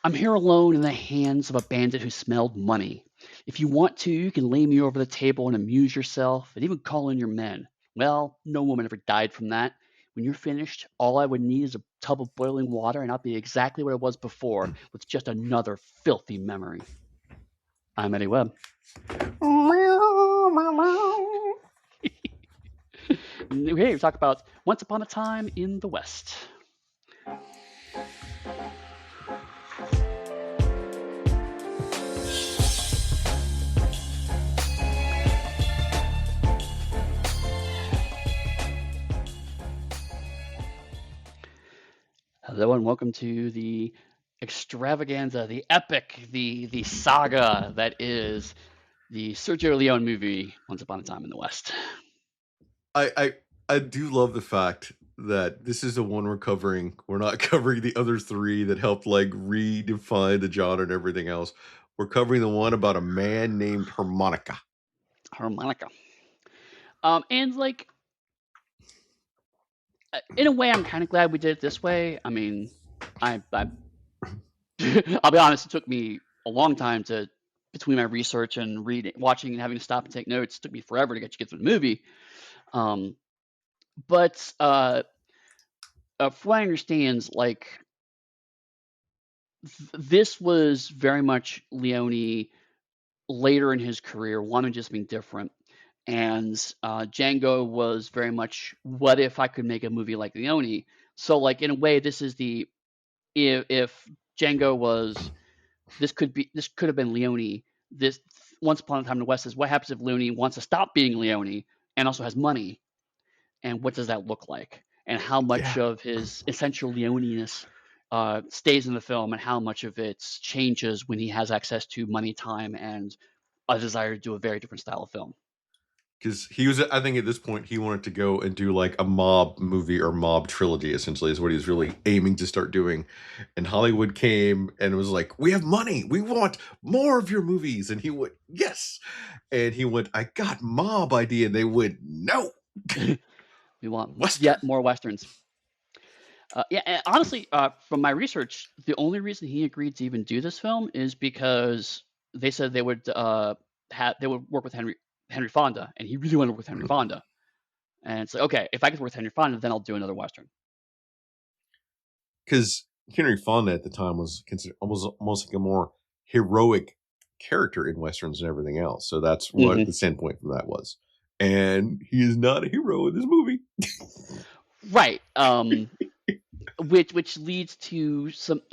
I'm here alone in the hands of a bandit who smelled money. If you want to, you can lay me over the table and amuse yourself, and even call in your men. Well, no woman ever died from that. When you're finished, all I would need is a tub of boiling water, and I'll be exactly what I was before, with just another filthy memory. I'm Eddie Webb. Here we talk about Once Upon a Time in the West. Hello and welcome to the extravaganza, the epic, the saga that is the Sergio Leone movie Once Upon a Time in the West. I do love the fact that this is the one we're covering. We're not covering the other three that helped like redefine the genre and everything else. We're covering the one about a man named Harmonica. Harmonica. And like, in a way, I'm kind of glad we did it this way. I mean, I I'll be honest, it took me a long time to between my research and reading, watching, and having to stop and take notes. It took me forever to get through the movie. Um, but from what I understand, like this was very much Leone later in his career, wanting just being different. And Django was very much, what if I could make a movie like Leone? So, like in a way, this is the if Django was this could have been Leone. This Once Upon a Time in the West is what happens if Leone wants to stop being Leone and also has money, and what does that look like? And how much Yeah. of his essential Leoniness stays in the film, and how much of it changes when he has access to money, time, and a desire to do a very different style of film. Because he was, I think at this point, he wanted to go and do like a mob movie or mob trilogy, essentially, is what he was really aiming to start doing. And Hollywood came and was like, we have money. We want more of your movies. And he went, yes. And he went, I got mob idea. And they went, no. We want Western. yet more westerns. Yeah, and honestly, from my research, the only reason he agreed to even do this film is because they said they would work with Henry Fonda, and he really wanted to work with Henry Fonda. And it's like, okay, if I could work with Henry Fonda, then I'll do another western. Because Henry Fonda at the time was considered almost like a more heroic character in westerns and everything else. So that's what the standpoint from that was. And he is not a hero in this movie. Right. Which leads to some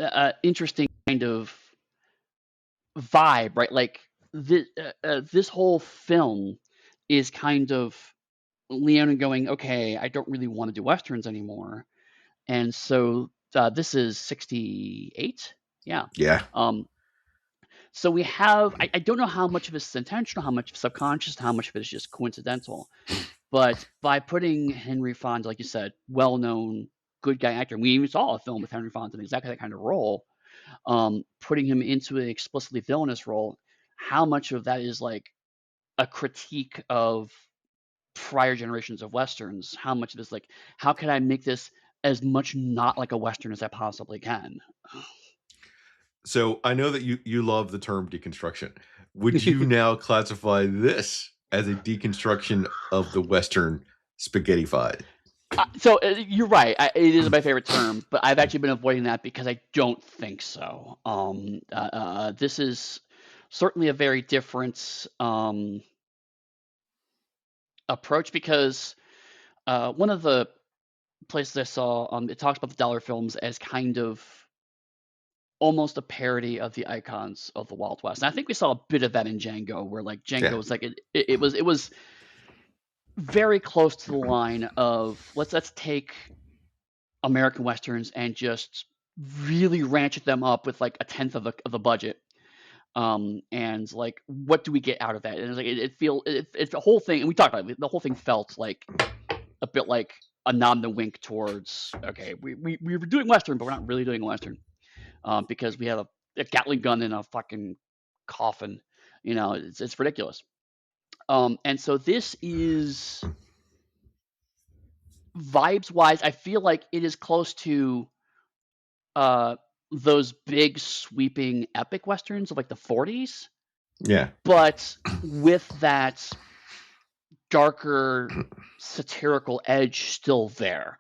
interesting kind of vibe, right? Like this whole film is kind of Leone going, okay, I don't really want to do westerns anymore, and so this is 68. Yeah. Yeah. So we have, I don't know how much of it is intentional, how much of subconscious, how much of it is just coincidental. But by putting Henry Fonda, like you said, well-known good guy actor, we even saw a film with Henry Fonda in exactly that kind of role, putting him into an explicitly villainous role, how much of that is like a critique of prior generations of westerns? How much of it is like, how can I make this as much not like a western as I possibly can? So I know that you love the term deconstruction. Would you now classify this as a deconstruction of the Western spaghettified? So you're right. It is my favorite term, but I've actually been avoiding that because I don't think so. This is certainly a very different approach because one of the places I saw, it talks about the dollar films as kind of almost a parody of the icons of the Wild West. And I think we saw a bit of that in Django, where like Django Yeah. was like it was very close to the line of let's take American westerns and just really ratchet them up with like a tenth of the budget. And like, what do we get out of that? And it's like it's the whole thing, and we talked about it. The whole thing felt like a bit like a nod and a wink towards, okay, we were doing western, but we're not really doing western, because we have a Gatling gun in a fucking coffin. You know, it's ridiculous. And so this is vibes wise, I feel like it is close to those big sweeping epic westerns of like the 40s, Yeah. but with that darker satirical edge still there.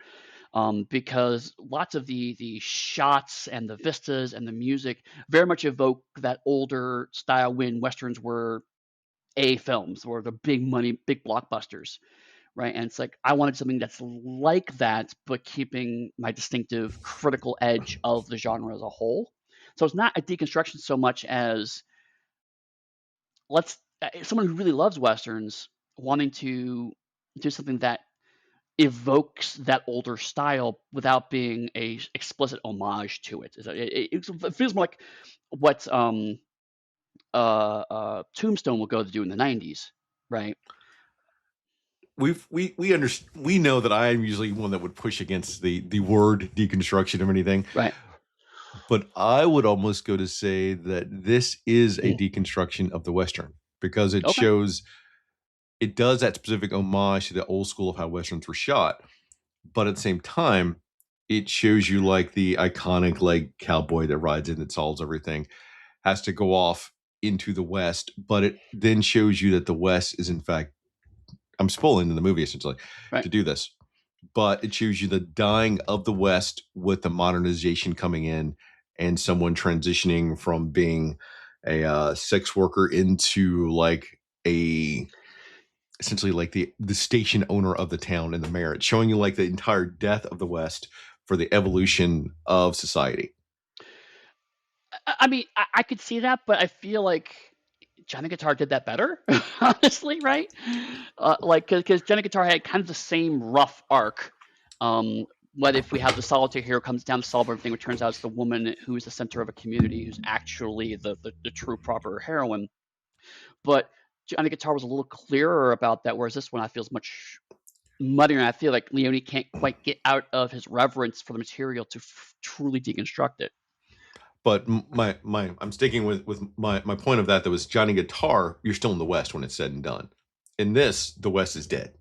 Because lots of the shots and the vistas and the music very much evoke that older style when westerns were A films or the big money, big blockbusters, right? And it's like I wanted something that's like that, but keeping my distinctive critical edge of the genre as a whole. So it's not a deconstruction so much as let's someone who really loves westerns wanting to do something that evokes that older style without being a explicit homage to it. It feels more like what Tombstone will go to do in the 90s, right? We know that I am usually one that would push against the word deconstruction of anything, Right. but I would almost go to say that this is a Mm. deconstruction of the Western because Okay. it does that specific homage to the old school of how Westerns were shot, but at the same time, it shows you like the iconic like cowboy that rides in that solves everything has to go off into the West, but it then shows you that the West is in fact, I'm spoiling in the movie essentially Right. to do this, but it shows you the dying of the West with the modernization coming in and someone transitioning from being a sex worker into like a essentially like the station owner of the town and the mayor. It's showing you like the entire death of the West for the evolution of society. I mean, I could see that, but I feel like Johnny Guitar did that better, honestly, right? Like, because Johnny Guitar had kind of the same rough arc. What if we have the solitaire hero comes down to solve everything, it turns out it's the woman who's the center of a community who's actually the true proper heroine. But Johnny Guitar was a little clearer about that, whereas this one I feel is much muddier. And I feel like Leone can't quite get out of his reverence for the material to truly deconstruct it. But my I'm sticking with my point of that was Johnny Guitar. You're still in the West when it's said and done. In this, the West is dead.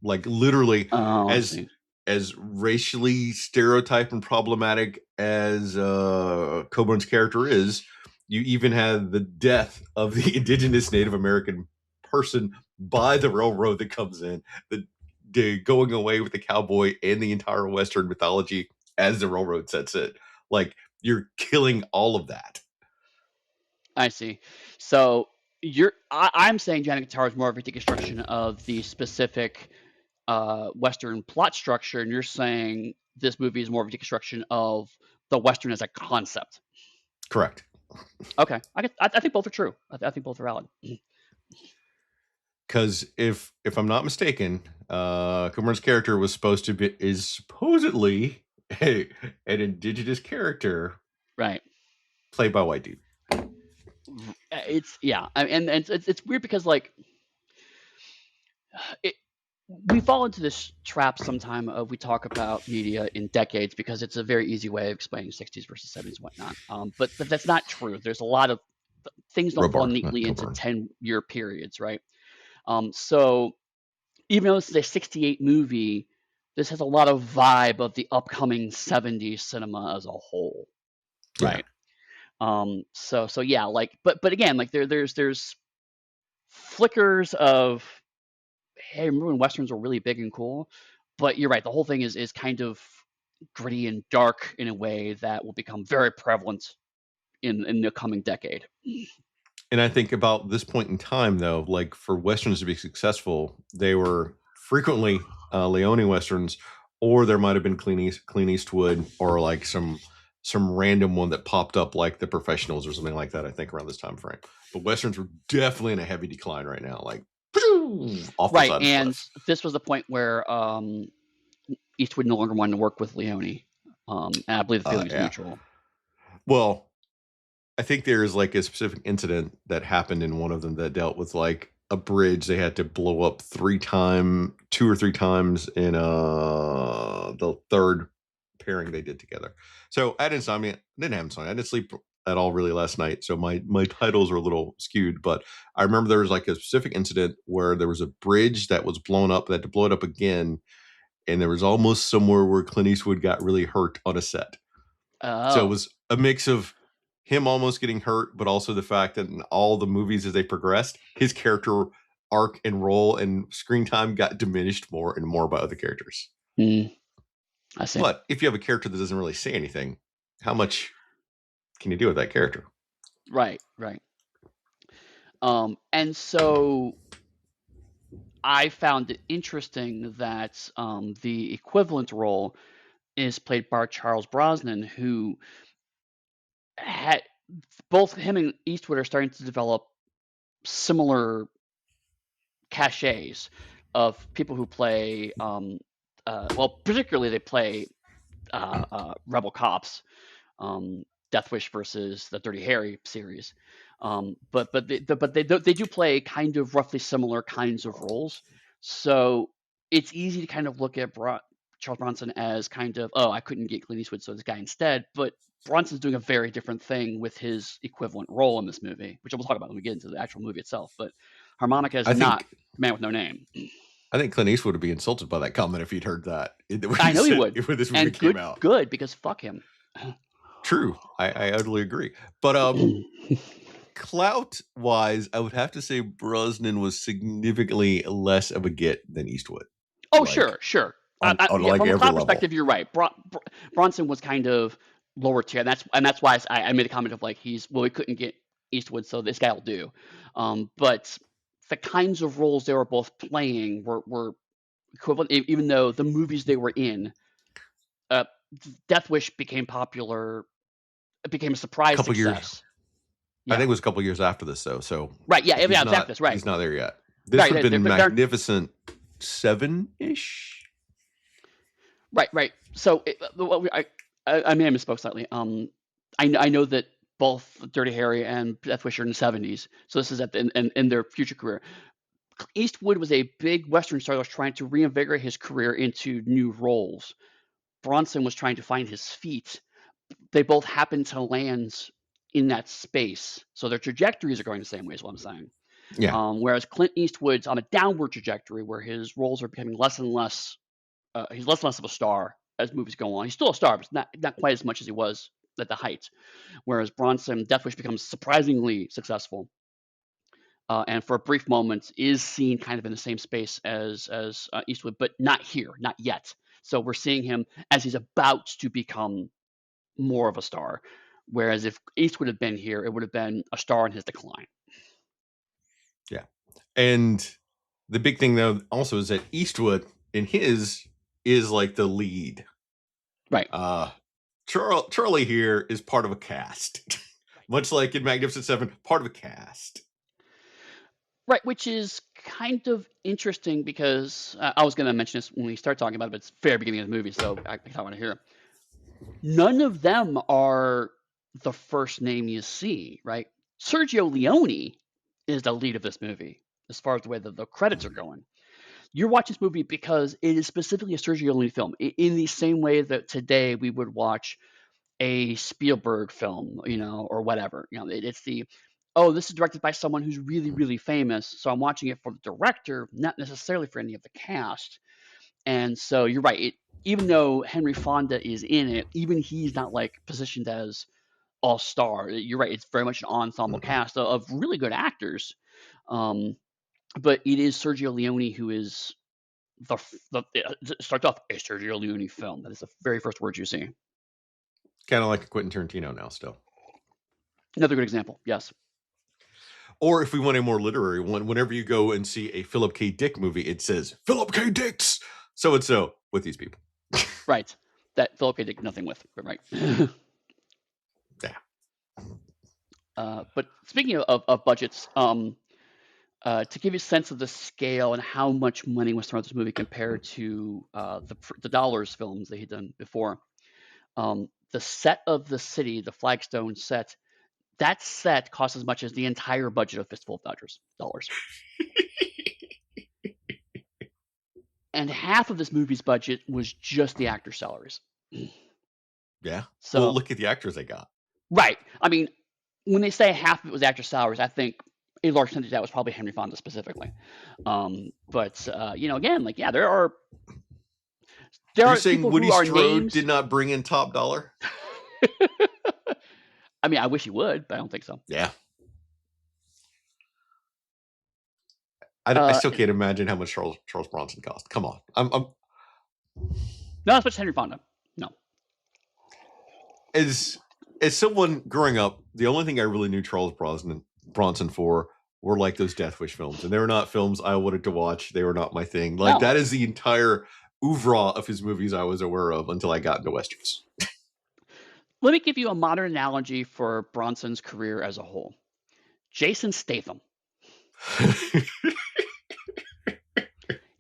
Like literally, Oh, I as see. as racially stereotyped and problematic as Coburn's character is, you even have the death of the indigenous Native American person by the railroad that comes in, the going away with the cowboy and the entire Western mythology as the railroad sets it. Like you're killing all of that. I see. So I'm saying Johnny Guitar is more of a deconstruction of the specific Western plot structure, and you're saying this movie is more of a deconstruction of the Western as a concept. Correct. Okay, I think both are true. I think both are valid. Because if I'm not mistaken, Coburn's character was supposed to be is supposedly an indigenous character Right. played by a white dude. It's yeah, and it's weird because like it, we fall into this trap sometime of we talk about media in decades because it's a very easy way of explaining 60s versus 70s and whatnot. But that's not true. There's a lot of things don't fall Robarn, not neatly into Coburn. 10-year periods, right? So even though this is a 68 movie, this has a lot of vibe of the upcoming 70s cinema as a whole, Yeah. right? So yeah, like but again, like there's flickers of hey, remember when westerns were really big and cool? But you're right, the whole thing is kind of gritty and dark in a way that will become very prevalent in the coming decade. And I think about this point in time, though, like for westerns to be successful, they were frequently Leone westerns, or there might have been Clint Eastwood, or like some random one that popped up, like The Professionals or something like that. I think around this time frame, but westerns were definitely in a heavy decline right now, like off the Right, side of the and cliff. this was the point where Eastwood no longer wanted to work with Leone, and I believe the feeling is Yeah. mutual. Well, I think there's like a specific incident that happened in one of them that dealt with like a bridge they had to blow up two or three times in the third pairing they did together. So I didn't insomnia, didn't have insomnia. I didn't sleep at all really last night. So my titles are a little skewed, but I remember there was like a specific incident where there was a bridge that was blown up, they had to blow it up again, and there was almost somewhere where Clint Eastwood got really hurt on a set. So it Oh. was a mix of him almost getting hurt, but also the fact that in all the movies as they progressed, his character arc and role and screen time got diminished more and more by other characters. I see. But if you have a character that doesn't really say anything, how much can you do with that character? Right, right. And so I found it interesting that the equivalent role is played by Charles Brosnan, who had both him and Eastwood are starting to develop similar cachets of people who play, well, particularly they play rebel cops, Death Wish versus the Dirty Harry series. But they do play kind of roughly similar kinds of roles. So it's easy to kind of look at Charles Bronson as kind of, oh, I couldn't get Clint Eastwood, so this guy instead. But Bronson's doing a very different thing with his equivalent role in this movie, which we'll talk about when we get into the actual movie itself. But Harmonica is I not think Man with No Name. I think Clint Eastwood would be insulted by that comment if he'd heard that when I he know he said would, when this movie and came out. good because fuck him. True, I utterly agree. But clout wise, I would have to say Brosnan was significantly less of a get than Eastwood. Oh, Like sure. on Yeah, like from a every cloud level. perspective, you're right. Bronson was kind of lower tier, and that's why I made a comment of like we couldn't get Eastwood, so this guy will do. But the kinds of roles they were both playing were equivalent, even though the movies they were in, uh, Death Wish became popular. It became a A surprise couple years, success. I Yeah. think it was a couple years after this though. So Right. Yeah. he's Yeah. not Exactly. That's right. he's not there yet. This Right. would have been They're Magnificent Seven-ish. right. So I may have misspoke slightly. I know that both Dirty Harry and Death Wish are in the 70s, so this is in their future career. Eastwood was a big Western star that was trying to reinvigorate his career into new roles. Bronson was trying to find his feet. They both happened to land in that space, so their trajectories are going the same way, is what I'm saying. Yeah. Whereas Clint Eastwood's on a downward trajectory, where his roles are becoming less and less. He's less and less of a star as movies go on. He's still a star, but not quite as much as he was at the height. Whereas Bronson, Death Wish becomes surprisingly successful, and for a brief moment is seen kind of in the same space as Eastwood, but not here, not yet. So we're seeing him as he's about to become more of a star. Whereas if Eastwood had been here, it would have been a star in his decline. Yeah. And the big thing though also is that Eastwood in his is like the lead. Right. Charlie here is part of a cast. Much like in Magnificent Seven, part of a cast. Right, which is kind of interesting because I was going to mention this when we start talking about it, but it's very beginning of the movie, so I want to hear it. None of them are the first name you see, right? Sergio Leone is the lead of this movie as far as the way that the credits are going. You're watching this movie because it is specifically a Sergio Leone film, in the same way that today we would watch a Spielberg film, or whatever. It's this is directed by someone who's really, really famous, so I'm watching it for the director, not necessarily for any of the cast. And so you're right. Even though Henry Fonda is in it, even he's not like positioned as all star. You're right. It's very much an ensemble cast of really good actors. But it is Sergio Leone who is it starts off a Sergio Leone film. That is the very first word you see. Kind of like a Quentin Tarantino now still. Another good example. Yes. Or if we want a more literary one, whenever you go and see a Philip K. Dick movie, it says Philip K. Dick's so and so with these people. Right. That Philip K. Dick nothing with, but right. Yeah. But speaking of budgets, to give you a sense of the scale and how much money was thrown at this movie compared to the Dollars films they had done before, the set of the city, the Flagstone set, that set cost as much as the entire budget of Fistful of Dollars. And half of this movie's budget was just the actor salaries. Yeah. So well, look at the actors they got. Right. I mean, when they say half of it was actor salaries, I think a large percentage of that was probably Henry Fonda specifically. But again, like, yeah, there are Are you saying people Woody who are Strode names. did not bring in top dollar? I mean, I wish he would, but I don't think so. Yeah. I Uh, still can't imagine how much Charles Bronson cost. Come on. Not as much as Henry Fonda. No. As someone growing up, the only thing I really knew Bronson for were like those Death Wish films, and they were not films I wanted to watch. They were not my thing. Like No. that is the entire oeuvre of his movies I was aware of until I got into westerns. Let me give you a modern analogy for Bronson's career as a whole. Jason Statham.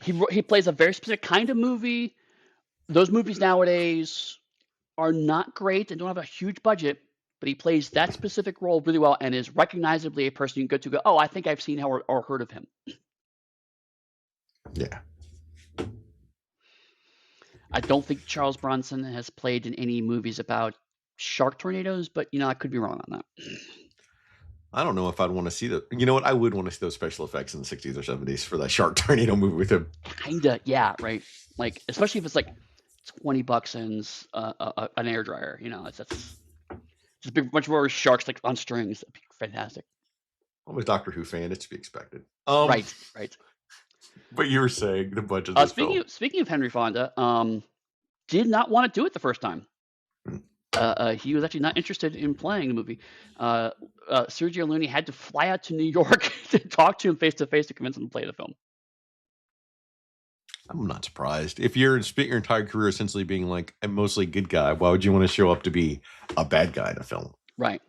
He plays a very specific kind of movie. Those movies nowadays are not great and don't have a huge budget, but he plays that specific role really well and is recognizably a person you can go, oh, I think I've seen or heard of him. Yeah. I don't think Charles Bronson has played in any movies about shark tornadoes, but I could be wrong on that. I don't know if I'd want to see the. You know what? I would want to see those special effects in the 60s or 70s for that shark tornado movie with him. Kinda, yeah, right. Like, especially if it's like $20 and an air dryer. That's just a bunch more sharks like on strings. That'd be fantastic. I'm a Doctor Who fan. It's to be expected. Right. But you were saying the budget of this film. Speaking of Henry Fonda, did not want to do it the first time. He was actually not interested in playing the movie. Sergio Leone had to fly out to New York to talk to him face to face to convince him to play the film. I'm not surprised. If you're spent your entire career essentially being like a mostly good guy, why would you want to show up to be a bad guy in a film? Right.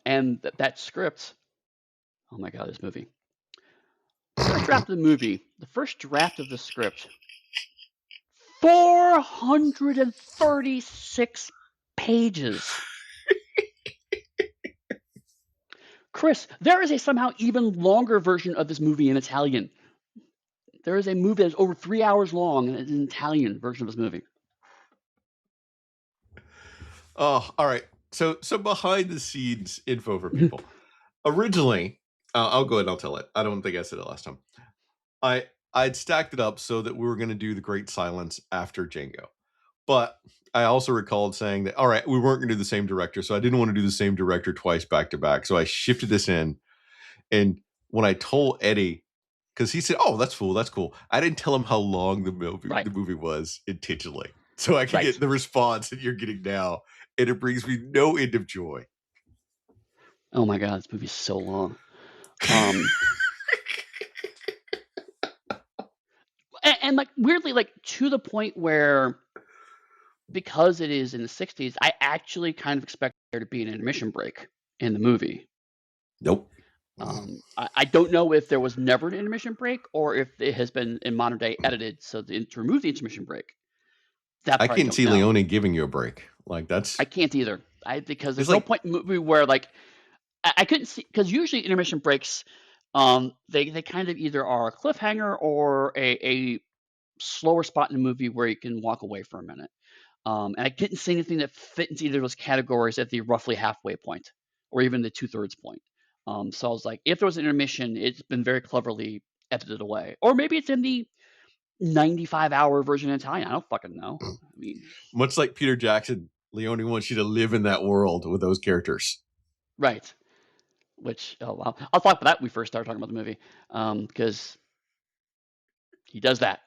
And that script. Oh my God, this movie. First draft of the movie. The first draft of the script. 436 pages. Chris, there is a somehow even longer version of this movie in Italian. There is a movie that's over 3 hours long, and it's an Italian version of this movie. Oh, all right. So behind the scenes info for people. Originally, I'll go ahead and I'll tell it. I don't think I said it last time. I'd stacked it up so that we were going to do The Great Silence after Django. But I also recalled saying that, all right, we weren't going to do the same director. So I didn't want to do the same director twice back to back. So I shifted this in. And when I told Eddie, because he said, oh, that's cool. I didn't tell him how long the movie was intentionally. So I could get the response that you're getting now. And it brings me no end of joy. Oh my God, this movie's so long. And like weirdly, like to the point where, because it is in the 60s, I actually kind of expect there to be an intermission break in the movie. Nope. I don't know if there was never an intermission break or if it has been in modern day edited so to remove the intermission break. I can't see Leone giving you a break. Like that's. I can't either. Because there's no point in the movie where like I couldn't see, because usually intermission breaks, they kind of either are a cliffhanger or a slower spot in the movie where you can walk away for a minute. And I didn't see anything that fit into either of those categories at the roughly halfway point or even the 2/3 point. So I was like, if there was an intermission, it's been very cleverly edited away. Or maybe it's in the 95-hour version in Italian. I don't fucking know. I mean, much like Peter Jackson, Leone wants you to live in that world with those characters. Right. Which, oh wow. I'll talk about that when we first start talking about the movie. Because he does that.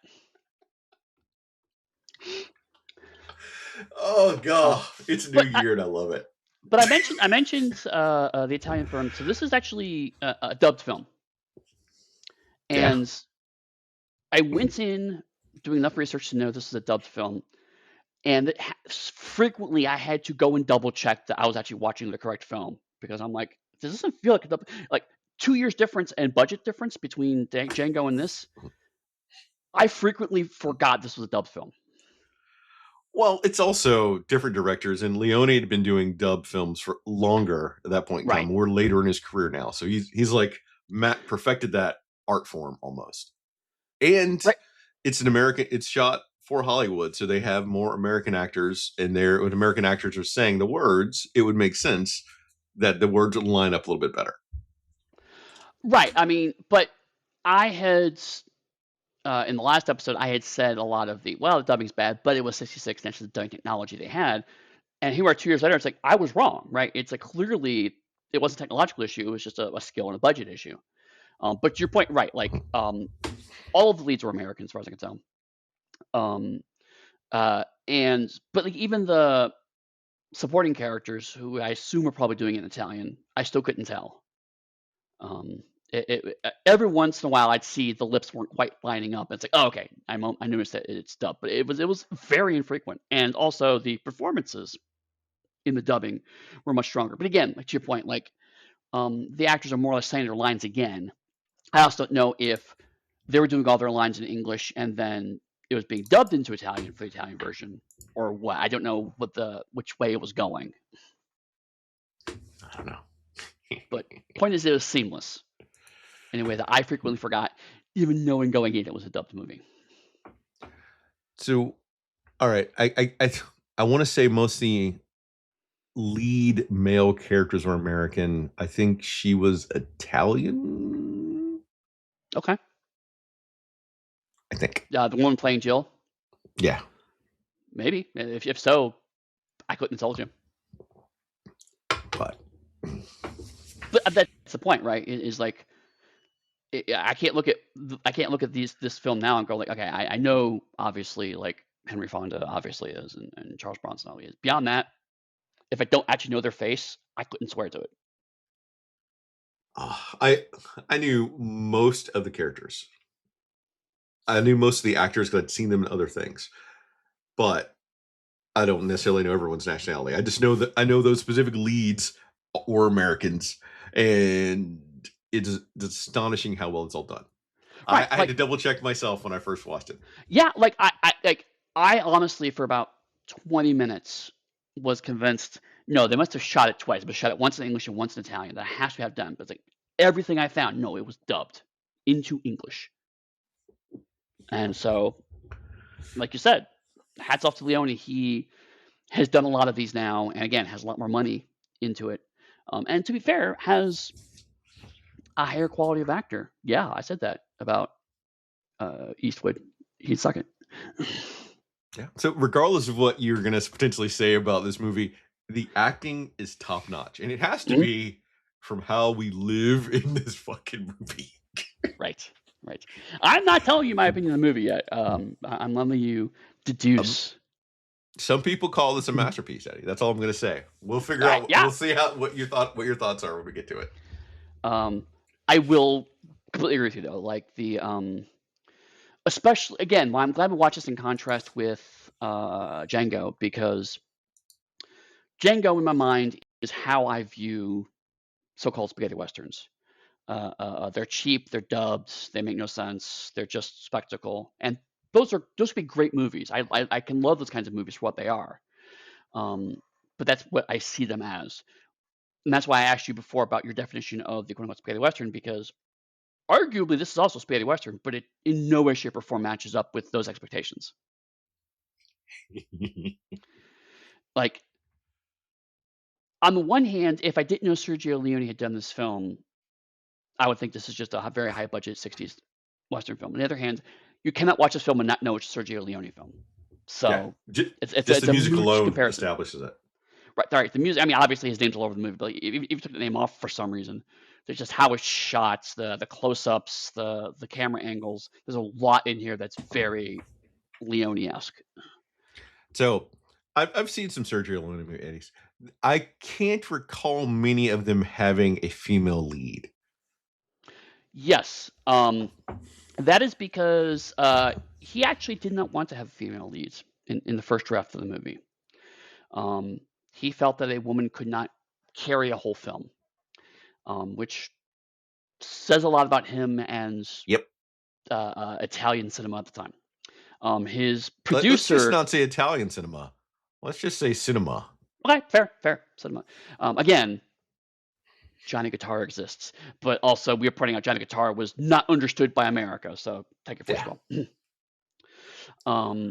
Oh God, it's a new year and I love it. But I mentioned the Italian film. So this is actually a dubbed film, and I went in doing enough research to know this is a dubbed film, and frequently I had to go and double check that I was actually watching the correct film, because I'm like, this doesn't feel like a dub. Like 2 years difference and budget difference between Django and this. I frequently forgot this was a dubbed film. Well, it's also different directors, and Leone had been doing dub films for longer at that point in time. We're later in his career now, so he's like Matt perfected that art form almost. And it's an American. It's shot for Hollywood, so they have more American actors, and when American actors are saying the words, it would make sense that the words would line up a little bit better. Right. I mean, but I had in the last episode, I had said a lot of the dubbing's bad, but it was 66, and that's the dubbing technology they had. And here we are 2 years later. It's like I was wrong, right? It's like clearly it wasn't a technological issue; it was just a skill and a budget issue. But to your point, right? Like all of the leads were American, as far as I can tell. And but like even the supporting characters, who I assume are probably doing it in Italian, I still couldn't tell. Every once in a while, I'd see the lips weren't quite lining up. It's like, oh, okay, I noticed that it's dubbed, but it was very infrequent, and also the performances in the dubbing were much stronger. But again, like to your point, like the actors are more or less saying their lines again. I also don't know if they were doing all their lines in English and then it was being dubbed into Italian for the Italian version, or what. I don't know which way it was going. I don't know. But point is, it was seamless in a way that I frequently forgot, even knowing going in it was a dubbed movie. So, all right, I want to say most of the lead male characters were American. I think she was Italian. Okay. I think. The woman playing Jill? Yeah. Maybe. If so, I couldn't have told you. But that's the point, right? Is like I can't look at this film now and go like, okay, I know obviously like Henry Fonda obviously is and Charles Bronson obviously is. Beyond that, if I don't actually know their face, I couldn't swear to it. I knew most of the characters. I knew most of the actors because I'd seen them in other things, but I don't necessarily know everyone's nationality. I just know that I know those specific leads were Americans, and it's astonishing how well it's all done. Right, I had to double check myself when I first watched it. Yeah, like I honestly for about 20 minutes was convinced. No, they must have shot it twice, but shot it once in English and once in Italian. That has to have done. But it's like everything I found, no, it was dubbed into English. And so, like you said, hats off to Leone. He has done a lot of these now, and again, has a lot more money into it. And to be fair, has a higher quality of actor. Yeah, I said that about Eastwood. He'd suck it. Yeah. So regardless of what you're going to potentially say about this movie, the acting is top notch, and it has to be from how we live in this fucking movie. Right. I'm not telling you my opinion of the movie yet. I'm letting you deduce. Some people call this a masterpiece, Eddie. That's all I'm going to say. We'll figure out. Yeah. We'll see what your thoughts are when we get to it. I will completely agree with you though. Like the especially again, I'm glad we watched this in contrast with Django, because Django in my mind is how I view so-called spaghetti westerns. They're cheap, they're dubbed, they make no sense, they're just spectacle, and those could be great movies. I can love those kinds of movies for what they are, but that's what I see them as, and that's why I asked you before about your definition of the quote-unquote spaghetti western, because arguably this is also spaghetti western, but it in no way, shape, or form matches up with those expectations. Like, on the one hand, if I didn't know Sergio Leone had done this film, I would think this is just a very high budget 60s Western film. On the other hand, you cannot watch this film and not know it's a Sergio Leone film. So yeah. It's the music alone comparison. Establishes it. Right. The music, I mean, obviously his name's all over the movie, but if you took the name off for some reason, there's just how it's shot, the close-ups, the camera angles. There's a lot in here that's very Leone-esque. So I've seen some Sergio Leone movies. I can't recall many of them having a female lead. Yes. That is because he actually did not want to have female leads in the first draft of the movie. He felt that a woman could not carry a whole film, which says a lot about him and Italian cinema at the time. His producer... Let's just not say Italian cinema. Let's just say cinema. Okay, fair. Cinema. Again, Johnny Guitar exists, but also we are pointing out Johnny Guitar was not understood by America, so take it first of all.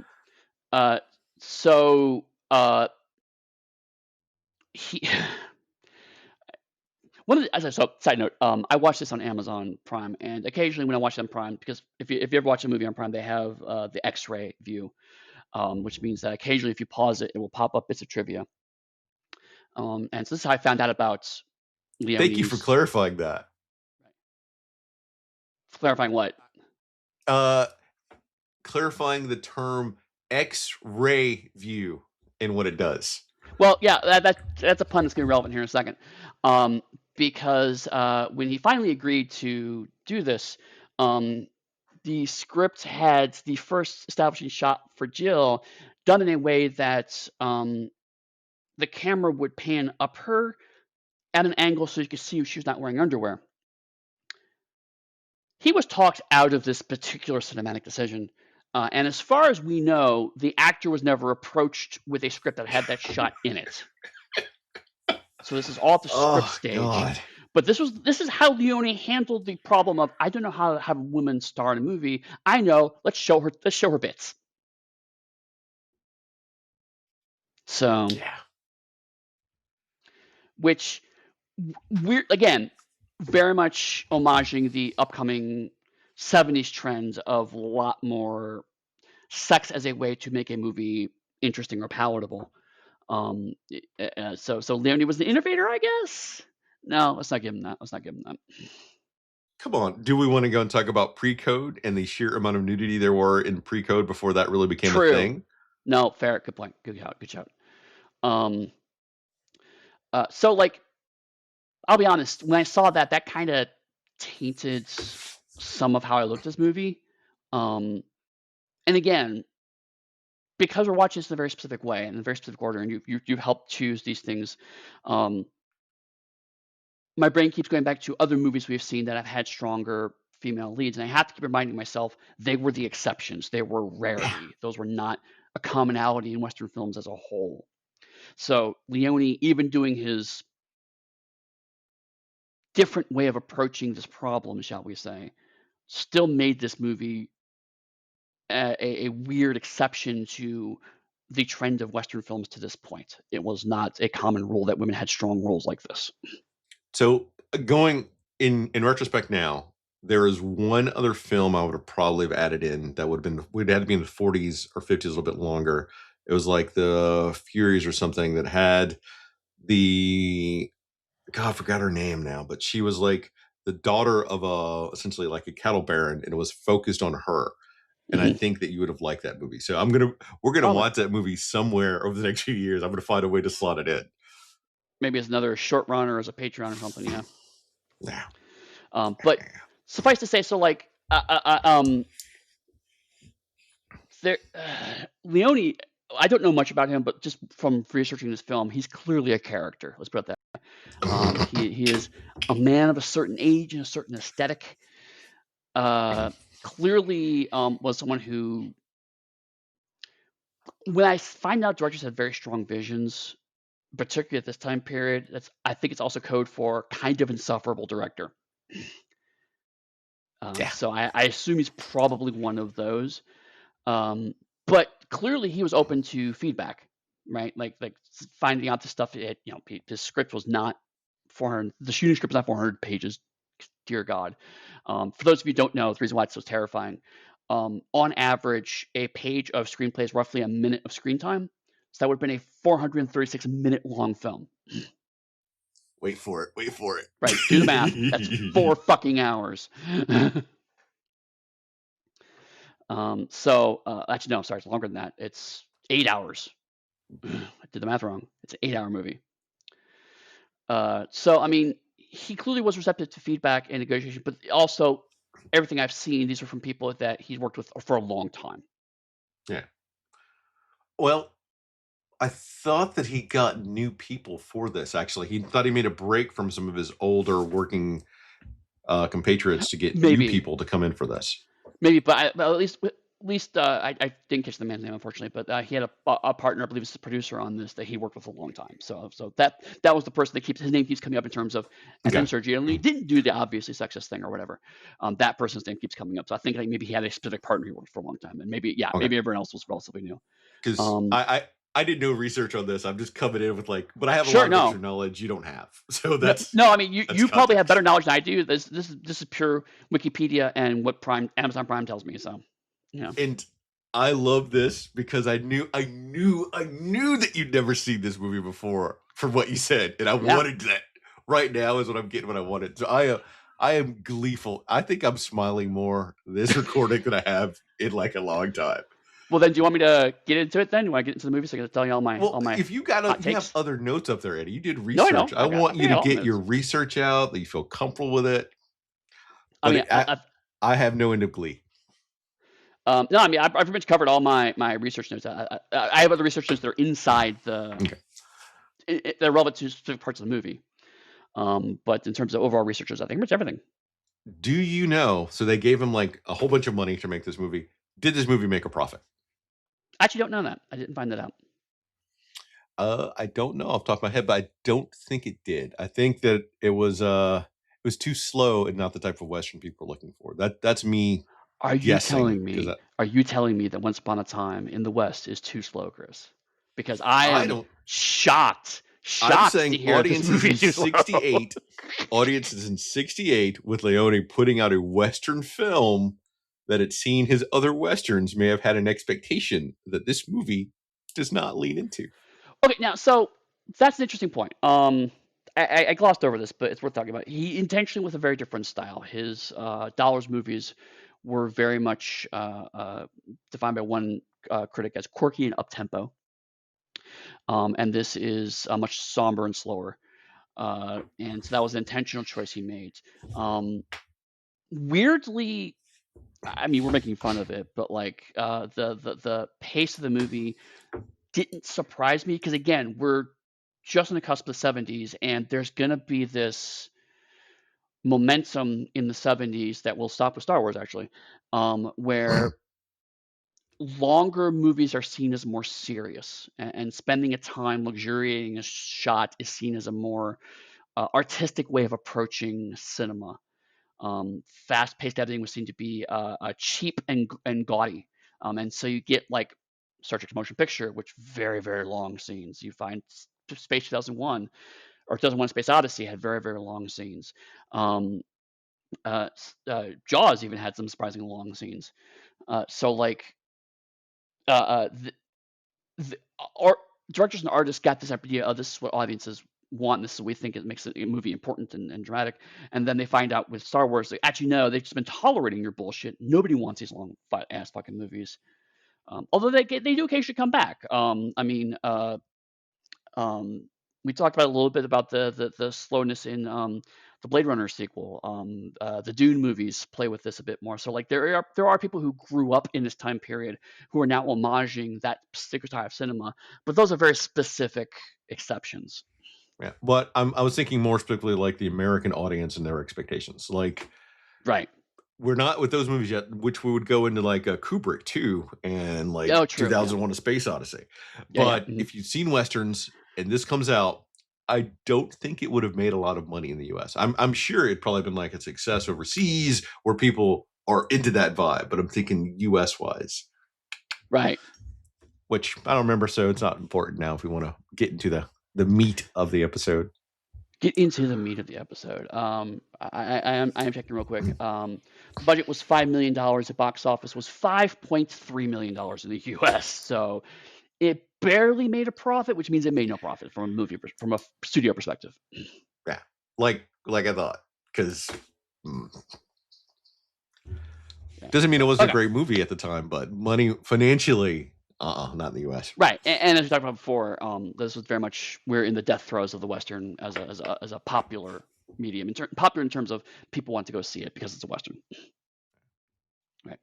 Side note, I watched this on Amazon Prime, and occasionally when I watch it on Prime, because if you ever watch a movie on Prime, they have the X-ray view, which means that occasionally if you pause it, it will pop up bits of trivia. And so this is how I found out about Thank you for Leone's. clarifying that. Clarifying what? Uh, Clarifying the term X-ray view and what it does. Well, yeah, that's a pun that's going to be relevant here in a second. Because when he finally agreed to do this, the script had the first establishing shot for Jill done in a way that the camera would pan up her at an angle so you could see she was not wearing underwear. He was talked out of this particular cinematic decision. And as far as we know, the actor was never approached with a script that had that shot in it. So this is all at the script stage. God. But this is how Leone handled the problem of, I don't know how to have women star in a movie. I know, let's show her bits. So Yeah. Which we're again very much homaging the upcoming 70s trend of a lot more sex as a way to make a movie interesting or palatable. So Leone was the innovator, I guess. No, let's not give him that. Come on. Do we want to go and talk about pre-code and the sheer amount of nudity there were in pre-code before that really became True. a thing? No, fair. Good point. Good shout. So like, I'll be honest. When I saw that kind of tainted some of how I looked at this movie. And again, because we're watching this in a very specific way, in a very specific order, and you've helped choose these things, my brain keeps going back to other movies we've seen that have had stronger female leads, and I have to keep reminding myself they were the exceptions. They were rarity. Yeah. Those were not a commonality in Western films as a whole. So Leone, even doing his different way of approaching this problem, shall we say, still made this movie a weird exception to the trend of Western films to this point. It was not a common rule that women had strong roles like this. So going in retrospect now, there is one other film I would have probably have added in that would had to be in the 40s or 50s, a little bit longer. It was like the Furies or something that had the God, I forgot her name now, but she was like the daughter of essentially like a cattle baron, and it was focused on her. And I think that you would have liked that movie. So we're gonna watch that movie somewhere over the next few years. I'm gonna find a way to slot it in. Maybe as another short run or as a Patreon or something, yeah. Yeah. But suffice to say, so like, Leone, I don't know much about him, but just from researching this film, he's clearly a character. Let's put it that way. He is a man of a certain age and a certain aesthetic. Clearly was someone who, when I find out directors have very strong visions, particularly at this time period, I think it's also code for kind of insufferable director. Yeah. So I assume he's probably one of those. But clearly he was open to feedback, right? Like finding out the stuff. His script was not 400. The shooting script was not 400 pages. Dear God. For those of you who don't know, the reason why it's so terrifying. On average, a page of screenplay is roughly a minute of screen time. So that would have been a 436-minute long film. Wait for it. Right, do the math. That's 4 fucking hours. Actually, no, sorry, it's longer than that. It's 8 hours. I did the math wrong. It's an 8-hour movie. So, I mean, he clearly was receptive to feedback and negotiation, but also everything I've seen, these are from people that he's worked with for a long time. Yeah. Well, I thought that he got new people for this, actually. He thought he made a break from some of his older working compatriots to get new people to come in for this. Maybe, but at least I didn't catch the man's name, unfortunately, but he had a partner, I believe it's the producer on this, that he worked with a long time. So that was the person that his name keeps coming up in terms of, and then Sergio Leone didn't do the obviously sexist thing or whatever. That person's name keeps coming up. So I think like maybe he had a specific partner he worked for a long time, and maybe everyone else was relatively new. Because I did no research on this. I'm just coming in with like, but I have a Sure, lot of extra no. knowledge you don't have. So No, that's no, I mean, you probably have context. better knowledge than I do. This is pure Wikipedia and what Amazon Prime tells me. So, yeah, And I love this because I knew that you'd never seen this movie before from what you said, and I yeah. wanted that. Right now is what I'm getting what I wanted. So I am gleeful. I think I'm smiling more this recording than I have in like a long time. Well, then, do you want me to get into it? Then, do you want to get into the movie so I can tell you all Well, my if you hot you have takes? other notes up there, Eddie. You did No, I research. don't. I want I you got to all the get your notes. research out, that you feel comfortable with it. I mean, But I have no end of glee. no, I mean, I've pretty much covered all my research notes. I have other research notes that are inside Okay. they're relevant to specific parts of the movie. But in terms of overall researchers, I think pretty much everything. Do you know? So they gave him like a whole bunch of money to make this movie. Did this movie make a profit? I actually don't know that. I didn't find that out. I don't know off the top of my head, but I don't think it did. I think that it was too slow and not the type of Western people are looking for. That's me Are you guessing telling because me? Are you telling me that Once Upon a Time in the West is too slow, Chris? Because I I am don't. shocked, I'm shocked to saying hear this audiences movie in is too slow. '68, audiences in '68 with Leone putting out a Western film that had seen his other Westerns may have had an expectation that this movie does not lean into. Okay, now so that's an interesting point. I glossed over this, but it's worth talking about. He intentionally was a very different style. His dollars movies were very much defined by one critic as quirky and up tempo, and this is much somber and slower. And so that was an intentional choice he made. Weirdly, I mean, we're making fun of it, but like the pace of the movie didn't surprise me because again, we're just on the cusp of the 70s, and there's gonna be this momentum in the 70s that will stop with Star Wars actually, where longer movies are seen as more serious, and spending a time luxuriating a shot is seen as a more artistic way of approaching cinema. Fast-paced editing was seen to be cheap and gaudy, and so you get like Star Trek's motion picture, which very long scenes. You find Space 2001 or 2001: Space Odyssey had very long scenes. Um, Jaws even had some surprisingly long scenes. So like the, our directors and artists got this idea, oh, this is what audiences want. This is what we think it makes a movie important and dramatic. And then they find out with Star Wars, like, actually, no, they've just been tolerating your bullshit. Nobody wants these long ass fucking movies. Although they do occasionally come back. I mean, um, we talked about a little bit about the slowness in the Blade Runner sequel. The Dune movies play with this a bit more. So like there are people who grew up in this time period who are now homaging that particular type of cinema, but those are very specific exceptions. Yeah, but I was thinking more specifically like the American audience and their expectations. Like Right. we're not with those movies yet, which we would go into like a Kubrick too, and like Oh, true. Yeah. 2001: A Space Odyssey. Yeah. But Mhm. if you've seen westerns and this comes out, I don't think it would have made a lot of money in the U.S. I'm sure it'd probably been like a success overseas where people are into that vibe, but I'm thinking U.S. wise, Right. which I don't remember, so it's not important now. If we want to get into the meat of the episode. Get into the meat of the episode. I am checking real quick. The budget was $5 million. The box office was $5.3 million in the U.S. So it barely made a profit, which means it made no profit from a studio perspective. Yeah, like I thought, because Yeah. doesn't mean it wasn't Okay. a great movie at the time, but money financially, not in the U.S. Right. And as we talked about before, this was very much we're in the death throes of the Western as a popular medium, popular in terms of people want to go see it because it's a Western. Right.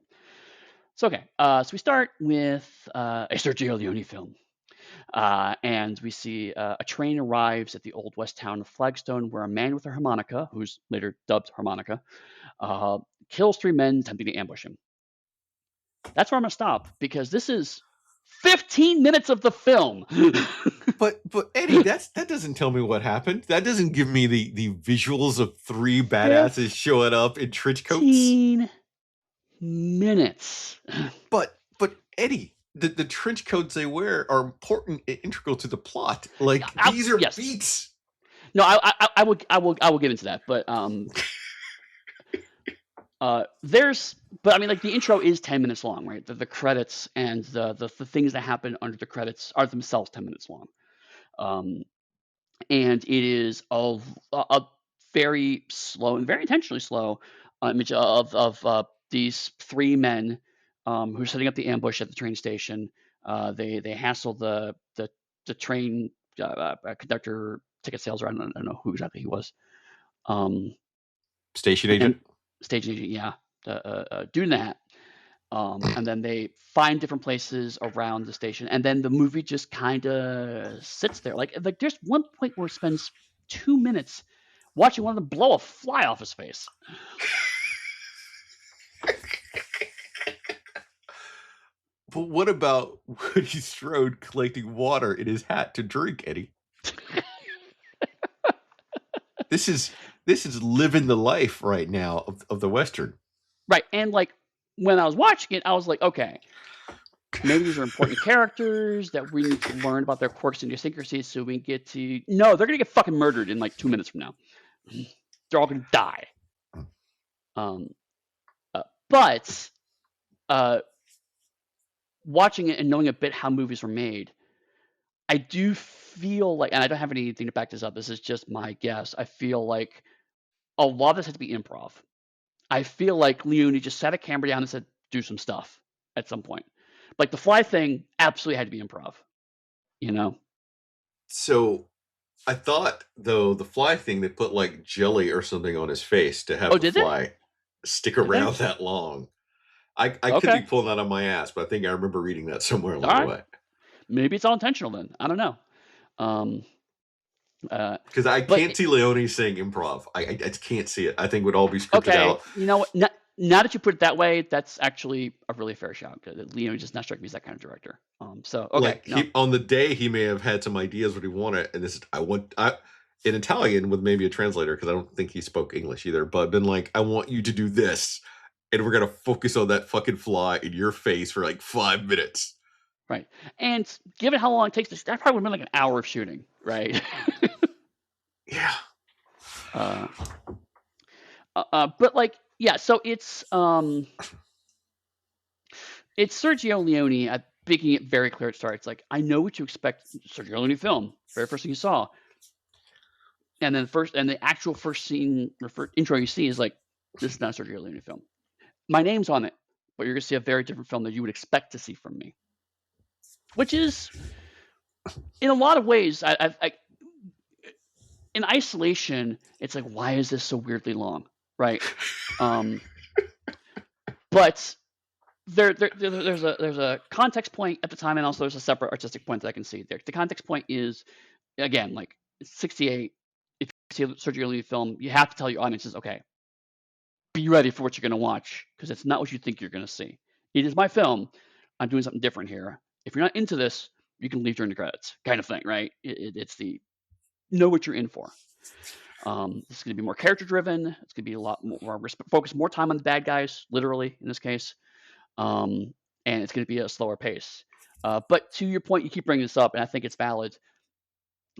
So okay. So we start with a Sergio Leone film. And we see a train arrives at the old west town of Flagstone, where a man with a harmonica, who's later dubbed Harmonica, kills three men attempting to ambush him. That's where I'm going to stop because this is 15 minutes of the film. But Eddie, that doesn't tell me what happened. That doesn't give me the visuals of three badasses showing up in trench coats. 15 minutes. But Eddie, the trench coats they wear are important and integral to the plot. Like these are Yes. beats. No, I will get into that, but there's, but I mean, like the intro is 10 minutes long, right? The credits and the things that happen under the credits are themselves 10 minutes long, and it is a very slow and very intentionally slow image of these three men who are setting up the ambush at the train station. They hassle the train conductor, ticket sales, or I don't know who exactly he was. Station And agent. stage agent, yeah, doing that. And then they find different places around the station, and then the movie just kind of sits there. Like there's one point where it spends 2 minutes watching one of them blow a fly off his face. But what about Woody Strode collecting water in his hat to drink, Eddie? This is living the life right now of the Western. Right, and like when I was watching it, I was like, okay, maybe these are important characters that we need to learn about their quirks and idiosyncrasies so we get to. No, they're gonna get fucking murdered in like 2 minutes from now. They're all gonna die. But watching it and knowing a bit how movies were made, I do feel like, and I don't have anything to back this up, this is just my guess, I feel like a lot of this had to be improv. I feel like Leone just sat a camera down and said, do some stuff at some point. Like the fly thing absolutely had to be improv, you know? So I thought, though, the fly thing, they put like jelly or something on his face to have Oh, the did they? fly stick around that long. I could Okay. be pulling that on my ass, but I think I remember reading that somewhere along All the right. way. Maybe it's all intentional then. I don't know. Because I can't see Leone saying improv. I can't see it. I think it would all be scripted out. You know what? Now that you put it that way, that's actually a really fair shout. Because Leone does not strike me as that kind of director. So okay, like he, on the day he may have had some ideas what he wanted, and this in Italian with maybe a translator because I don't think he spoke English either. But been like, I want you to do this, and we're gonna focus on that fucking fly in your face for like 5 minutes. Right, and given how long it takes, that probably would have been like an hour of shooting, right? Yeah. But like, yeah. So it's Sergio Leone making it very clear at start. It's like, I know what you expect. Sergio Leone film, very first thing you saw, and then the actual first scene intro you see is like, this is not a Sergio Leone film. My name's on it, but you're gonna see a very different film that you would expect to see from me. Which is, in a lot of ways, I in isolation, it's like, why is this so weirdly long, right? But there's a context point at the time, and also there's a separate artistic point that I can see there. The context point is, again, like 68. If you see a Sergio Leone film, you have to tell your audiences, okay, be ready for what you're going to watch, because it's not what you think you're going to see. It is my film. I'm doing something different here. If you're not into this, you can leave during the credits, kind of thing, right? It's the know what you're in for. This is going to be more character driven. It's going to be a lot more focus more time on the bad guys, literally in this case, and it's going to be a slower pace. But to your point, you keep bringing this up, and I think it's valid.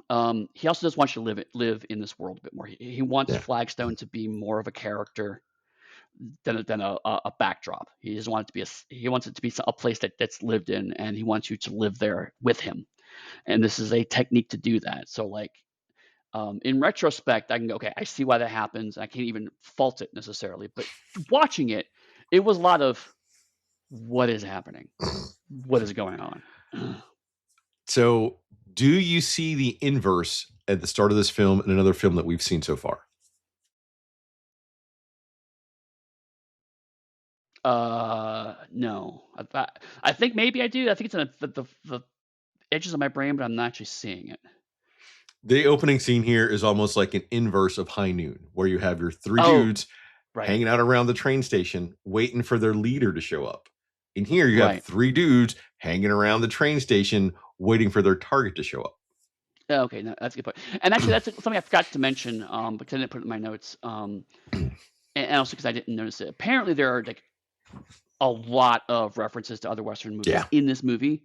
He also does want you to live in this world a bit more. He wants Flagstone to be more of a character than a backdrop. He doesn't want it to be he wants it to be a place that's lived in, and he wants you to live there with him. And this is a technique to do that. So like, in retrospect, I can go, okay, I see why that happens. I can't even fault it necessarily, but watching it, it was a lot of, what is happening? What is going on? So, do you see the inverse at the start of this film and another film that we've seen so far? No. I think maybe I do. I think it's in the edges of my brain, but I'm not actually seeing it. The opening scene here is almost like an inverse of High Noon, where you have your three dudes hanging out around the train station, waiting for their leader to show up. In here, you have three dudes hanging around the train station, waiting for their target to show up. Okay, no, that's a good point. And actually, that's something I forgot to mention because I didn't put it in my notes, and also because I didn't notice it. Apparently, there are like a lot of references to other Western movies in this movie.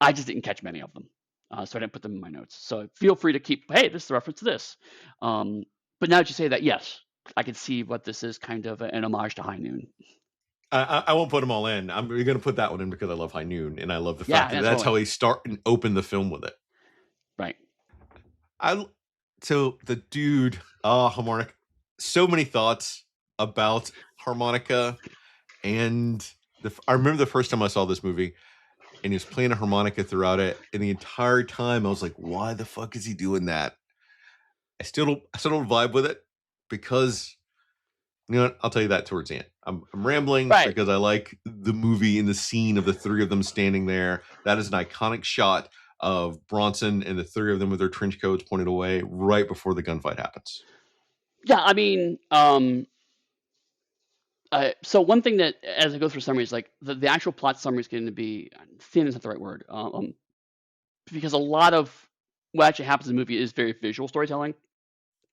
I just didn't catch many of them, so I didn't put them in my notes. So feel free to keep, hey, this is a reference to this. But now that you say that, yes, I can see what this is, kind of an homage to High Noon. I won't put them all in. I'm going to put that one in because I love High Noon, and I love the fact that that's totally. how he start and open the film with it. Right. So the dude, harmonica. So many thoughts about harmonica, and I remember the first time I saw this movie, and he was playing a harmonica throughout it, and the entire time I was like, "Why the fuck is he doing that?" I still don't vibe with it because you know what? I'll tell you that towards the end. I'm rambling because I like the movie and the scene of the three of them standing there. That is an iconic shot of Bronson and the three of them with their trench coats pointed away right before the gunfight happens. Yeah, I mean, so one thing that, as I go through summaries, like the actual plot summary is going to be, thin is not the right word, because a lot of what actually happens in the movie is very visual storytelling.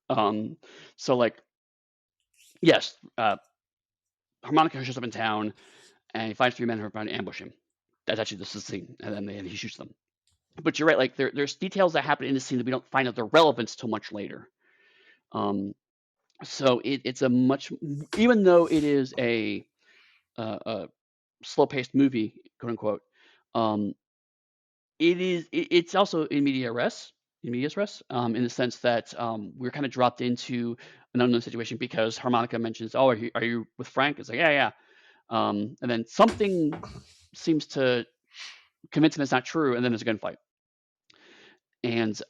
So like, yes, harmonica shows up in town, and he finds three men who are trying to ambush him. That's actually the scene, and then he shoots them. But you're right, like there's details that happen in the scene that we don't find out their relevance till much later. So it's a much, even though it is a slow-paced movie, quote unquote, it's also in medias res, in the sense that we're kind of dropped into an unknown situation because harmonica mentions, "Oh, are you with Frank?" It's like, yeah. And then something seems to convince him it's not true, and then there's a gunfight. And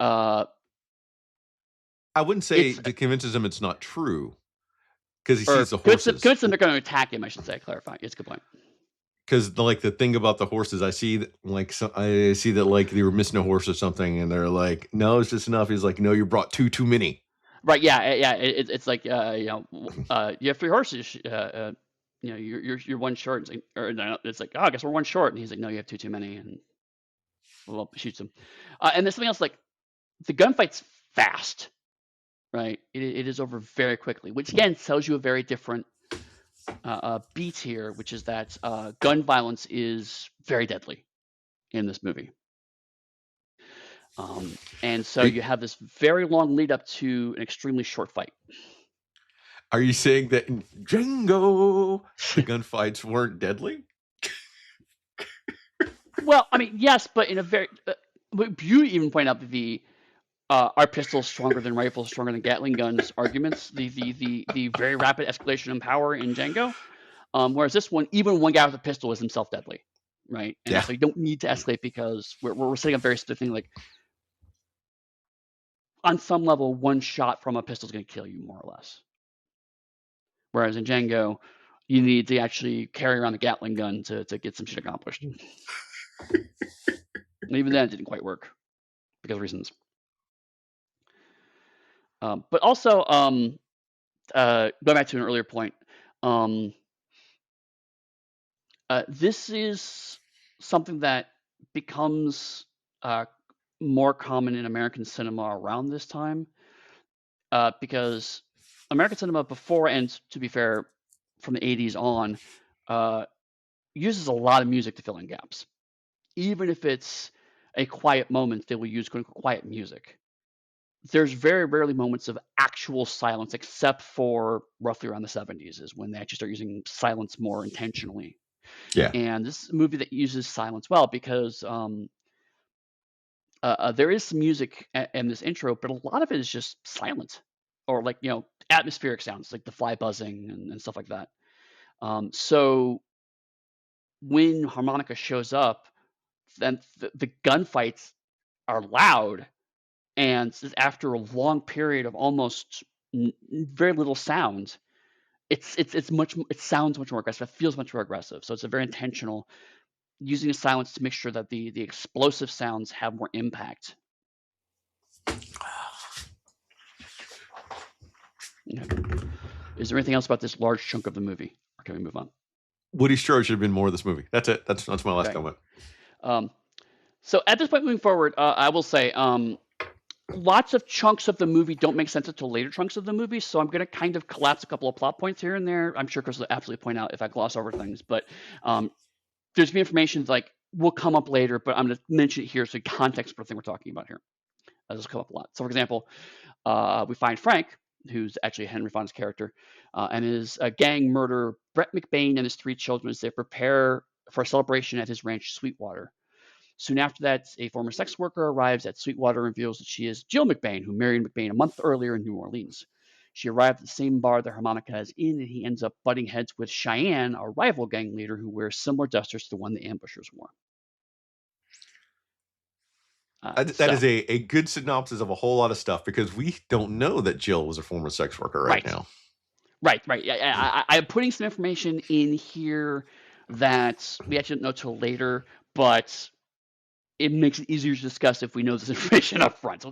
I wouldn't say it convinces him it's not true because he sees the horses. Convince them they're going to attack him. I should say, clarify. It's a good point. Because the thing about the horses, I see that like they were missing a horse or something, and they're like, "No, it's just enough." He's like, "No, you brought too many." Right? Yeah. It's like you have three horses. You're one short. It's like, oh, I guess we're one short. And he's like, no, you have too many, and shoots him. And there's something else, like the gunfight's fast, right? It is over very quickly, which again tells you a very different beat here, which is that gun violence is very deadly in this movie. And so you have this very long lead up to an extremely short fight. Are you saying that in Django the gunfights weren't deadly? Well, I mean, yes, but in a very you even point out the are pistols stronger than rifles, stronger than Gatling guns arguments, the very rapid escalation in power in Django. Whereas this one, even one guy with a pistol is himself deadly, right? And so you don't need to escalate because we're setting up very specific thing, like on some level, one shot from a pistol is going to kill you more or less. Whereas in Django, you need to actually carry around the Gatling gun to get some shit accomplished. And even then, it didn't quite work because of reasons. But also, going back to an earlier point, this is something that becomes more common in American cinema around this time, because American cinema before, and to be fair, from the 80s on, uses a lot of music to fill in gaps. Even if it's a quiet moment, they will use quiet music. There's very rarely moments of actual silence, except for roughly around the 70s is when they actually start using silence more intentionally. Yeah. And this is a movie that uses silence well because there is some music in this intro, but a lot of it is just silent, or like, atmospheric sounds like the fly buzzing and stuff like that. So when harmonica shows up, then the gunfights are loud, and after a long period of almost very little sound, it sounds much more aggressive. It feels much more aggressive. So it's a very intentional using the silence to make sure that the explosive sounds have more impact. Yeah. Is there anything else about this large chunk of the movie, or can we move on? Woody Strode should have been more of this movie. That's it. That's my last comment. So at this point, moving forward, I will say lots of chunks of the movie don't make sense until later chunks of the movie, so I'm going to kind of collapse a couple of plot points here and there. I'm sure Chris will absolutely point out if I gloss over things, but there's be information like will come up later, but I'm going to mention it here so context for the thing we're talking about here. This will come up a lot. So, for example, we find Frank, who's actually Henry Fonda's character, and his gang murder Brett McBain and his 3 children as they prepare for a celebration at his ranch, Sweetwater. Soon after that, a former sex worker arrives at Sweetwater and reveals that she is Jill McBain, who married McBain a month earlier in New Orleans. She arrived at the same bar that Harmonica is in, and he ends up butting heads with Cheyenne, a rival gang leader who wears similar dusters to the one the ambushers wore. That is a good synopsis of a whole lot of stuff, because we don't know that Jill was a former sex worker right now. Right. I'm putting some information in here that we actually don't know till later, but it makes it easier to discuss if we know this information up front. So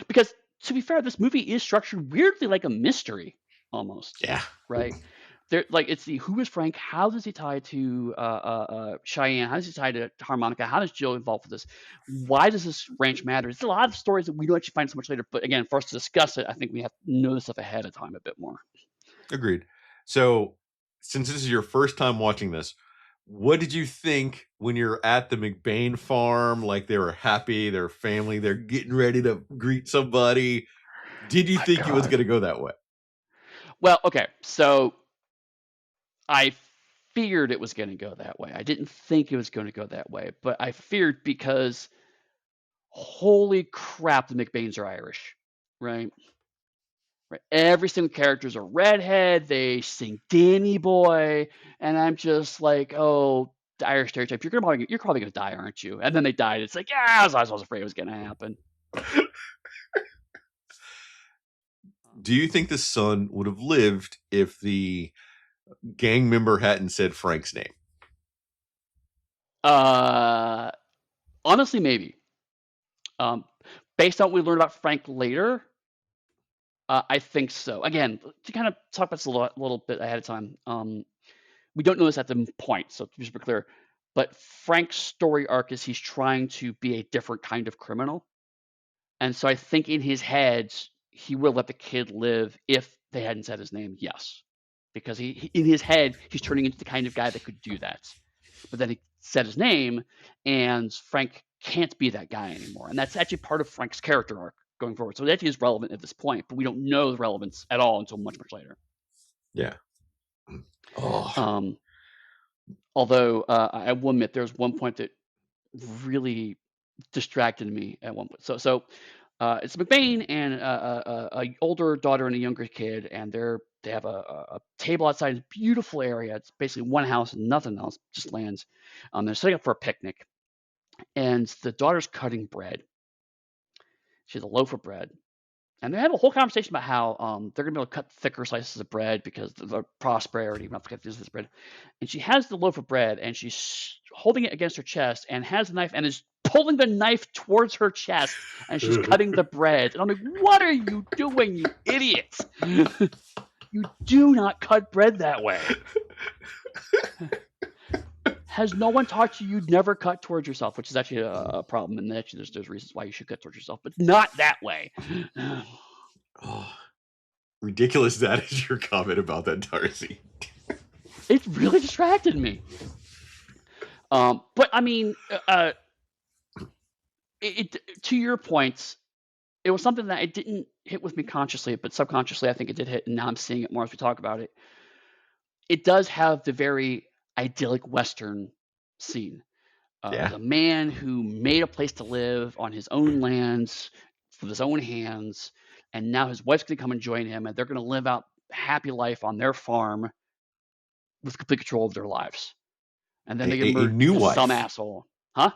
because to be fair, this movie is structured weirdly like a mystery almost. Yeah. Right. There, like it's the who is Frank? How does he tie to Cheyenne? How does he tie to Harmonica? How does Jill involved with this? Why does this ranch matter? It's a lot of stories that we don't actually find so much later. But again, for us to discuss it, I think we have to know this stuff ahead of time a bit more. Agreed. So, since this is your first time watching this, what did you think when you're at the McBain farm? Like, they were happy, their family, they're getting ready to greet somebody. Did you think it was going to go that way? Well, okay, so I feared it was going to go that way. I didn't think it was going to go that way, but I feared because holy crap, the McBains are Irish, right? Right. Every single character is a redhead. They sing Danny Boy, and I'm just like, oh, the Irish stereotype. You're probably gonna die, aren't you? And then they died. It's like, yeah, I was afraid it was gonna happen. Do you think the son would have lived if the gang member hadn't said Frank's name? Honestly, maybe. Based on what we learned about Frank later, I think so. Again, to kind of talk about this a little bit ahead of time, we don't know this at the point, so just to be clear, but Frank's story arc is he's trying to be a different kind of criminal. And so I think in his head, he will let the kid live if they hadn't said his name, yes. Because he in his head, he's turning into the kind of guy that could do that. But then he said his name, and Frank can't be that guy anymore. And that's actually part of Frank's character arc going forward. So it actually is relevant at this point, but we don't know the relevance at all until much, much later. Yeah. Oh. Although I will admit there's one point that really distracted me at one point. So it's McBain and a older daughter and a younger kid, and they have a table outside a beautiful area. It's basically one house and nothing else, just lands. They're setting up for a picnic, and the daughter's cutting bread. She has a loaf of bread, and they have a whole conversation about how they're gonna be able to cut thicker slices of bread because of the prosperity. Not to get this bread, and she has the loaf of bread, and she's holding it against her chest, and has a knife, and is pulling the knife towards her chest, and she's cutting the bread. And I'm like, what are you doing, you idiot? You do not cut bread that way. Has no one taught you you'd never cut towards yourself, which is actually a problem, and actually there's reasons why you should cut towards yourself, but not that way. Ridiculous that is your comment about that, Darcy. It really distracted me. But I mean, to your points, it was something that it didn't hit with me consciously, but subconsciously I think it did hit, and now I'm seeing it more as we talk about it. It does have the very idyllic Western scene. The man who made a place to live on his own lands with his own hands, and now his wife's going to come and join him, and they're going to live out a happy life on their farm with complete control of their lives. And then they get murdered by some asshole. Huh?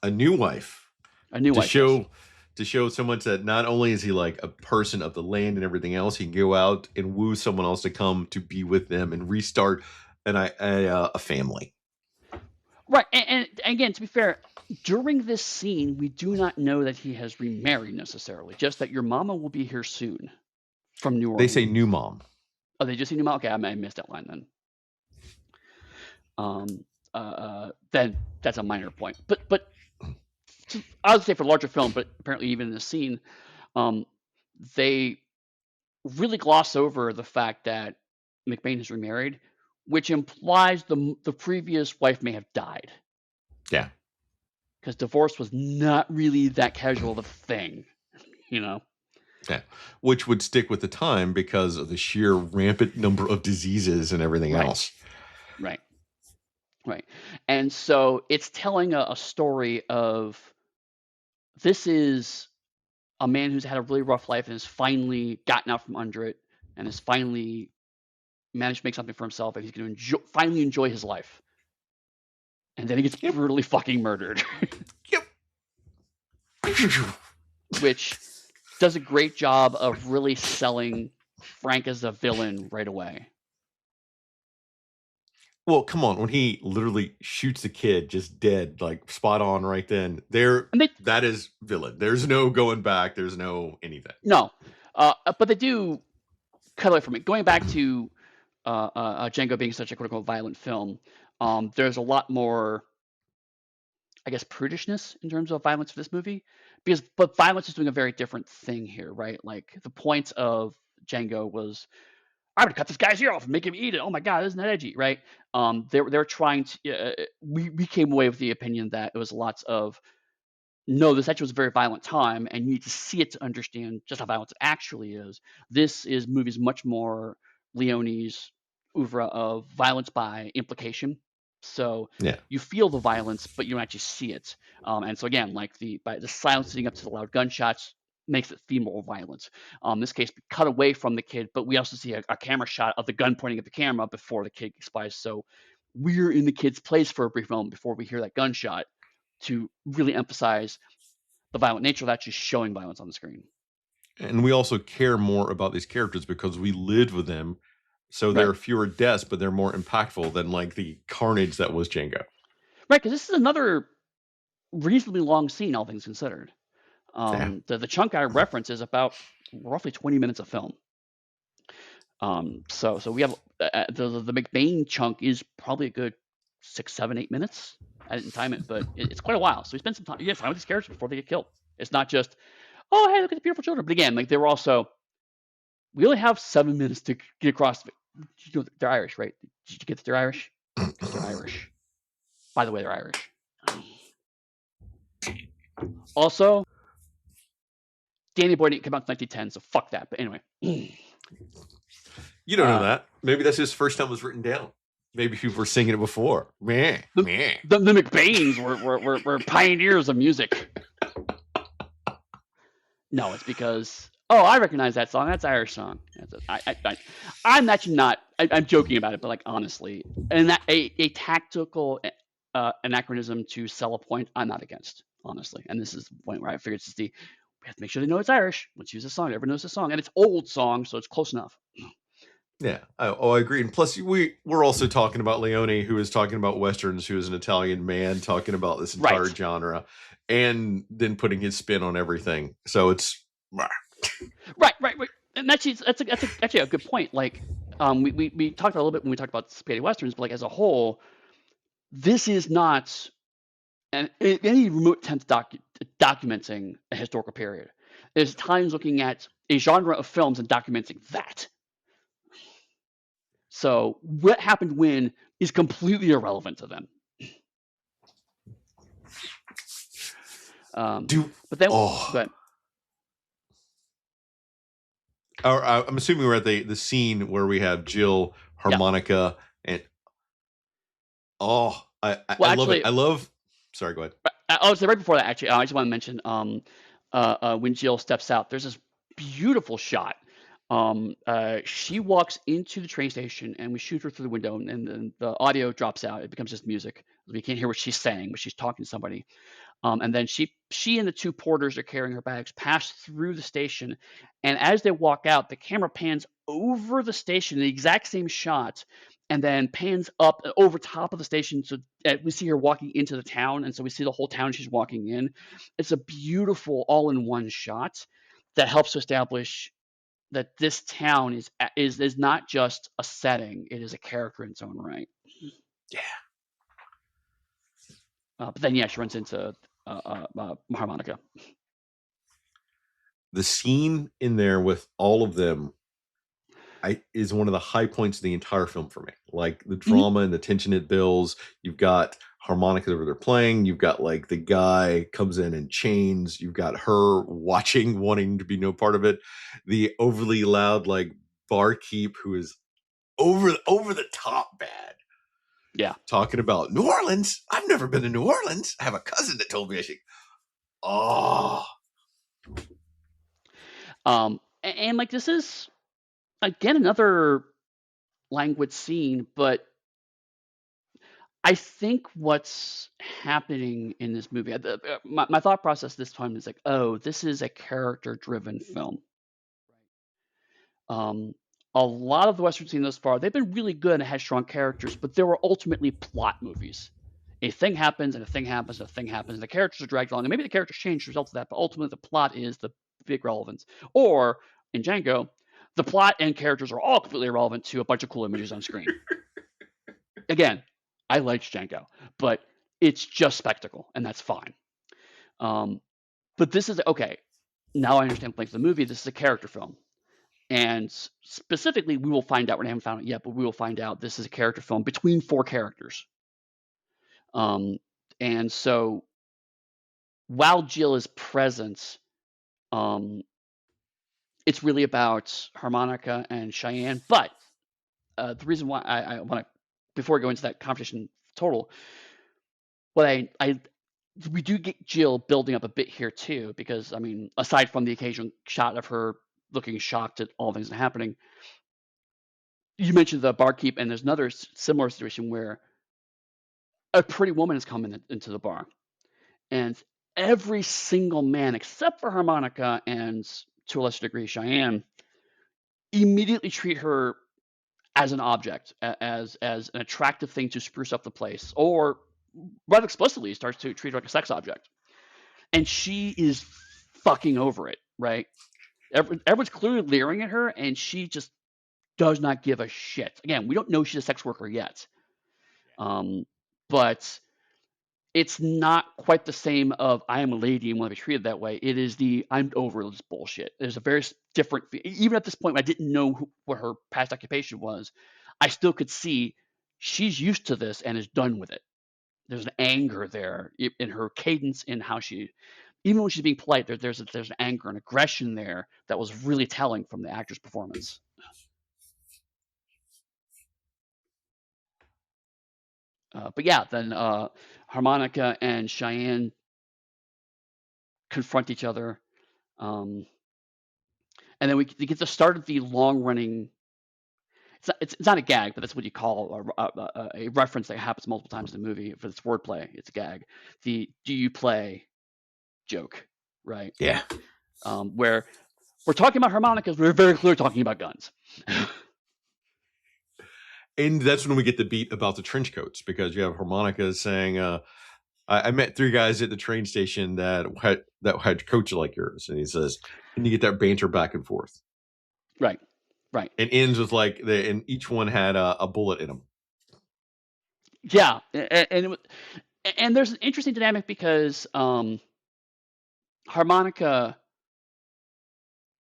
A new wife. To show someone that not only is he like a person of the land and everything else, he can go out and woo someone else to come to be with them and restart a family. Right. And again, to be fair, during this scene, we do not know that he has remarried necessarily, just that your mama will be here soon from New Orleans. They say new mom. Oh, they just say new mom? Okay, I missed that line then. Then that's a minor point. But I would say for larger film, but apparently even in the scene, they really gloss over the fact that McBain is remarried, which implies the previous wife may have died. Yeah. Because divorce was not really that casual of a thing, you know? Yeah. Which would stick with the time because of the sheer rampant number of diseases and everything Right. else. Right. Right. And so it's telling a story of this is a man who's had a really rough life and has finally gotten out from under it and has finally managed to make something for himself, and he's going to finally enjoy his life. And then he gets Yep. brutally fucking murdered. Yep. Which does a great job of really selling Frank as a villain right away. Well, come on. When he literally shoots the kid just dead, like spot on right then, that is villain. There's no going back. There's no anything. No. But they do cut away from it. Going back to Django being such a quote unquote violent film, there's a lot more, I guess, prudishness in terms of violence for this movie, but violence is doing a very different thing here, right? Like the point of Django was, I'm gonna cut this guy's ear off and make him eat it. Oh my god, isn't that edgy, right? They're trying to. We came away with the opinion that it was lots of, no, this actually was a very violent time, and you need to see it to understand just how violent it actually is. This is movies much more Leone's oeuvre of violence by implication. So Yeah. you feel the violence, but you don't actually see it. And so again, like by the silence leading up to the loud gunshots makes it feel more violent. In this case, we cut away from the kid, but we also see a camera shot of the gun pointing at the camera before the kid expires. So we're in the kid's place for a brief moment before we hear that gunshot, to really emphasize the violent nature of actually showing violence on the screen. And we also care more about these characters because we lived with them. So there Right. are fewer deaths, but they're more impactful than like the carnage that was Django. Right, because this is another reasonably long scene, all things considered. Yeah. The chunk I reference is about roughly 20 minutes of film. So we have the McBain chunk is probably a good 6, 7, 8 minutes. I didn't time it, but it's quite a while. So we spend some time. You get time with these characters before they get killed. It's not just, oh hey, look at the beautiful children. But again, like they were also, we only have 7 minutes to get across. You know, they're Irish, right? Did you get that they're Irish? Because they're Irish. By the way, they're Irish. Also, Danny Boy didn't come out in 1910, so fuck that. But anyway. You don't know that. Maybe that's his first time it was written down. Maybe people were singing it before. Meh. The The McBains were pioneers of music. No, it's because, oh, I recognize that song. That's an Irish song. I'm actually not. I'm joking about it, but like honestly, and that a tactical anachronism to sell a point, I'm not against, honestly. And this is the point where I figured we have to make sure they know it's Irish. Let's use a song. Everyone knows the song, and it's old song, so it's close enough. Yeah. I agree. And plus, we're also talking about Leone, who is talking about westerns, who is an Italian man talking about this entire genre, and then putting his spin on everything. So it's right. And that's actually a good point. Like, we talked a little bit when we talked about spaghetti westerns, but like as a whole, this is not any remote attempt documenting a historical period. There's times looking at a genre of films and documenting that. So what happened when is completely irrelevant to them. But then, but I'm assuming we're at the scene where we have Jill, harmonica, and I love it. I love. Sorry, go ahead. I was right before that. Actually, I just want to mention when Jill steps out, there's this beautiful shot. She walks into the train station, and we shoot her through the window, and then the audio drops out. It becomes just music. We can't hear what she's saying, but she's talking to somebody. And then she and the two porters are carrying her bags pass through the station, and as they walk out, the camera pans over the station, the exact same shot, and then pans up over top of the station, so we see her walking into the town, and so we see the whole town she's walking in. It's a beautiful all-in-one shot that helps to establish that this town is not just a setting; it is a character in its own right. Yeah. But then, she runs into harmonica. The scene in there with all of them is one of the high points of the entire film for me. Like the Mhm. drama and the tension it builds. You've got harmonica over there playing. You've got like the guy comes in and chains. You've got her watching, wanting to be no part of it. The overly loud like barkeep who is over the top bad. Yeah. Talking about New Orleans. I've never been to New Orleans. I have a cousin that told me I should. Oh, And like this is again another language scene, but I think what's happening in this movie, my thought process this time is like, oh, this is a character-driven film. Um, a lot of the Western scene thus far, they've been really good and had strong characters, but they were ultimately plot movies. A thing happens, and a thing happens, and a thing happens, and the characters are dragged along, and maybe the characters change as a result of that, but ultimately the plot is the big relevance. Or in Django, the plot and characters are all completely irrelevant to a bunch of cool images on screen. Again, I liked Django, but it's just spectacle, and that's fine. But this is okay. Now I understand the length of the movie. This is a character film, and specifically, we will find out. We haven't found it yet, but we will find out this is a character film between four characters. And so while Jill is present, um, it's really about harmonica and Cheyenne. But the reason why I want to, before I go into that competition total, what we do get Jill building up a bit here too, because I mean, aside from the occasional shot of her looking shocked at all things that are happening, you mentioned the barkeep, and there's another similar situation where a pretty woman has come into the bar, and every single man except for harmonica and to a lesser degree Cheyenne immediately treat her as an object, as an attractive thing to spruce up the place, or rather explicitly starts to treat her like a sex object. And she is fucking over it, right? Everyone's clearly leering at her, and she just does not give a shit. Again, we don't know she's a sex worker yet, but it's not quite the same of I am a lady and want to be treated that way. It is the I'm over this bullshit. There's a very different. Even at this point, I didn't know what her past occupation was. I still could see she's used to this and is done with it. There's an anger there in her cadence, in how she, even when she's being polite, there's an anger and aggression there that was really telling from the actor's performance. But yeah, then harmonica and Cheyenne confront each other, um, and then we get the start of the long running. It's not a gag, but that's what you call a reference that happens multiple times in the movie. For this wordplay, it's a gag. The "Do you play?" joke, right? yeah. Where we're talking about harmonicas, we're very clearly talking about guns. And that's when we get the beat about the trench coats, because you have harmonica saying, I met three guys at the train station that had coats like yours. And he says, and you get that banter back and forth. Right, right. It ends with like, and each one had a bullet in them. Yeah, and there's an interesting dynamic because harmonica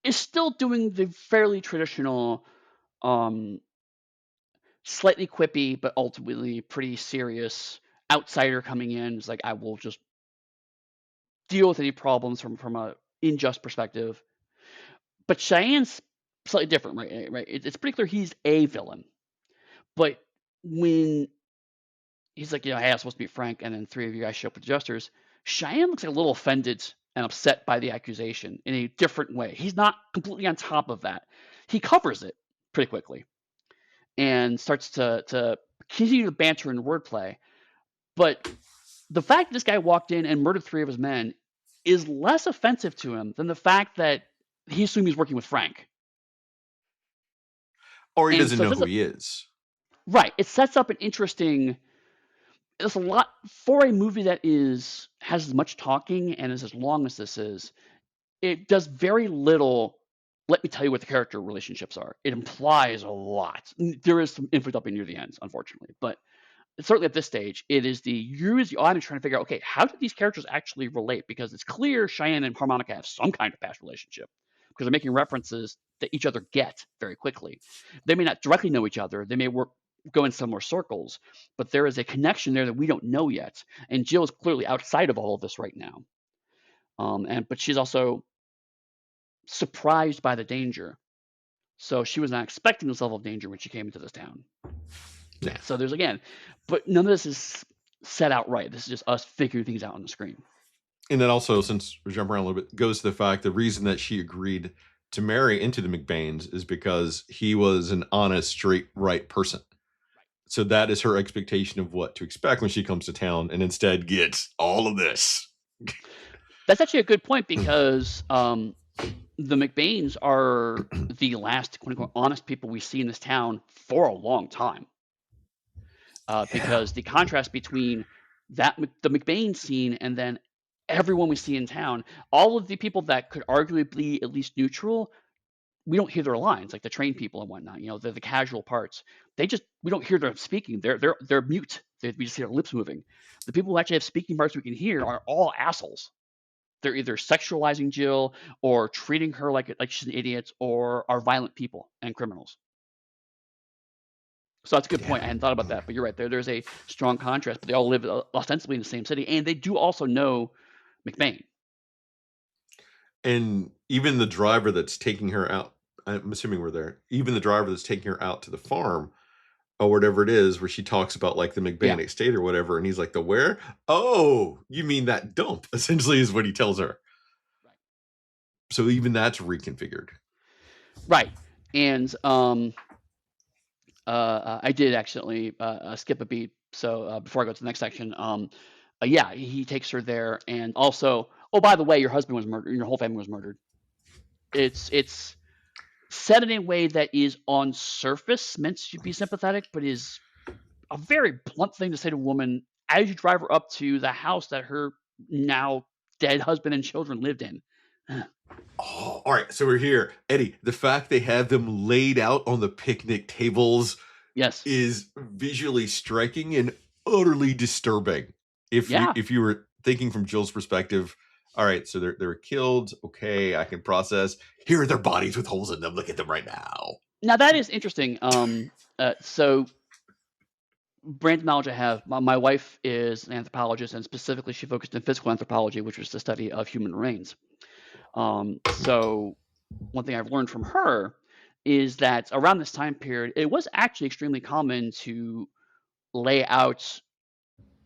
is still doing the fairly traditional, slightly quippy, but ultimately pretty serious outsider coming in. It's like, I will just deal with any problems from a unjust perspective. But Cheyenne's slightly different, right? Right. It's pretty clear he's a villain. But when he's like, hey, I'm supposed to be Frank, and then three of you guys show up with adjusters, Cheyenne looks like a little offended and upset by the accusation in a different way. He's not completely on top of that. He covers it pretty quickly and starts to continue the banter and wordplay. But the fact that this guy walked in and murdered three of his men is less offensive to him than the fact that he assumed he's working with Frank. Or he And doesn't so know who he is. Right. It sets up an interesting. There's a lot for a movie that has as much talking and is as long as this is. It does very little. Let me tell you what the character relationships are. It implies a lot. There is some infidelity near the end, unfortunately, but certainly at this stage, it is the you as the audience trying to figure out, okay, how do these characters actually relate? Because it's clear Cheyenne and Harmonica have some kind of past relationship because they're making references that each other get very quickly. They may not directly know each other. They may go in similar circles, but there is a connection there that we don't know yet. And Jill is clearly outside of all of this right now. But she's also surprised by the danger. So she was not expecting this level of danger when she came into this town. Yeah. So there's again, but none of this is set out right. This is just us figuring things out on the screen. And then also, since we jump around a little bit, goes to the fact the reason that she agreed to marry into the McBains is because he was an honest, straight, right person. So that is her expectation of what to expect when she comes to town, and instead gets all of this. That's actually a good point because the McBains are the last quote unquote honest people we see in this town for a long time. Because the contrast between the McBain scene and then everyone we see in town, all of the people that could arguably be at least neutral, we don't hear their lines, like the trained people and whatnot. You know, they're the casual parts. We don't hear them speaking. They're mute. We just hear their lips moving. The people who actually have speaking parts we can hear are all assholes. They're either sexualizing Jill or treating her like she's an idiot, or are violent people and criminals. So that's a good point. I hadn't thought about that, but you're right. There's a strong contrast, but they all live ostensibly in the same city, and they do also know McBain. And even the driver that's taking her out, I'm assuming we're there, even the driver that's taking her out to the farm or whatever it is, where she talks about like the McBain estate or whatever, and he's like, the where? Oh, you mean that dump, essentially, is what he tells her. Right. So even that's reconfigured. Right. And I did accidentally skip a beat. So before I go to the next section, yeah, he takes her there, and also, oh, by the way, your husband was murdered. Your whole family was murdered. It's said in a way that is on surface meant to be sympathetic, but is a very blunt thing to say to a woman as you drive her up to the house that her now dead husband and children lived in. Oh, all right. So we're here. Eddie, the fact they have them laid out on the picnic tables Yes. is visually striking and utterly disturbing. If you were thinking from Jill's perspective, all right, so they were killed. Okay, I can process. Here are their bodies with holes in them. Look at them right now. Now that is interesting. So brand knowledge I have. My wife is an anthropologist, and specifically she focused in physical anthropology, which was the study of human remains. So one thing I've learned from her is that around this time period, it was actually extremely common to lay out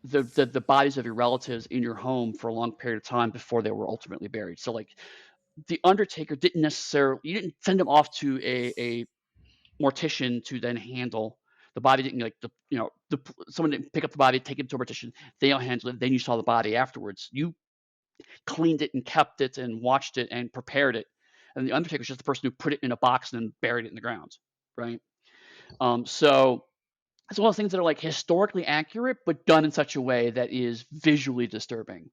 the bodies of your relatives in your home for a long period of time before they were ultimately buried. So like the undertaker you didn't send them off to a mortician to then handle the body. Didn't like someone didn't pick up the body, take it to a mortician, they don't handle it, then you saw the body afterwards. You cleaned it and kept it and watched it and prepared it, and the undertaker is just the person who put it in a box and then buried it in the ground, right? So it's one of those things that are like historically accurate but done in such a way that is visually disturbing.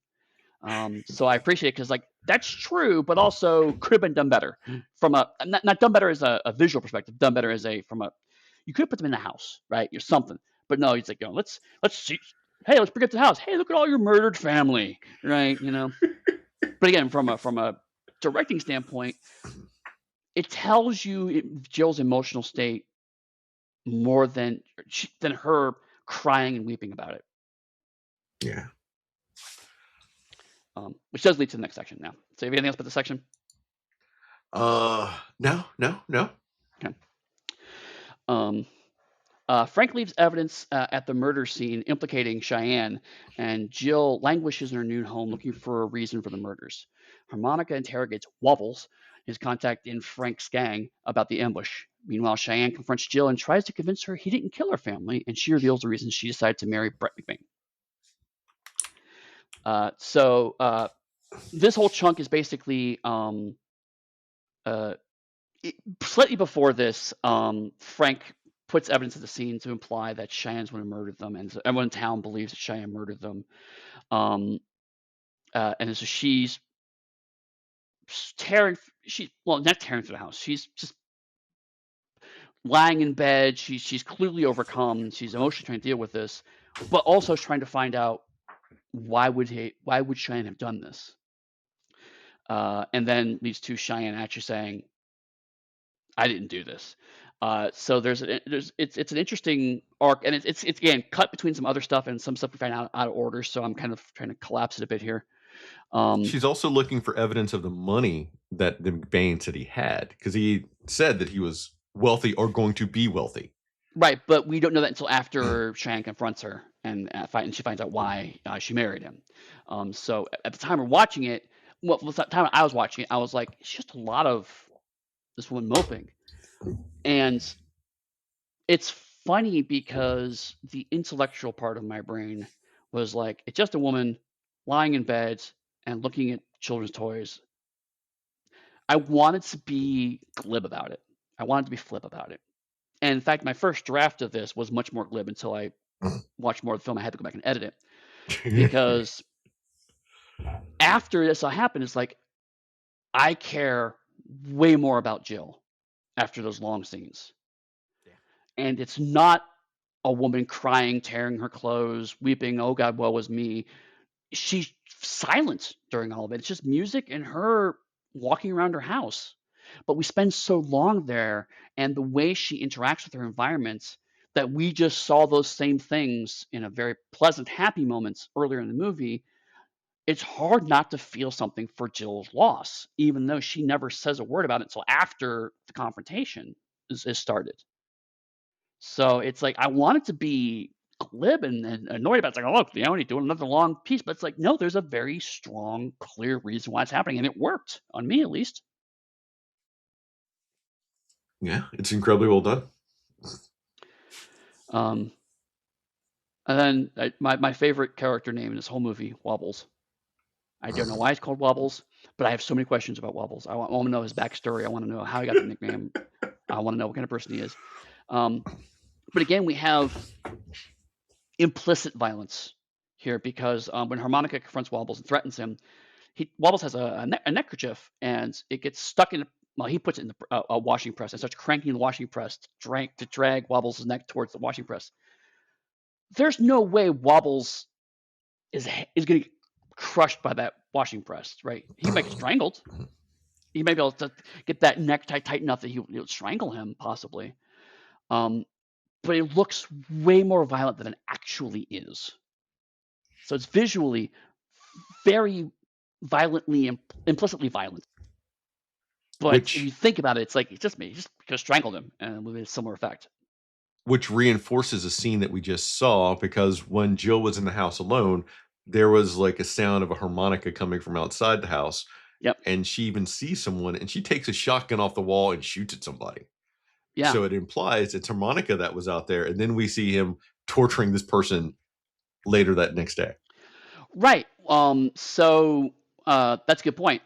So I appreciate it because like that's true, but also could have been done better from a not done better as a visual perspective, done better as you could have put them in the house, right, or something. But no, he's like, let's see. Hey, let's bring it to the house. Hey, look at all your murdered family, right? But again, from a directing standpoint, it tells you Jill's emotional state more than her crying and weeping about it. Yeah. Which does lead to the next section now. So, have you anything else about the section? No. Okay. Frank leaves evidence at the murder scene implicating Cheyenne, and Jill languishes in her new home looking for a reason for the murders. Harmonica interrogates Wobbles, his contact in Frank's gang, about the ambush. Meanwhile, Cheyenne confronts Jill and tries to convince her he didn't kill her family, and she reveals the reason she decided to marry Brett McBain. So this whole chunk is basically slightly before this, Frank puts evidence at the scene to imply that Cheyenne's one who murdered them, and so everyone in town believes that Cheyenne murdered them. And so she's not tearing through the house. She's just lying in bed. She's clearly overcome. She's emotionally trying to deal with this but also is trying to find out why would Cheyenne have done this, and then leads to Cheyenne actually saying, "I didn't do this." So it's an interesting arc, and it's again cut between some other stuff and some stuff we find out of order. So I'm kind of trying to collapse it a bit here. She's also looking for evidence of the money that the McBain said he had, because he said that he was wealthy or going to be wealthy. Right, but we don't know that until after Cheyenne confronts her and she finds out why she married him. So at the time we're watching it, well, the time I was watching it, I was like, it's just a lot of this woman moping. And it's funny because the intellectual part of my brain was like, it's just a woman lying in bed and looking at children's toys. I wanted to be glib about it. I wanted to be flip about it. And in fact, my first draft of this was much more glib until I watched more of the film. I had to go back and edit it because after this all happened, it's like I care way more about Jill after those long scenes. Yeah. And it's not a woman crying, tearing her clothes, weeping, "Oh God, woe was me." She's silent during all of it. It's just music and her walking around her house. But we spend so long there, and the way she interacts with her environment, that we just saw those same things in a very pleasant, happy moments earlier in the movie. It's hard not to feel something for Jill's loss, even though she never says a word about it until after the confrontation is started. So it's like I wanted to be glib and annoyed about it. It's like, oh, look, Leone doing another long piece, but it's like, no, there's a very strong, clear reason why it's happening, and it worked on me at least. Yeah, it's incredibly well done. Um, and then my favorite character name in this whole movie, Wobbles. I don't know why it's called Wobbles, but I have so many questions about Wobbles. I want to know his backstory. I want to know how he got the nickname. I want to know what kind of person he is. But again, we have implicit violence here because when Harmonica confronts Wobbles and threatens him, Wobbles has a neckerchief and it gets stuck in. Well, he puts it in a washing press and starts cranking the washing press to drag Wobbles' neck towards the washing press. There's no way Wobbles is going to get crushed by that washing press, right? He might get strangled. He may be able to get that neck tight enough that he'll strangle him, possibly. But it looks way more violent than it actually is. So it's visually very violently, implicitly violent. But if you think about it, it's like, it's just me. He just strangled him and with a similar effect. Which reinforces a scene that we just saw, because when Jill was in the house alone, there was like a sound of a harmonica coming from outside the house. Yep. And she even sees someone and she takes a shotgun off the wall and shoots at somebody. Yeah. So it implies it's harmonica that was out there. And then we see him torturing this person later that next day. Right. So that's a good point.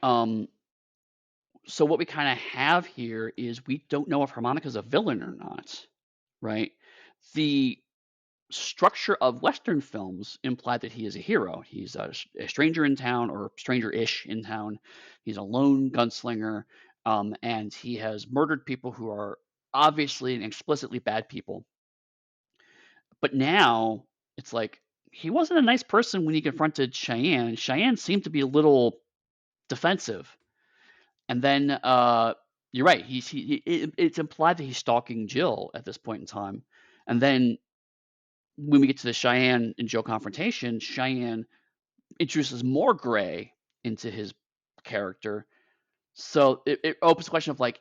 So what we kind of have here is we don't know if Harmonica's a villain or not, right? The structure of Western films imply that he is a hero. He's a stranger in town, or stranger-ish in town. He's a lone gunslinger, and he has murdered people who are obviously and explicitly bad people. But now it's like, he wasn't a nice person when he confronted Cheyenne. Cheyenne seemed to be a little defensive. And then you're right. It's implied that he's stalking Jill at this point in time. And then when we get to the Cheyenne and Jill confrontation, Cheyenne introduces more gray into his character. So it opens the question of like,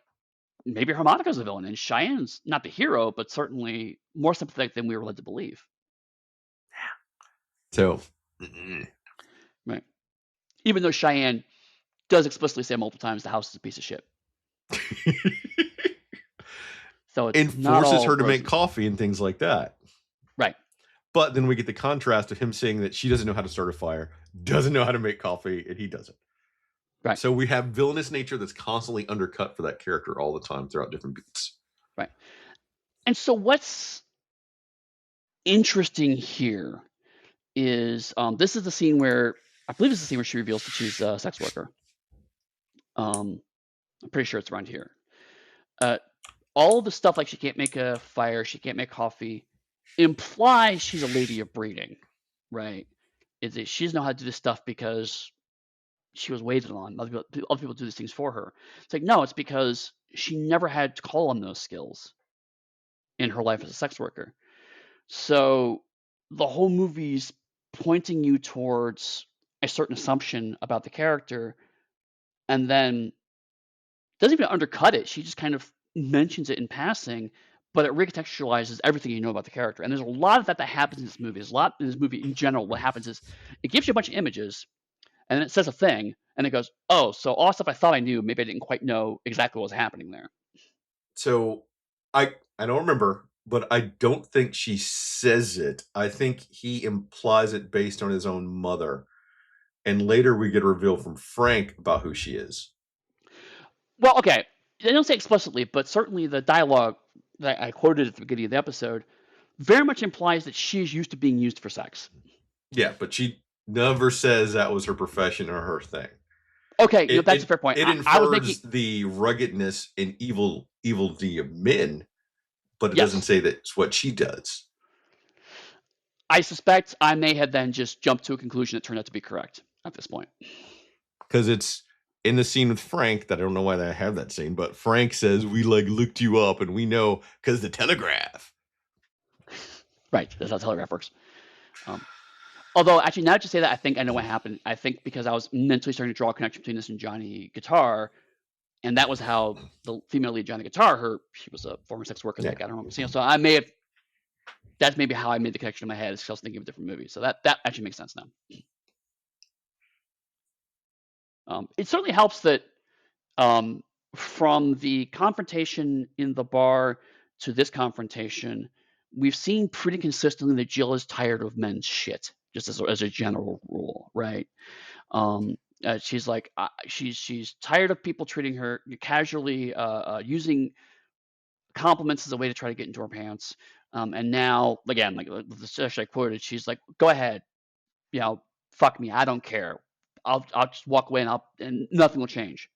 maybe Harmonica's a villain and Cheyenne's not the hero, but certainly more sympathetic than we were led to believe. So, right. Even though Cheyenne does explicitly say multiple times the house is a piece of shit. So it's and not forces all her to rosy. make coffee and things like that. Right. But then we get the contrast of him saying that she doesn't know how to start a fire, doesn't know how to make coffee, and he doesn't. Right. So we have villainous nature that's constantly undercut for that character all the time throughout different beats. Right. And so what's interesting here is this is the scene where, I believe it's the scene where she reveals that she's a sex worker. I'm pretty sure it's around here. All of the stuff, like she can't make a fire, she can't make coffee, implies she's a lady of breeding, right? Is that she doesn't know how to do this stuff because she was waited on. Other people do these things for her. It's like, no, it's because she never had to call on those skills in her life as a sex worker. So the whole movie's pointing you towards a certain assumption about the character, and then doesn't even undercut it. She just kind of mentions it in passing, but it recontextualizes everything you know about the character. And there's a lot of that happens in this movie. There's a lot in this movie in general. What happens is it gives you a bunch of images, and then it says a thing, and it goes, oh, so all stuff I thought I knew, maybe I didn't quite know exactly what was happening there. So I don't remember, but I don't think she says it. I think he implies it based on his own mother. And later we get a reveal from Frank about who she is. Well, okay, they don't say explicitly, but certainly the dialogue that I quoted at the beginning of the episode very much implies that she's used to being used for sex. Yeah, but she never says that was her profession or her thing. Okay, that's a fair point. It I was making infers the ruggedness and evility of men, but it doesn't yes. say that's what she does. I suspect I may have then just jumped to a conclusion that turned out to be correct at this point. Because it's in the scene with Frank that I don't know why they have that scene, but Frank says, we like looked you up and we know because the telegraph. Right, that's how telegraph works. Although, actually, now that you say that, I think I know what happened. I think because I was mentally starting to draw a connection between this and Johnny Guitar, and that was how the female lead Johnny Guitar, she was a former sex worker that got her home. So I may have, that's maybe how I made the connection in my head, is because I was thinking of a different movie. So that actually makes sense now. It certainly helps that from the confrontation in the bar to this confrontation, we've seen pretty consistently that Jill is tired of men's shit, just as a general rule, right? She's like, she's tired of people treating her casually, using compliments as a way to try to get into her pants. And now, again, like the session I quoted, she's like, "Go ahead, fuck me, I don't care. I'll just walk away and nothing will change."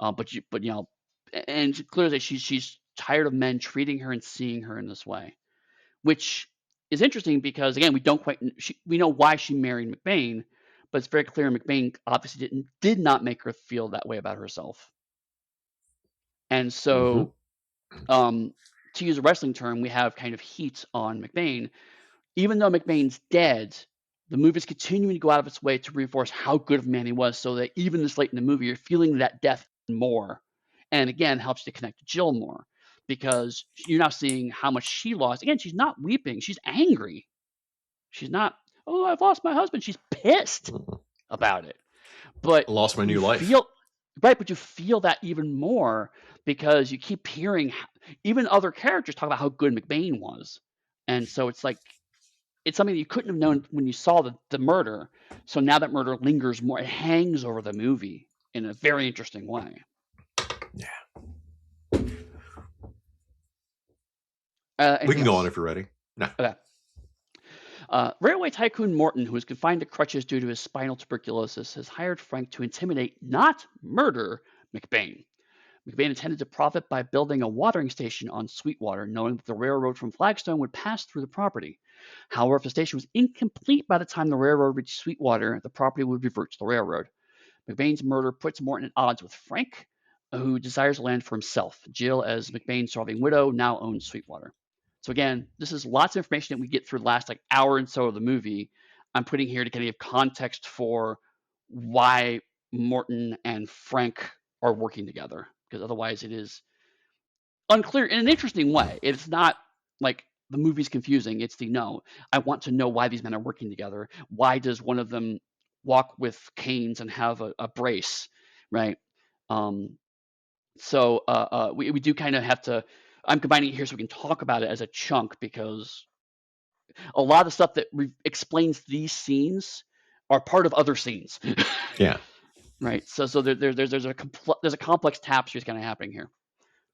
But and clearly she's tired of men treating her and seeing her in this way, which is interesting because again we know why she married McBain, but it's very clear McBain obviously did not make her feel that way about herself. And so, to use a wrestling term, we have kind of heat on McBain. Even though McBain's dead, the movie's continuing to go out of its way to reinforce how good of a man he was, so that even this late in the movie, you're feeling that death more. And again, helps you to connect to Jill more because you're now seeing how much she lost. Again, she's not weeping; she's angry. She's not, "Oh, I've lost my husband." She's pissed about it. But I lost my new life. But you feel that even more because you keep hearing even other characters talk about how good McBain was, and so it's like it's something that you couldn't have known when you saw the murder. So now that murder lingers more, it hangs over the movie in a very interesting way. Yeah. We can go on if you're ready. No. Okay. Railway tycoon Morton, who is confined to crutches due to his spinal tuberculosis, has hired Frank to intimidate, not murder, McBain. McBain intended to profit by building a watering station on Sweetwater, knowing that the railroad from Flagstone would pass through the property. However, if the station was incomplete by the time the railroad reached Sweetwater, the property would revert to the railroad. McBain's murder puts Morton at odds with Frank, who desires land for himself. Jill, as McBain's surviving widow, now owns Sweetwater. So again, this is lots of information that we get through the last hour and so of the movie. I'm putting here to kind of give context for why Morton and Frank are working together, because otherwise it is unclear in an interesting way. It's not like the movie's confusing. It's no, I want to know why these men are working together. Why does one of them walk with canes and have a brace, right? So we do kind of have to. I'm combining it here so we can talk about it as a chunk because a lot of the stuff that explains these scenes are part of other scenes. Yeah. Right. So there's a complex tapestry kind of happening here.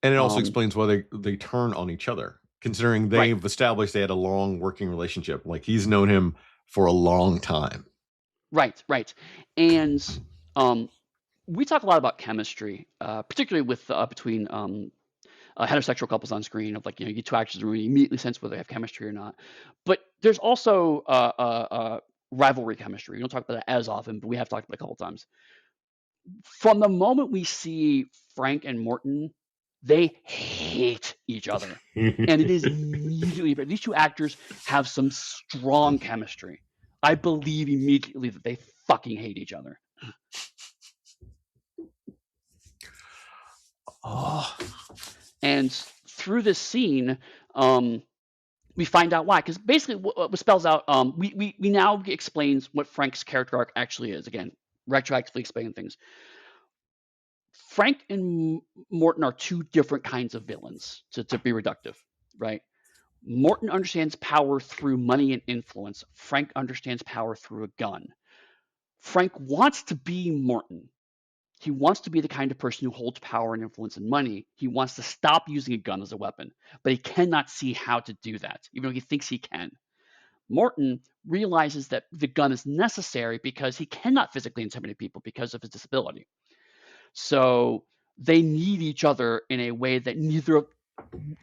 And it also explains why they turn on each other, considering they've established they had a long working relationship. Like he's known him for a long time. Right. And we talk a lot about chemistry, particularly with between heterosexual couples on screen of like, you get two actors and you immediately sense whether they have chemistry or not. But there's also rivalry chemistry. We don't talk about that as often, but we have talked about it a couple times. From the moment we see Frank and Morton, they hate each other. And it is immediately, these two actors have some strong chemistry. I believe immediately that they fucking hate each other. Oh. And through this scene, we find out why. Because basically, what spells out, we now explains what Frank's character arc actually is. Again, retroactively explaining things. Frank and Morton are two different kinds of villains, to be reductive, right? Morton understands power through money and influence. Frank understands power through a gun. Frank wants to be Morton. He wants to be the kind of person who holds power and influence and money. He wants to stop using a gun as a weapon, but he cannot see how to do that, even though he thinks he can. Morton realizes that the gun is necessary because he cannot physically intimidate people because of his disability. So they need each other in a way that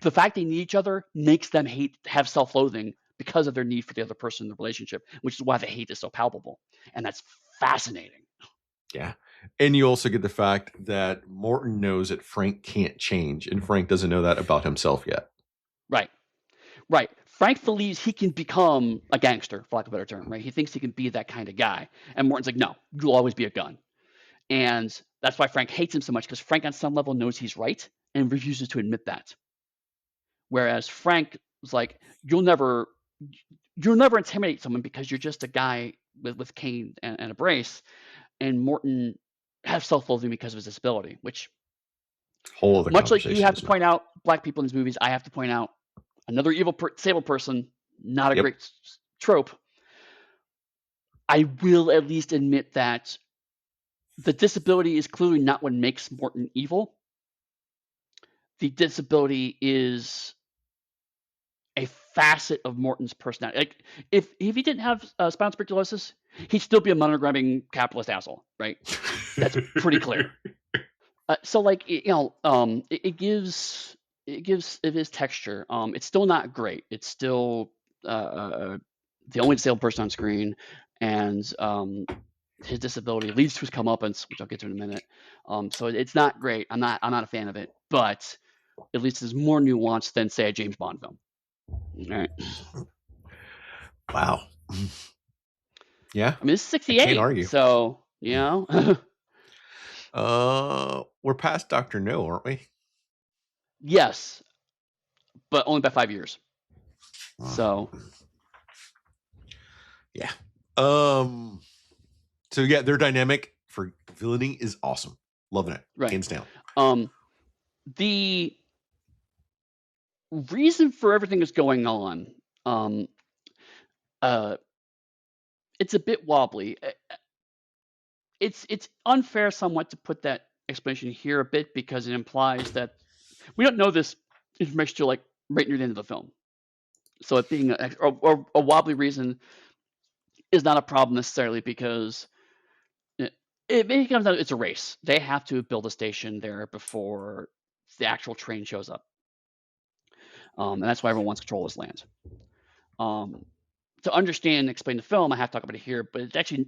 the fact they need each other makes them have self-loathing because of their need for the other person in the relationship, which is why the hate is so palpable. And that's fascinating. Yeah. And you also get the fact that Morton knows that Frank can't change, and Frank doesn't know that about himself yet. Right. Frank believes he can become a gangster, for lack of a better term, right? He thinks he can be that kind of guy. And Morton's like, no, you'll always be a gun. And that's why Frank hates him so much, because Frank on some level knows he's right and refuses to admit that. Whereas Frank was like, you'll never intimidate someone because you're just a guy with cane and a brace. And Morton has self-loathing because of his disability, which, whole other much like you have to isn't it? point out black people in these movies, I have to point out another evil disabled person, not a Yep. great trope. I will at least admit that the disability is clearly not what makes Morton evil. The disability is a facet of Morton's personality. Like, if he didn't have spinal tuberculosis, he'd still be a money-grabbing capitalist asshole, right? That's pretty clear. So, like, it gives it his texture. It's still not great. It's still the only disabled person on screen, and his disability leads to his comeuppance, which I'll get to in a minute. So it's not great. I'm not a fan of it, but at least it's more nuanced than, say, a James Bond film. All right. Wow. Yeah. I mean, it's I 68, can't argue. so We're past Dr. No, aren't we? yes, but only by 5 years. So yeah. So yeah, their dynamic for villainy is awesome. Loving it. right. Hands down. The reason for everything that's going on, it's a bit wobbly. It's unfair somewhat to put that explanation here a bit, because it implies that we don't know this information till like right near the end of the film. So it being a wobbly reason is not a problem necessarily, because it comes down to, it's a race. They have to build a station there before the actual train shows up. And that's why everyone wants control of this land. To understand and explain the film, I have to talk about it here, but it's actually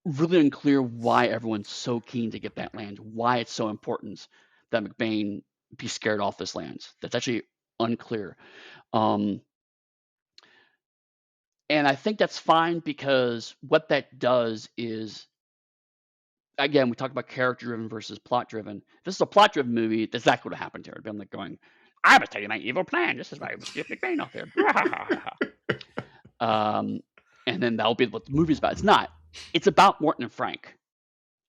really unclear why everyone's so keen to get that land, why it's so important that McBain be scared off this land. That's actually unclear. And I think that's fine, because what that does is, again, we talk about character-driven versus plot-driven. If this is a plot-driven movie, that's exactly what happened here. It'd be like going, I was telling you my evil plan. This is why I was get McBain off there. And then that'll be what the movie's about. It's not. It's about Morton and Frank.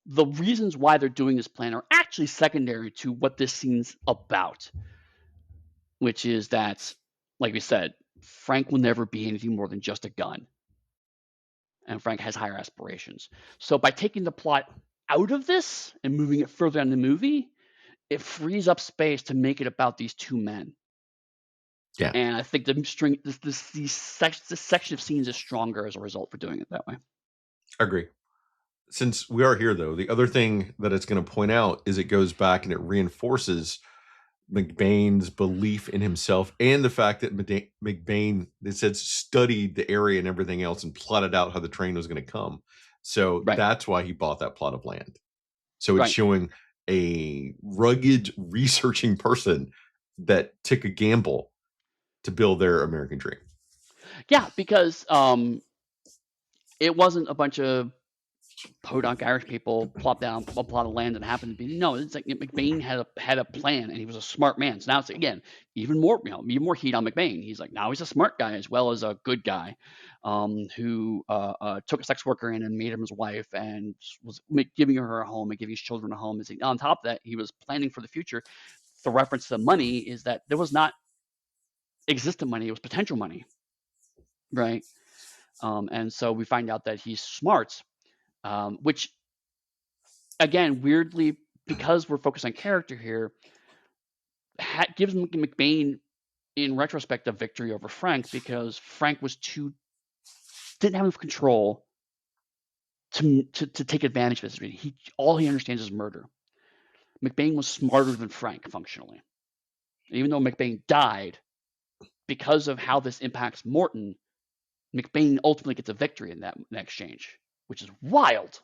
The reasons why they're doing this plan are actually secondary to what this scene's about, which is that, like we said, Frank will never be anything more than just a gun. And Frank has higher aspirations. So by taking the plot out of this and moving it further in the movie, it frees up space to make it about these two men. Yeah. And I think this section of scenes is stronger as a result for doing it that way. Agree. Since we are here, though, the other thing that it's going to point out is it goes back and it reinforces McBain's belief in himself, and the fact that McBain, it said, studied the area and everything else and plotted out how the train was going to come. So Right. that's why he bought that plot of land. So it's Right. showing a rugged researching person that took a gamble to build their American dream. Yeah, because it wasn't a bunch of podunk Irish people plop down a plot of land and happened to be. No, it's like McBain had a plan, and he was a smart man. So now it's again even more heat on McBain. He's like, now he's a smart guy as well as a good guy, who took a sex worker in and made him his wife and was giving her a home and giving his children a home. And on top of that, he was planning for the future. The reference to money is that there was not existent money; it was potential money, right? And so we find out that he's smart, which again, weirdly, because we're focused on character here, gives McBain, in retrospect, a victory over Frank, because Frank didn't have enough control to take advantage of this. All he understands is murder. McBain was smarter than Frank functionally. Even though McBain died, because of how this impacts Morton, McBain ultimately gets a victory in that exchange, which is wild.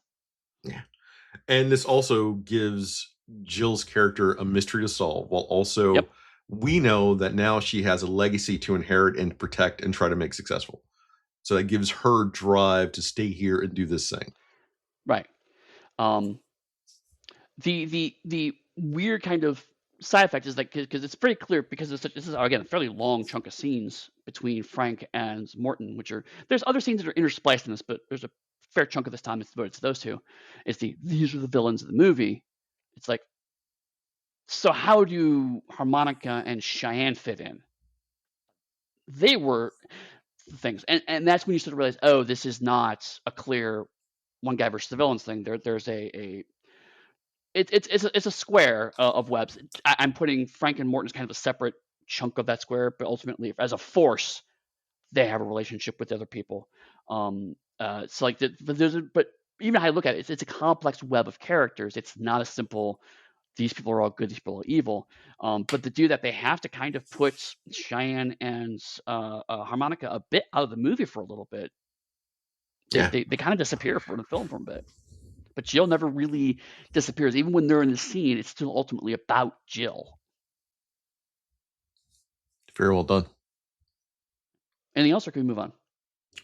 Yeah. And this also gives Jill's character a mystery to solve, while also Yep. we know that now she has a legacy to inherit and protect and try to make successful. So that gives her drive to stay here and do this thing. Right. The weird kind of side effect is that because it's pretty clear, because this is again a fairly long chunk of scenes between Frank and Morton, there's other scenes that are interspliced in this, but there's a fair chunk of this time it's devoted to those two. These are the villains of the movie. It's like, so how do Harmonica and Cheyenne fit in? They were things, and that's when you sort of realize, oh, this is not a clear one guy versus the villains thing. There's it's a square of webs. I'm putting Frank and Morton as kind of a separate chunk of that square, but ultimately, as a force, they have a relationship with other people. So like, but even how I look at it, it's a complex web of characters. It's not a simple, these people are all good, these people are evil. But to do that, they have to kind of put Cheyenne and Harmonica a bit out of the movie for a little bit. They kind of disappear from the film for a bit. But Jill never really disappears. Even when they're in the scene, it's still ultimately about Jill. Very well done. Anything else, or can we move on?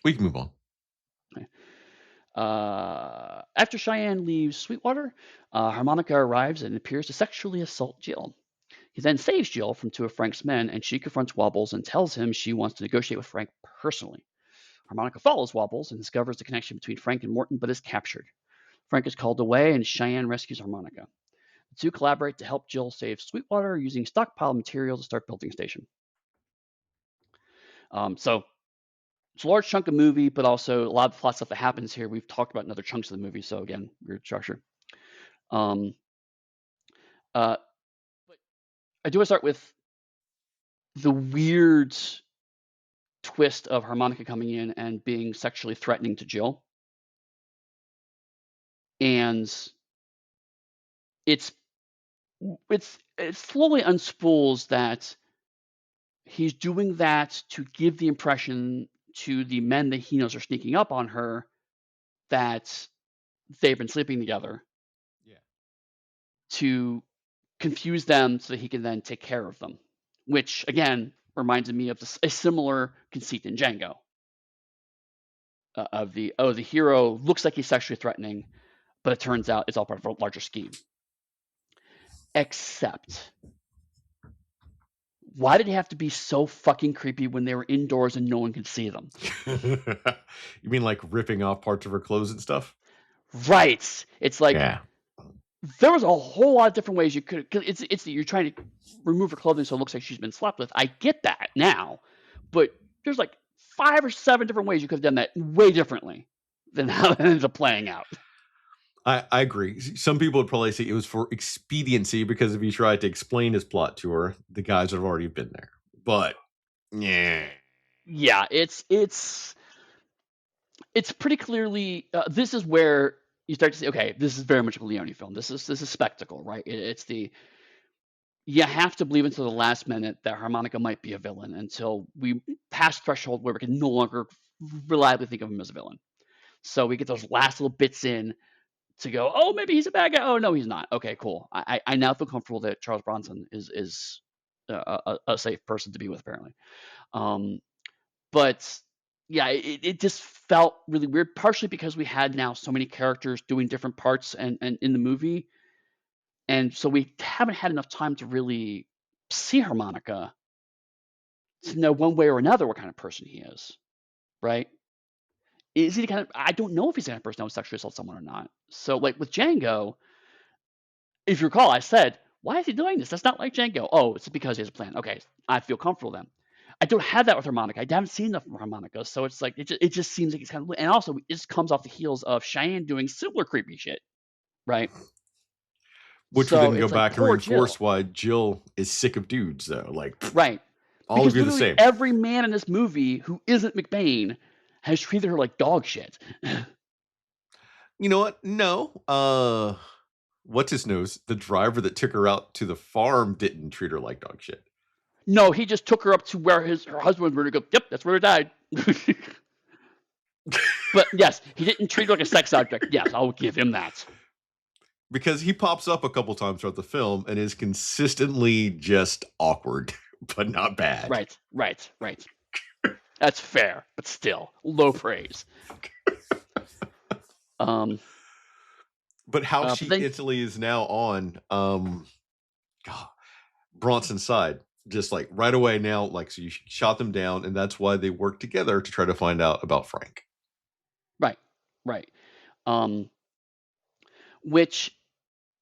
We can move on. Okay. After Cheyenne leaves Sweetwater, Harmonica arrives and appears to sexually assault Jill. He then saves Jill from two of Frank's men, and she confronts Wobbles and tells him she wants to negotiate with Frank personally. Harmonica follows Wobbles and discovers the connection between Frank and Morton, but is captured. Frank is called away, and Cheyenne rescues Harmonica. The two collaborate to help Jill save Sweetwater using stockpile material to start building a station. So it's a large chunk of movie, but also a lot of plot stuff that happens here. We've talked about in other chunks of the movie, so again, weird structure. But I do want to start with the weird twist of Harmonica coming in and being sexually threatening to Jill. And it slowly unspools that he's doing that to give the impression to the men that he knows are sneaking up on her that they've been sleeping together. Yeah. To confuse them so that he can then take care of them, which again reminded me of a similar conceit in Django. Of the hero looks like he's sexually threatening, but it turns out it's all part of a larger scheme. Except, why did he have to be so fucking creepy when they were indoors and no one could see them? You mean like ripping off parts of her clothes and stuff? Right. It's like, yeah. There was a whole lot of different ways you could. Cause it's you're trying to remove her clothing so it looks like she's been slept with. I get that now, but there's like 5 or 7 different ways you could have done that way differently than how it ends up playing out. I agree. Some people would probably say it was for expediency, because if he tried to explain his plot to her, the guys would have already been there. But yeah, it's pretty clearly this is where you start to say, okay, this is very much a Leone film. This is spectacle, right? It's the you have to believe until the last minute that harmonica might be a villain until we pass the threshold where we can no longer reliably think of him as a villain. So we get those last little bits in to go, oh, maybe he's a bad guy. Oh, no, he's not. Okay, cool. I now feel comfortable that Charles Bronson is a safe person to be with, apparently. But yeah, it just felt really weird, partially because we had now so many characters doing different parts and in the movie. And so we haven't had enough time to really see harmonica to know one way or another what kind of person he is, right? Is he the kind of, I don't know if he's the kind of person that would sexually assault someone or not. So, like with Django, if you recall, I said, why is he doing this? That's not like Django. Oh, it's because he has a plan. Okay, I feel comfortable then. I don't have that with harmonica. I haven't seen enough from harmonica, so it's like it just seems like it's kind of, and also it just comes off the heels of Cheyenne doing similar creepy shit, right? Which would So then go it's like back and poor reinforce Jill, why Jill is sick of dudes, though. Like, right? all of Because you are the literally same. every man in this movie who isn't McBain has treated her like dog shit. You know what? No. What's his nose? The driver that took her out to the farm didn't treat her like dog shit. No, he just took her up to where her husband was to go. Yep, that's where he died. But yes, he didn't treat her like a sex object. Yes, I'll give him that. Because he pops up a couple times throughout the film and is consistently just awkward, but not bad. Right. That's fair, but still low praise. But how But she then Italy is now on God, Bronson's side, just like right away now, like, so you shot them down, and that's why they work together to try to find out about Frank. right. Um, which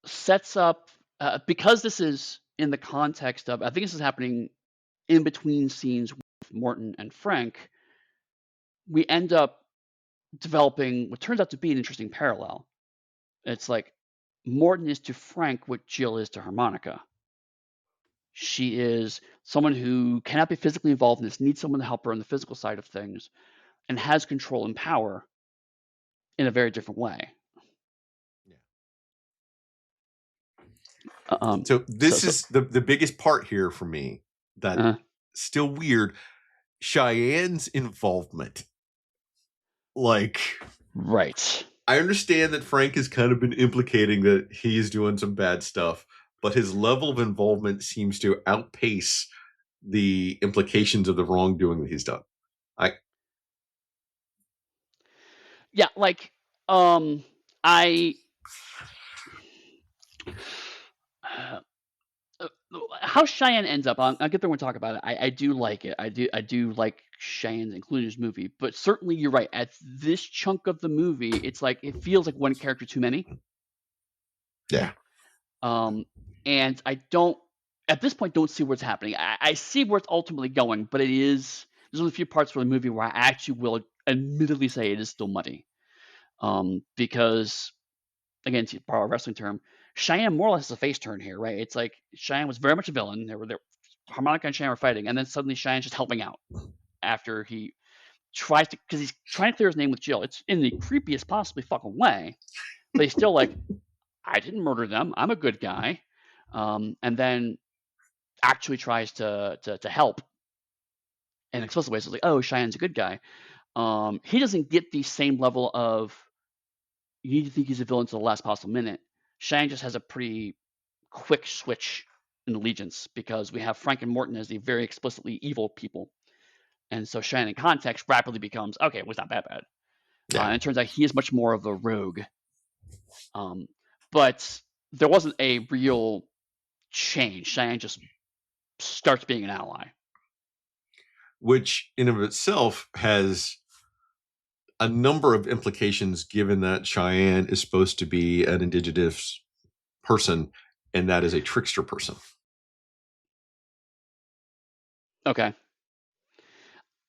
sets up because this is in the context of, I think this is happening in between scenes with Morton and Frank. We end up developing what turns out to be an interesting parallel. It's like Morton is to Frank what Jill is to harmonica. She is someone who cannot be physically involved in this, needs someone to help her on the physical side of things, and has control and power in a very different way. So So, this is the biggest part here for me that still weird. Cheyenne's involvement. Like, right. I understand that Frank has kind of been implicating that he's doing some bad stuff, but his level of involvement seems to outpace the implications of the wrongdoing that he's done. Yeah, like I how Cheyenne ends up, I'll get there when we talk about it. I do like it. I do like Cheyenne's included in this movie, but certainly you're right. At this chunk of the movie, it's like it feels like one character too many. Yeah. And I don't at this point don't see what's happening. I see where it's ultimately going, but there's only a few parts of the movie where I actually will admittedly say it is still muddy. Because again, to borrow a wrestling term, Cheyenne more or less is a face turn here, right? It's like Cheyenne was very much a villain. There Harmonica and Cheyenne were fighting, and then suddenly Cheyenne's just helping out after he tries to, because he's trying to clear his name with Jill. It's in the creepiest possibly fucking way, but he's still like, I didn't murder them. I'm a good guy. And then actually tries to help in explicit ways. It's like, oh, Cheyenne's a good guy. He doesn't get the same level of you need to think he's a villain to the last possible minute. Cheyenne just has a pretty quick switch in allegiance because we have Frank and Morton as the very explicitly evil people. And so Cheyenne in context rapidly becomes, okay, it was not that bad. Yeah. And it turns out he is much more of a rogue. But there wasn't a real change. Cheyenne just starts being an ally. Which in of itself has a number of implications, given that Cheyenne is supposed to be an indigenous person and that is a trickster person. Okay.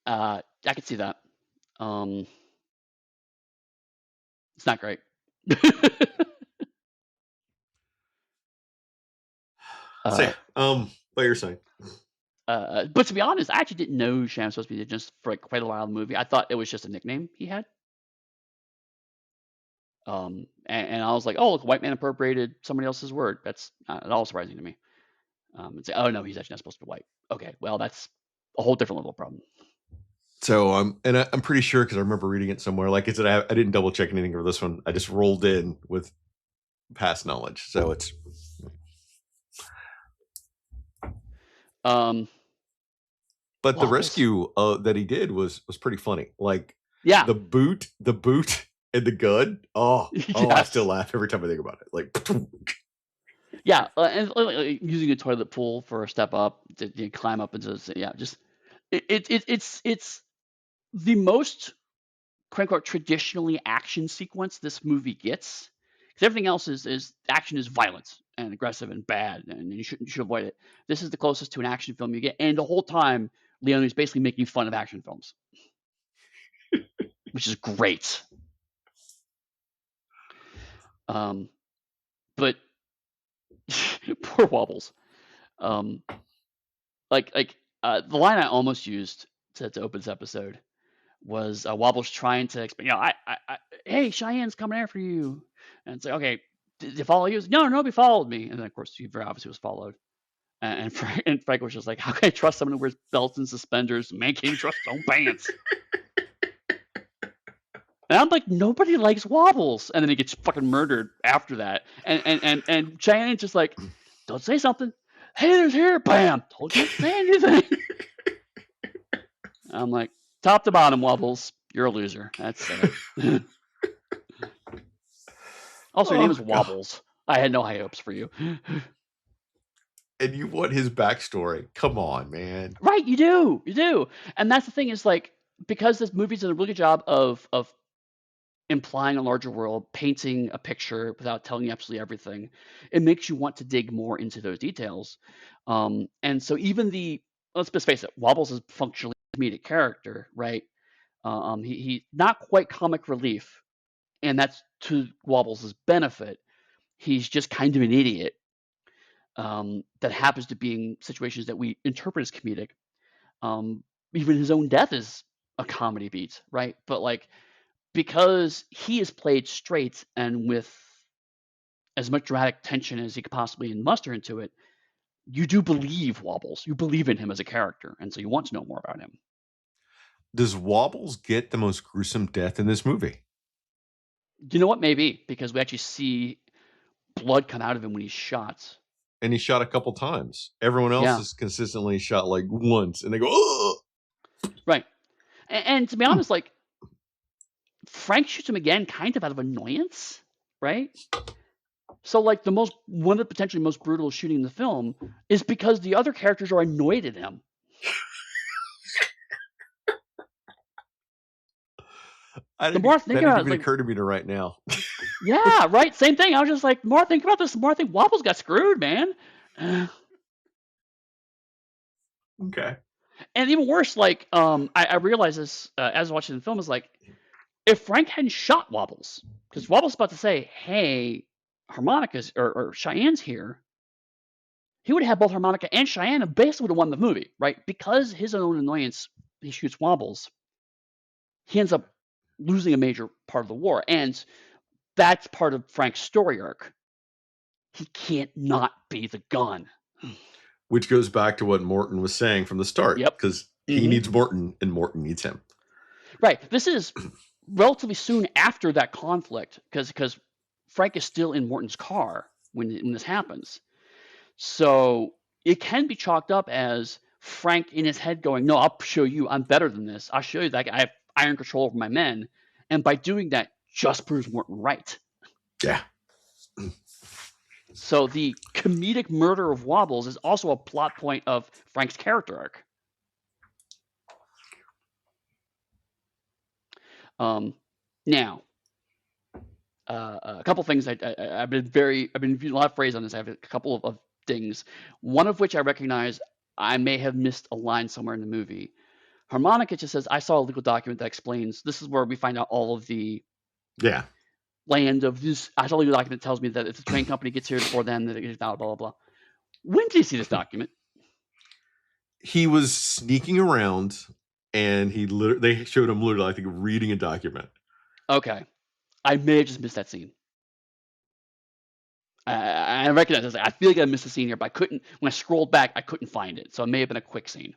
I can see that. It's not great. What you're saying. But to be honest, I actually didn't know Cheyenne was supposed to be just for like quite a while in the movie. I thought it was just a nickname he had. And I was like, oh, look, white man appropriated somebody else's word. That's not at all surprising to me. And say, oh no, he's actually not supposed to be white. Okay, well that's a whole different level of problem. So I'm pretty sure because I remember reading it somewhere. Like I said, I didn't double check anything for this one. I just rolled in with past knowledge. So it's Um, but the Wobbles. rescue that he did was pretty funny. Like Yeah. the boot, and the gun. Oh, I still Yes. laugh every time I think about it. Like Yeah, and using a toilet pool for a step up to climb up into yeah, just it's the most quote unquote traditionally action sequence this movie gets. Because everything else is action is violent and aggressive and bad, and you should avoid it. This is the closest to an action film you get, and the whole time Leone is basically making fun of action films, which is great. But poor Wobbles. Um, the line I almost used to open this episode was Wobbles trying to explain, hey, Cheyenne's coming after you. And it's like, okay, did you follow you? No, nobody followed me. And then, of course, he very obviously was followed. And Frank was just like, how can I trust someone who wears belts and suspenders? Man can't even trust his own pants. And I'm like, nobody likes Wobbles. And then he gets fucking murdered after that. And Cheyenne's just like, don't say something. Hey, there's here. Bam. Told you not to say anything. I'm like, top to bottom, Wobbles, you're a loser. That's it. Also, your name is Wobbles. I had no high hopes for you. And you want his backstory? Come on, man. Right, you do. And that's the thing is like, because this movie does a really good job of implying a larger world, painting a picture without telling you absolutely everything, it makes you want to dig more into those details. And so even let's just face it, Wobbles is functionally a comedic character, right? He not quite comic relief, and that's to Wobbles' benefit. He's just kind of an idiot that happens to be in situations that we interpret as comedic. Even his own death is a comedy beat, right? But like, because he is played straight and with as much dramatic tension as he could possibly muster into it, you do believe Wobbles. You believe in him as a character, and so you want to know more about him. Does Wobbles get the most gruesome death in this movie? You know what? Maybe because we actually see blood come out of him when he's shot. And he shot a couple times. Everyone else Yeah. is consistently shot like once, and they go, oh! Right. And to be honest, like, Frank shoots him again kind of out of annoyance, right? So like one of the potentially most brutal shooting in the film is because the other characters are annoyed at him. The more I think that about didn't it, even like, occur to me to right now. yeah, right, same thing. I was just like, the more I think about this, the more I think Wobbles got screwed, man. Okay. And even worse, like, I realized this as I was watching the film, is like, if Frank hadn't shot Wobbles, because Wobbles is about to say, hey, Harmonica's or Cheyenne's here, he would have had both Harmonica and Cheyenne and basically would have won the movie, right? Because his own annoyance, he shoots Wobbles, he ends up losing a major part of the war. And that's part of Frank's story arc. He can't not be the gun. Which goes back to what Morton was saying from the start. Yep. Because he needs Morton and Morton needs him. Right. This is relatively soon after that conflict because Frank is still in Morton's car when this happens. So it can be chalked up as Frank in his head going, no, I'll show you I'm better than this. I'll show you that I have iron control over my men. And by doing that, just proves Morton right. Yeah. So the comedic murder of Wobbles is also a plot point of Frank's character arc. Now, a couple things I've been using a lot of phrase on this. I have a couple of things. One of which I recognize I may have missed a line somewhere in the movie. Harmonica just says, "I saw a legal document that explains." This is where we find out all of the land of this. I saw a legal document that tells me that if the train company gets here before then, that it gets out. Blah blah blah. When did you see this document? He was sneaking around, and they showed him literally, I think, reading a document. Okay, I may have just missed that scene. I recognize this. I feel like I missed a scene here, but I couldn't. When I scrolled back, I couldn't find it. So it may have been a quick scene.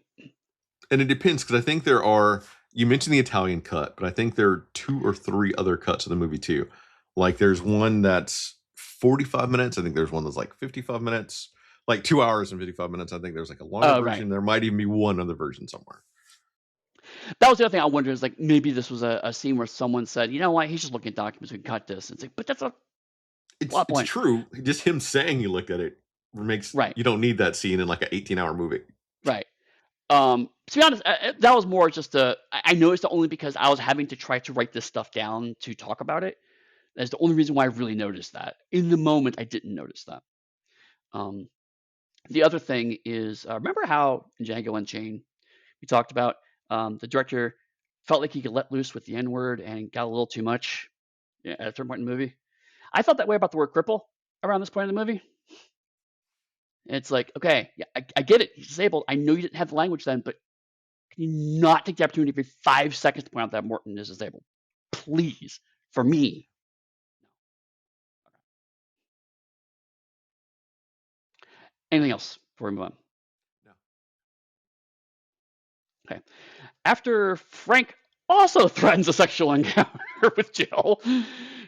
And it depends because I think there are. You mentioned the Italian cut, but I think there are 2 or 3 other cuts of the movie too. Like there's one that's 45 minutes. I think there's one that's like 55 minutes, like 2 hours and 55 minutes. I think there's like a longer Oh, version. right. There might even be one other version somewhere. That was the other thing I wondered is like maybe this was a scene where someone said, you know what, he's just looking at documents, we can cut this. It's like, but that's a plot It's point. true. Just him saying he looked at it makes Right. you don't need that scene in like an 18-hour movie. Right. To be honest, that was more just I noticed it only because I was having to try to write this stuff down to talk about it. That's the only reason why I really noticed that. In the moment, I didn't notice that. The other thing is, remember how in Django Unchained we talked about the director felt like he could let loose with the N word and got a little too much at a certain point in the movie. I felt that way about the word cripple around this point in the movie. It's like, okay, yeah, I get it. He's disabled. I know you didn't have the language then, but can you not take the opportunity every 5 seconds to point out that Morton is disabled? Please, for me. Anything else before we move on? No. Okay. After Frank also threatens a sexual encounter with Jill,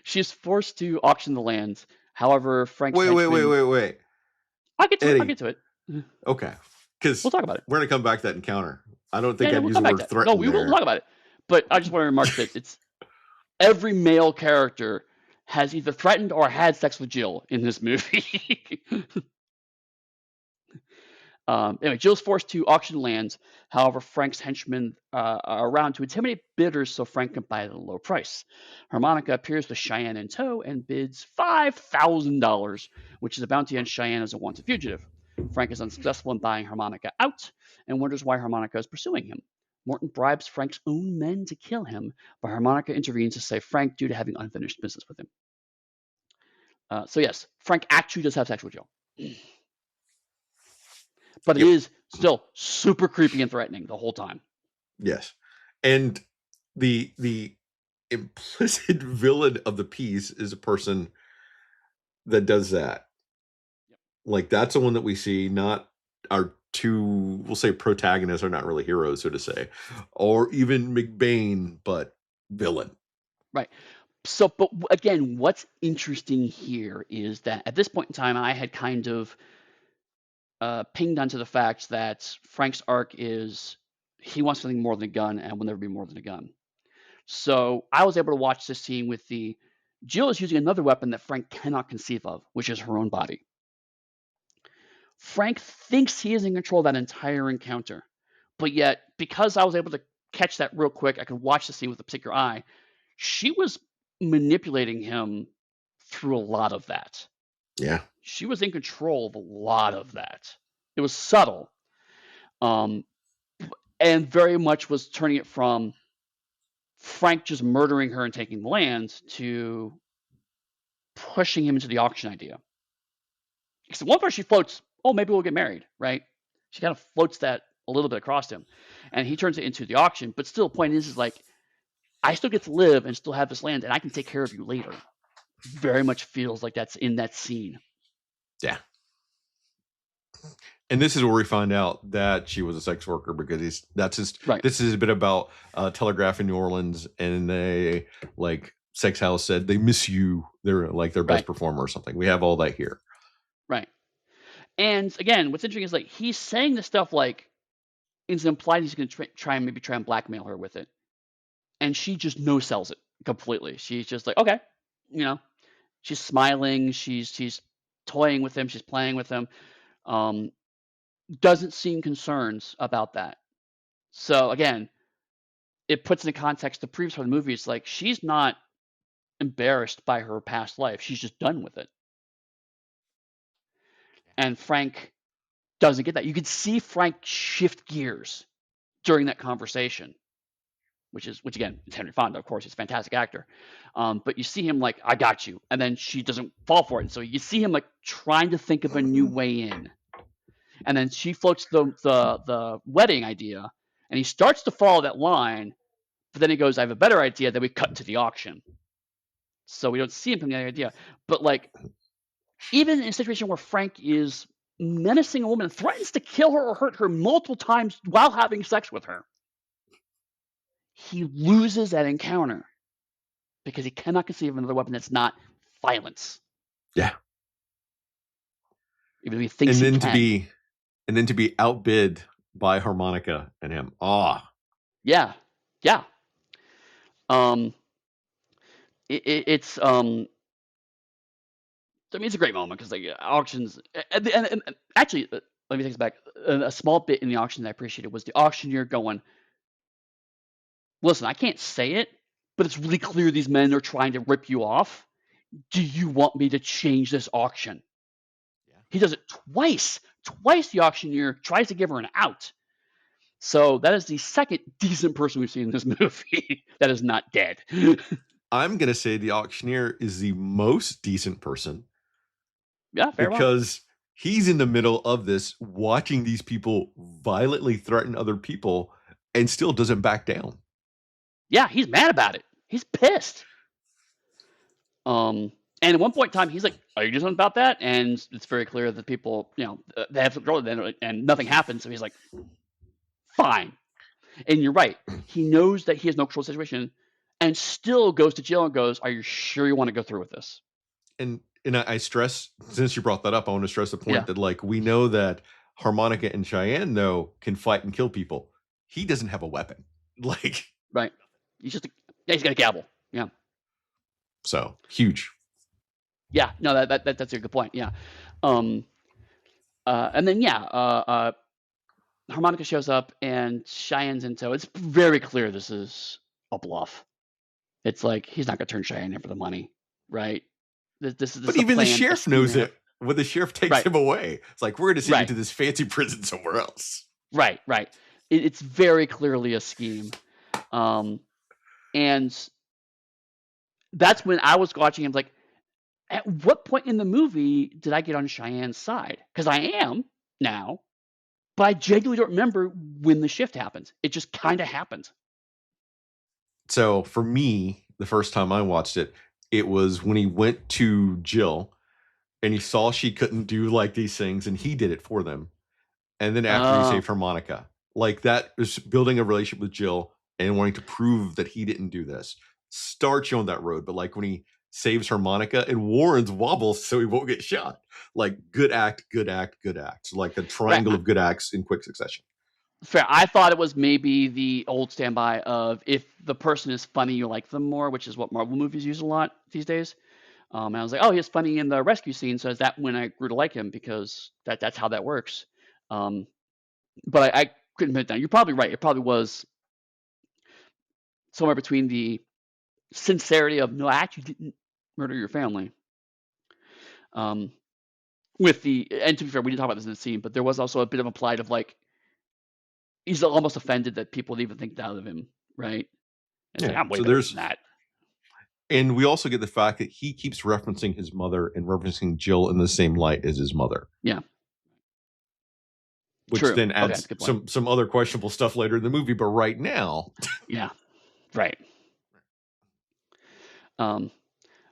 she's forced to auction the land. However, Frank's henchmen. Wait. I'll get to it. I'll Eddie. get to it. Okay. We'll Because talk about it. we're gonna come back to that encounter. I don't think Yeah, I'd we'll use come the back word to it. No, threaten we will there. talk about it. But I just want to remark that it's every male character has either threatened or had sex with Jill in this movie. Anyway, Jill's forced to auction lands. However, Frank's henchmen are around to intimidate bidders so Frank can buy it at a low price. Harmonica appears with Cheyenne in tow and bids $5,000, which is a bounty on Cheyenne as a wanted fugitive. Frank is unsuccessful in buying Harmonica out and wonders why Harmonica is pursuing him. Morton bribes Frank's own men to kill him, but Harmonica intervenes to save Frank due to having unfinished business with him. So yes, Frank actually does have sex with Jill. But it Yep. is still super creepy and threatening the whole time. Yes. And the implicit villain of the piece is a person that does that. Yep. Like that's the one that we see, not our 2, we'll say protagonists are not really heroes, so to say, or even McBain, but villain. Right. So, but again, what's interesting here is that at this point in time, I had kind of pinged onto the fact that Frank's arc is he wants something more than a gun and will never be more than a gun. So I was able to watch this scene with the Jill is using another weapon that Frank cannot conceive of, which is her own body. Frank thinks he is in control of that entire encounter, but yet because I was able to catch that real quick, I could watch the scene with a particular eye. She was manipulating him through a lot of that. Yeah. She was in control of a lot of that. It was subtle, and very much was turning it from Frank just murdering her and taking the land to pushing him into the auction idea. Because at one point she floats, oh, maybe we'll get married, right? She kind of floats that a little bit across him, and he turns it into the auction. But still, the point is like, I still get to live and still have this land, and I can take care of you later. Very much feels like that's in that scene. Yeah. And this is where we find out that she was a sex worker because Right. This is a bit about Telegraph in New Orleans, and they like Sex House said they miss you. They're like their best Right. performer or something. We have all that here. Right. And again, what's interesting is like he's saying this stuff like it's implied he's going to try and blackmail her with it, and she just no sells it completely. She's just like, okay, you know, she's smiling, she's toying with him, she's playing with him. Doesn't seem concerns about that. So again, it puts into context the previous part of the movie. It's like she's not embarrassed by her past life. She's just done with it. And Frank doesn't get that. You could see Frank shift gears during that conversation, which again, it's Henry Fonda, of course, he's a fantastic actor. But you see him like, I got you. And then she doesn't fall for it. And so you see him like trying to think of a new way in. And then she floats the wedding idea, and he starts to follow that line, but then he goes, I have a better idea. Then we cut to the auction. So we don't see him from the idea. But like Even in a situation where Frank is menacing a woman, threatens to kill her or hurt her multiple times while having sex with her, he loses that encounter because he cannot conceive of another weapon that's not violence, Yeah. even though he thinks And he then can. to be outbid by harmonica and him. Ah. Yeah, yeah. Um, it's I mean, it's a great moment because like auctions, and actually, let me take this back. A small bit in the auction that I appreciated was the auctioneer going, "Listen, I can't say it, but it's really clear these men are trying to rip you off. Do you want me to change this auction?" Yeah. He does it twice. Twice the auctioneer tries to give her an out. So that is the second decent person we've seen in this movie that is not dead. I'm gonna say the auctioneer is the most decent person Yeah, very well. because he's in the middle of this, watching these people violently threaten other people, and still doesn't back down. Yeah, he's mad about it. He's pissed. And at one point in time, he's like, "Are you doing something about that?" And it's very clear that people, they have control of it, and nothing happens. So he's like, "Fine." And you're right. He knows that he has no control of the situation, and still goes to jail and goes, "Are you sure you want to go through with this?" And I stress, since you brought that up, I want to stress the Yeah, point that like we know that Harmonica and Cheyenne though can fight and kill people. He doesn't have a weapon. Like, right. Yeah, he's got a gavel. Yeah, so huge. yeah. No, that's a good point. Yeah. Um. And then Harmonica shows up and Cheyenne's in tow. It's very clear this is a bluff. It's like he's not gonna turn Cheyenne in for the money, right? This But is a even the plan, a sheriff scheme knows they have. it when the sheriff takes Right, him away. It's like, we're going to send you right, to this fancy prison somewhere else. right, right. It's very clearly a scheme, um, and that's when I was watching him. Like, at what point in the movie did I get on Cheyenne's side? Because I am now, but I genuinely don't remember when the shift happens. It just kind of happened. So for me, the first time I watched it, it was when he went to Jill and he saw she couldn't do like these things and he did it for them. And then after he Uh, saved harmonica, like that was building a relationship with Jill and wanting to prove that he didn't do this. Start you on that road, but like when he saves harmonica and warns Wobbles so he won't get shot, like good act, good act, good act. So like a right. triangle of good acts in quick succession. Fair. I thought it was maybe the old standby of if the person is funny, you like them more, which is what Marvel movies use a lot these days. And I was like, oh, he's funny in the rescue scene, so is that when I grew to like him because that's how that works. Um, but I couldn't put it down. You're probably right. It probably was somewhere between the sincerity of no, I actually didn't murder your family. Um, with the and to be fair, we didn't talk about this in the scene, but there was also a bit of a plight of like he's almost offended that people would even think that of him, right? And it's like Yeah. I'm way So better than there's, that. and we also get the fact that he keeps referencing his mother and referencing Jill in the same light as his mother, Yeah. which True. then Okay, that's adds a good point. some other questionable stuff later in the movie. But right now, Yeah. Right. Um,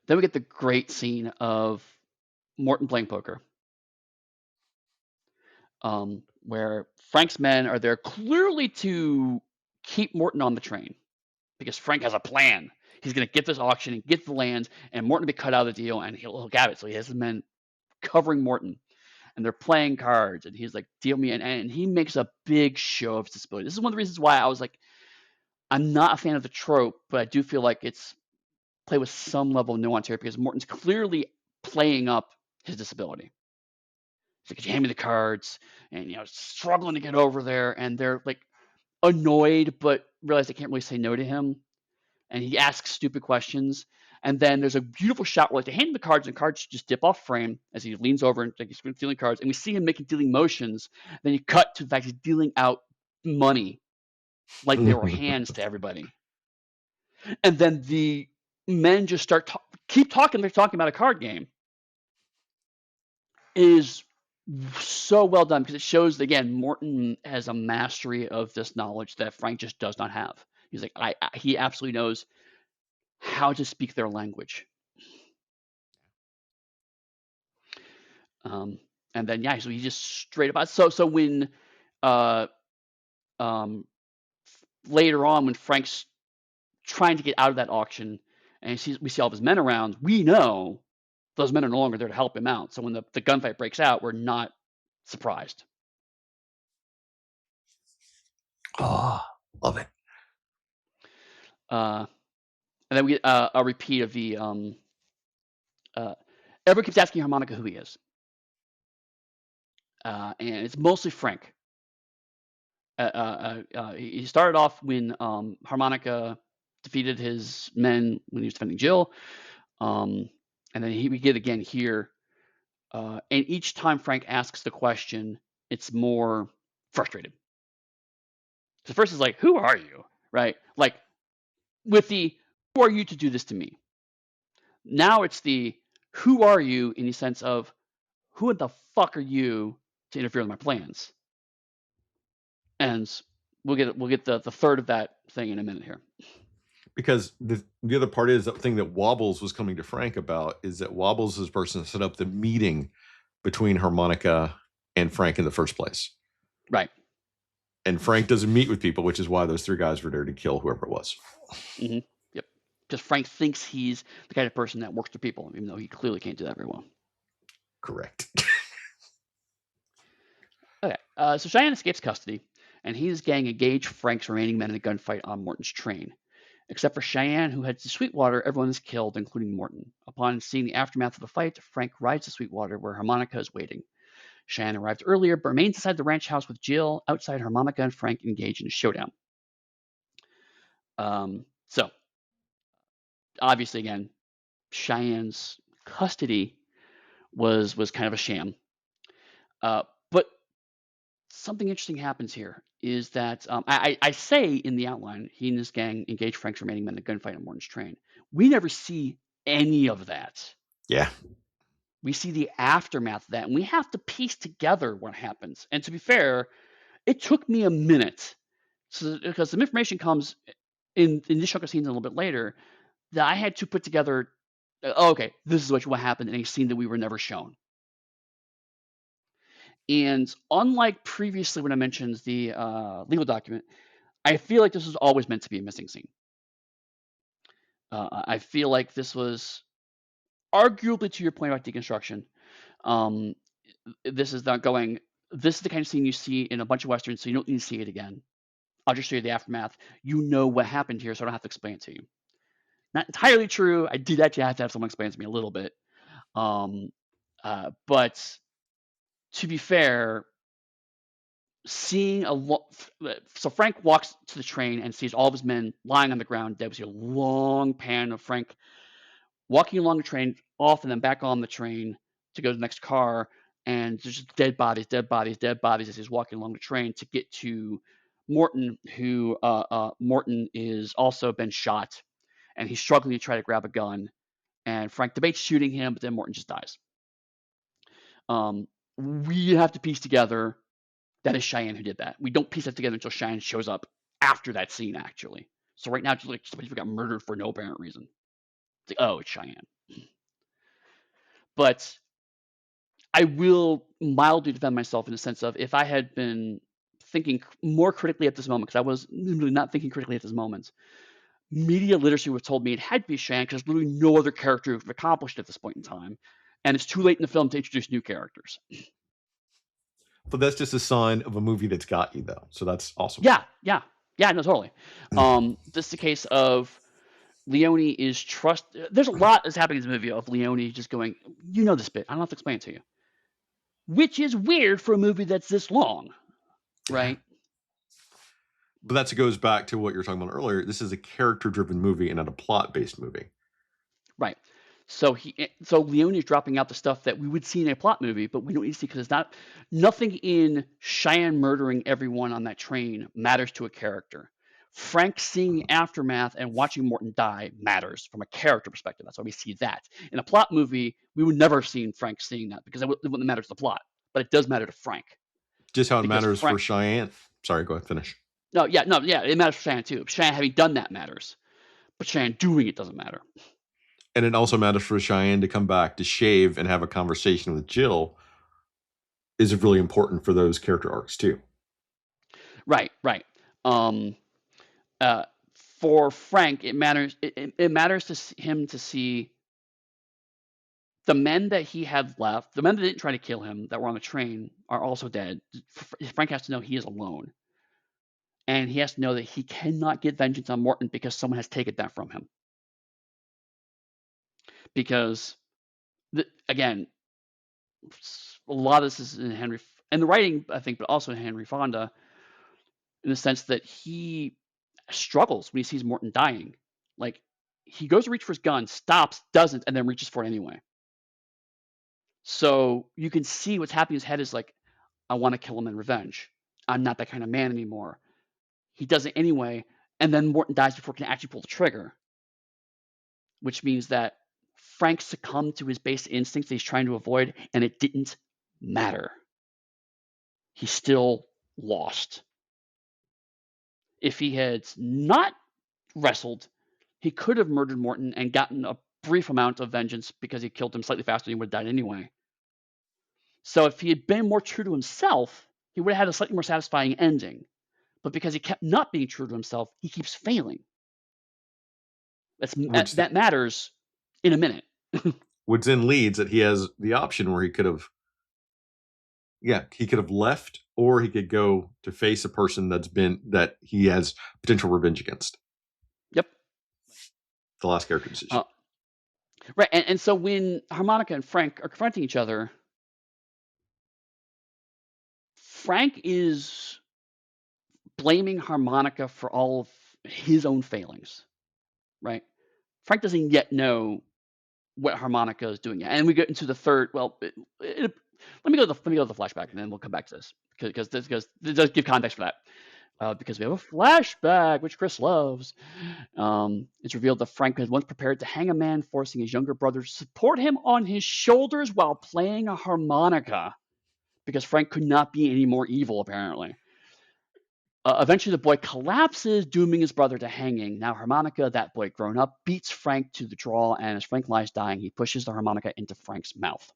then we get the great scene of Morton playing poker, where Frank's men are there clearly to keep Morton on the train because Frank has a plan. He's going to get this auction and get the land, and Morton will be cut out of the deal, and he'll have it. So he has his men covering Morton, and they're playing cards, and he's like, "Deal me," and he makes a big show of his disability. This is one of the reasons why I was like, I'm not a fan of the trope, but I do feel like it's play with some level of nuance here because Morton's clearly playing up his disability. He's like, "Could you hand me the cards?" And struggling to get over there, and they're like annoyed, but realize they can't really say no to him. And he asks stupid questions. And then there's a beautiful shot where like they hand him the cards, and cards just dip off frame as he leans over and like he's dealing cards, and we see him making dealing motions. Then you cut to the fact he's dealing out money like they were hands to everybody. And then the men just keep talking. They're talking about a card game. It is so well done because it shows again Morton has a mastery of this knowledge that Frank just does not have. He's like he absolutely knows how to speak their language. And then so he just straight up. So when uh, later on, when Frank's trying to get out of that auction, and we see all of his men around, we know those men are no longer there to help him out. So when the gunfight breaks out, we're not surprised. Oh, love it. And then we get a repeat of the everyone keeps asking Harmonica who he is. And it's mostly Frank. He started off when Harmonica defeated his men when he was defending Jill. And then we get again here. And each time Frank asks the question, it's more frustrated. So first is like, who are you? Right? Like, with the, who are you to do this to me? Now it's the, who are you in the sense of, who in the fuck are you to interfere with my plans? And we'll get the third of that thing in a minute here. Because the other part is the thing that Wobbles was coming to Frank about is that Wobbles is the person that set up the meeting between Harmonica and Frank in the first place. Right. And Frank doesn't meet with people, which is why those three guys were there to kill whoever it was. Mm-hmm. Yep. Because Frank thinks he's the kind of person that works for people, even though he clearly can't do that very well. Correct. Okay. So Cheyenne escapes custody, and he and his gang engage Frank's remaining men in a gunfight on Morton's train. Except for Cheyenne, who heads to Sweetwater, everyone is killed, including Morton. Upon seeing the aftermath of the fight, Frank rides to Sweetwater, where Harmonica is waiting. Cheyenne arrived earlier, but remains inside the ranch house with Jill. Outside, Harmonica and Frank engage in a showdown. So, obviously, again, Cheyenne's custody was kind of a sham. But something interesting happens here is that I say in the outline, he and his gang engage Frank's remaining men in a gunfight on Morton's train. We never see any of that. Yeah. We see the aftermath of that, and we have to piece together what happens. And to be fair, it took me a minute, because some information comes in this chunk of scenes a little bit later that I had to put together. Okay, this is what happened in a scene that we were never shown. And unlike previously when I mentioned the legal document, I feel like this was always meant to be a missing scene. I feel like this was arguably, to your point about deconstruction, this is not going. This is the kind of scene you see in a bunch of westerns, so you don't need to see it again. I'll just show you the aftermath. You know what happened here, so I don't have to explain it to you. Not entirely true. I did actually have to have someone explain it to me a little bit. But to be fair, seeing so Frank walks to the train and sees all of his men lying on the ground dead. We see a long pan of Frank walking along the train, off and then back on the train to go to the next car, and there's just dead bodies as he's walking along the train to get to Morton, who Morton is also been shot, and he's struggling to try to grab a gun, and Frank debates shooting him, but then Morton just dies. We have to piece together that is Cheyenne who did that. We don't piece that together until Cheyenne shows up after that scene, actually. So right now, it's like somebody who got murdered for no apparent reason. It's like, oh, it's Cheyenne. But I will mildly defend myself in the sense of, if I had been thinking more critically at this moment, because I was really not thinking critically at this moment, media literacy would have told me it had to be Cheyenne, because there's literally no other character who've accomplished it at this point in time. And it's too late in the film to introduce new characters. But that's just a sign of a movie that's got you, though. So that's awesome. Yeah, no, totally. This is a case of Leone is there's a lot that's happening in this movie of Leone just going, you know this bit, I don't have to explain it to you. Which is weird for a movie that's this long, right? But that goes back to what you were talking about earlier. This is a character-driven movie and not a plot-based movie. Right. So Leone is dropping out the stuff that we would see in a plot movie, but we don't need to see, because it's nothing in Cheyenne murdering everyone on that train matters to a character. Frank seeing the aftermath and watching Morton die matters from a character perspective. That's why we see that. In a plot movie, we would never have seen Frank seeing that, because it wouldn't matter to the plot. But it does matter to Frank. Just how it matters for Cheyenne. Sorry, go ahead, finish. It matters for Cheyenne too. Cheyenne having done that matters. But Cheyenne doing it doesn't matter. And it also matters for Cheyenne to come back to shave and have a conversation with Jill is really important for those character arcs too. Right, right. Um, uh, for Frank, it matters. It matters to him to see the men that he had left, the men that didn't try to kill him, that were on the train, are also dead. Frank has to know he is alone, and he has to know that he cannot get vengeance on Morton because someone has taken that from him. Because, again, a lot of this is in Henry and the writing, I think, but also in Henry Fonda, in the sense that he struggles when he sees Morton dying. Like, he goes to reach for his gun, stops, doesn't, and then reaches for it anyway. So you can see what's happening in his head is like, I want to kill him in revenge. I'm not that kind of man anymore. He does it anyway, and then Morton dies before he can actually pull the trigger, which means that Frank succumbed to his base instincts that he's trying to avoid, and it didn't matter. He still lost. If he had not wrestled, he could have murdered Morton and gotten a brief amount of vengeance because he killed him slightly faster than he would have died anyway. So if he had been more true to himself, he would have had a slightly more satisfying ending. But because he kept not being true to himself, he keeps failing. That matters in a minute. Which then leads that he has the option where he could have left, or he could go to face a person that he has potential revenge against. Yep. The last character decision. Right, and so when Harmonica and Frank are confronting each other, Frank is blaming Harmonica for all of his own failings, right? Frank doesn't yet know what Harmonica is doing yet. And we get into the third. Well, let me go to the flashback, and then we'll come back to this because it does give context for that. Because we have a flashback, which Chris loves. It's revealed that Frank had once prepared to hang a man, forcing his younger brother to support him on his shoulders while playing a harmonica, because Frank could not be any more evil, apparently. Eventually, the boy collapses, dooming his brother to hanging. Now, Harmonica, that boy grown up, beats Frank to the draw, and as Frank lies dying, he pushes the harmonica into Frank's mouth.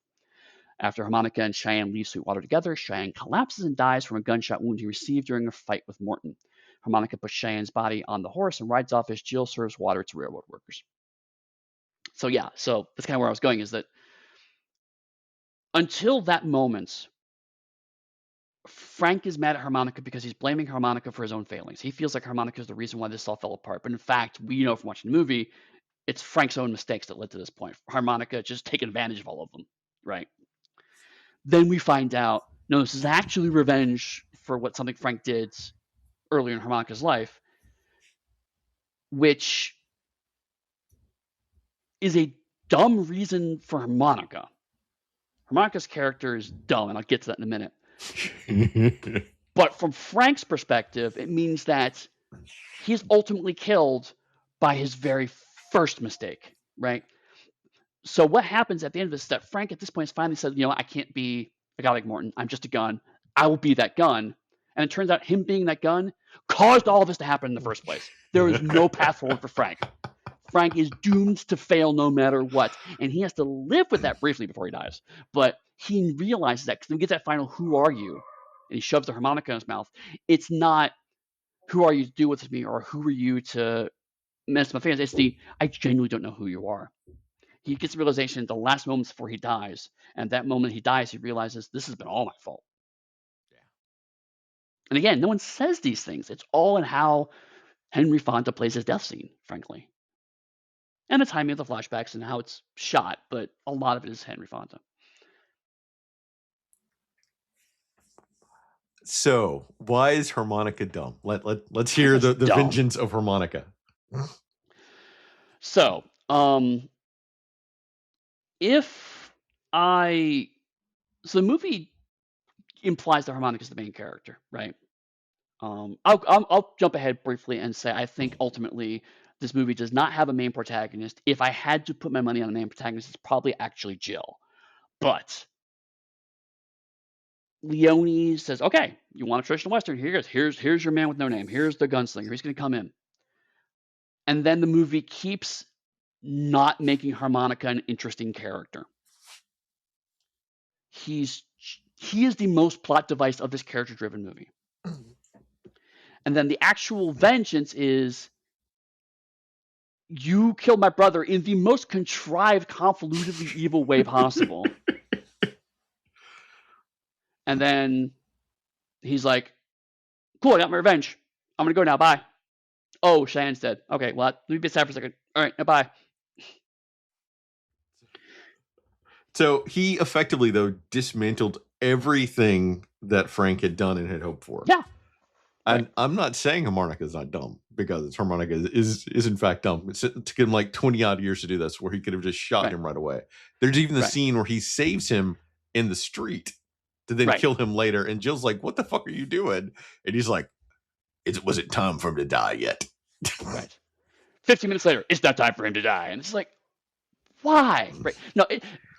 After Harmonica and Cheyenne leave Sweetwater together, Cheyenne collapses and dies from a gunshot wound he received during a fight with Morton. Harmonica puts Cheyenne's body on the horse and rides off as Jill serves water to railroad workers. So that's kind of where I was going, is that until that moment, Frank is mad at Harmonica because he's blaming Harmonica for his own failings. He feels like Harmonica is the reason why this all fell apart. But in fact, we know from watching the movie, it's Frank's own mistakes that led to this point. Harmonica just taking advantage of all of them, right? Then we find out, no, this is actually revenge for something Frank did earlier in Harmonica's life, which is a dumb reason for Harmonica. Harmonica's character is dumb, and I'll get to that in a minute. But from Frank's perspective, it means that he's ultimately killed by his very first mistake, right? So what happens at the end of this is that Frank at this point has finally said, I can't be a guy like Morton. I'm just a gun. I will be that gun. And it turns out him being that gun caused all of this to happen in the first place. There is no path forward for Frank. Frank is doomed to fail no matter what. And he has to live with that briefly before he dies. But he realizes that, because when he gets that final, who are you? And he shoves the harmonica in his mouth. It's not, who are you to do with me, or who are you to mess my fans? It's the, I genuinely don't know who you are. He gets the realization at the last moments before he dies. And that moment he dies, he realizes, this has been all my fault. Yeah. And again, no one says these things. It's all in how Henry Fonda plays his death scene, frankly. And the timing of the flashbacks and how it's shot, but a lot of it is Henry Fonda. So, why is Harmonica dumb? Let's hear the vengeance of Harmonica. So, the movie implies that Harmonica is the main character, right? I'll jump ahead briefly and say I think ultimately this movie does not have a main protagonist. If I had to put my money on a main protagonist, it's probably actually Jill. But Leone says, okay, you want a traditional Western? Here's your man with no name. Here's the gunslinger. He's going to come in. And then the movie keeps not making Harmonica an interesting character. He's he is the most plot device of this character-driven movie. And then the actual vengeance is, you killed my brother in the most contrived, convolutedly evil way possible. And then he's like, cool, I got my revenge. I'm going to go now. Bye. Oh, Cheyenne's dead. Okay, well, let me be sad for a second. All right, now bye. So he effectively, though, dismantled everything that Frank had done and had hoped for. Yeah. And Right. I'm not saying Harmonica is not dumb, because Harmonica is in fact dumb. It took him like 20 odd years to do this, where he could have just shot him right away. There's even the scene where he saves him in the street to then kill him later. And Jill's like, what the fuck are you doing? And he's like, it wasn't time for him to die yet. Right. 15 minutes later, it's not time for him to die. And it's like, why? Right. No,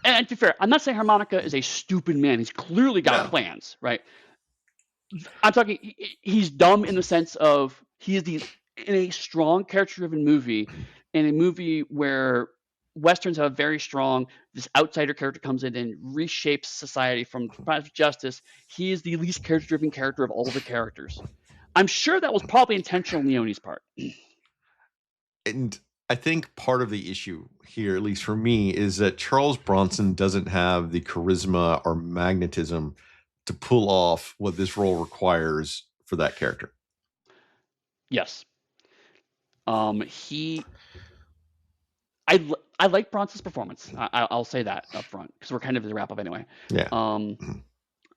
and to be fair, I'm not saying Harmonica is a stupid man. He's clearly got plans, right? I'm talking, he's dumb in the sense of, he is in a strong character-driven movie, in a movie where Westerns have very strong, this outsider character comes in and reshapes society from justice. He is the least character-driven character of all the characters. I'm sure that was probably intentional on Leone's part. And I think part of the issue here, at least for me, is that Charles Bronson doesn't have the charisma or magnetism to pull off what this role requires for that character. Yes. I like Bronson's performance. I'll say that up front, because we're kind of the wrap up anyway. Yeah.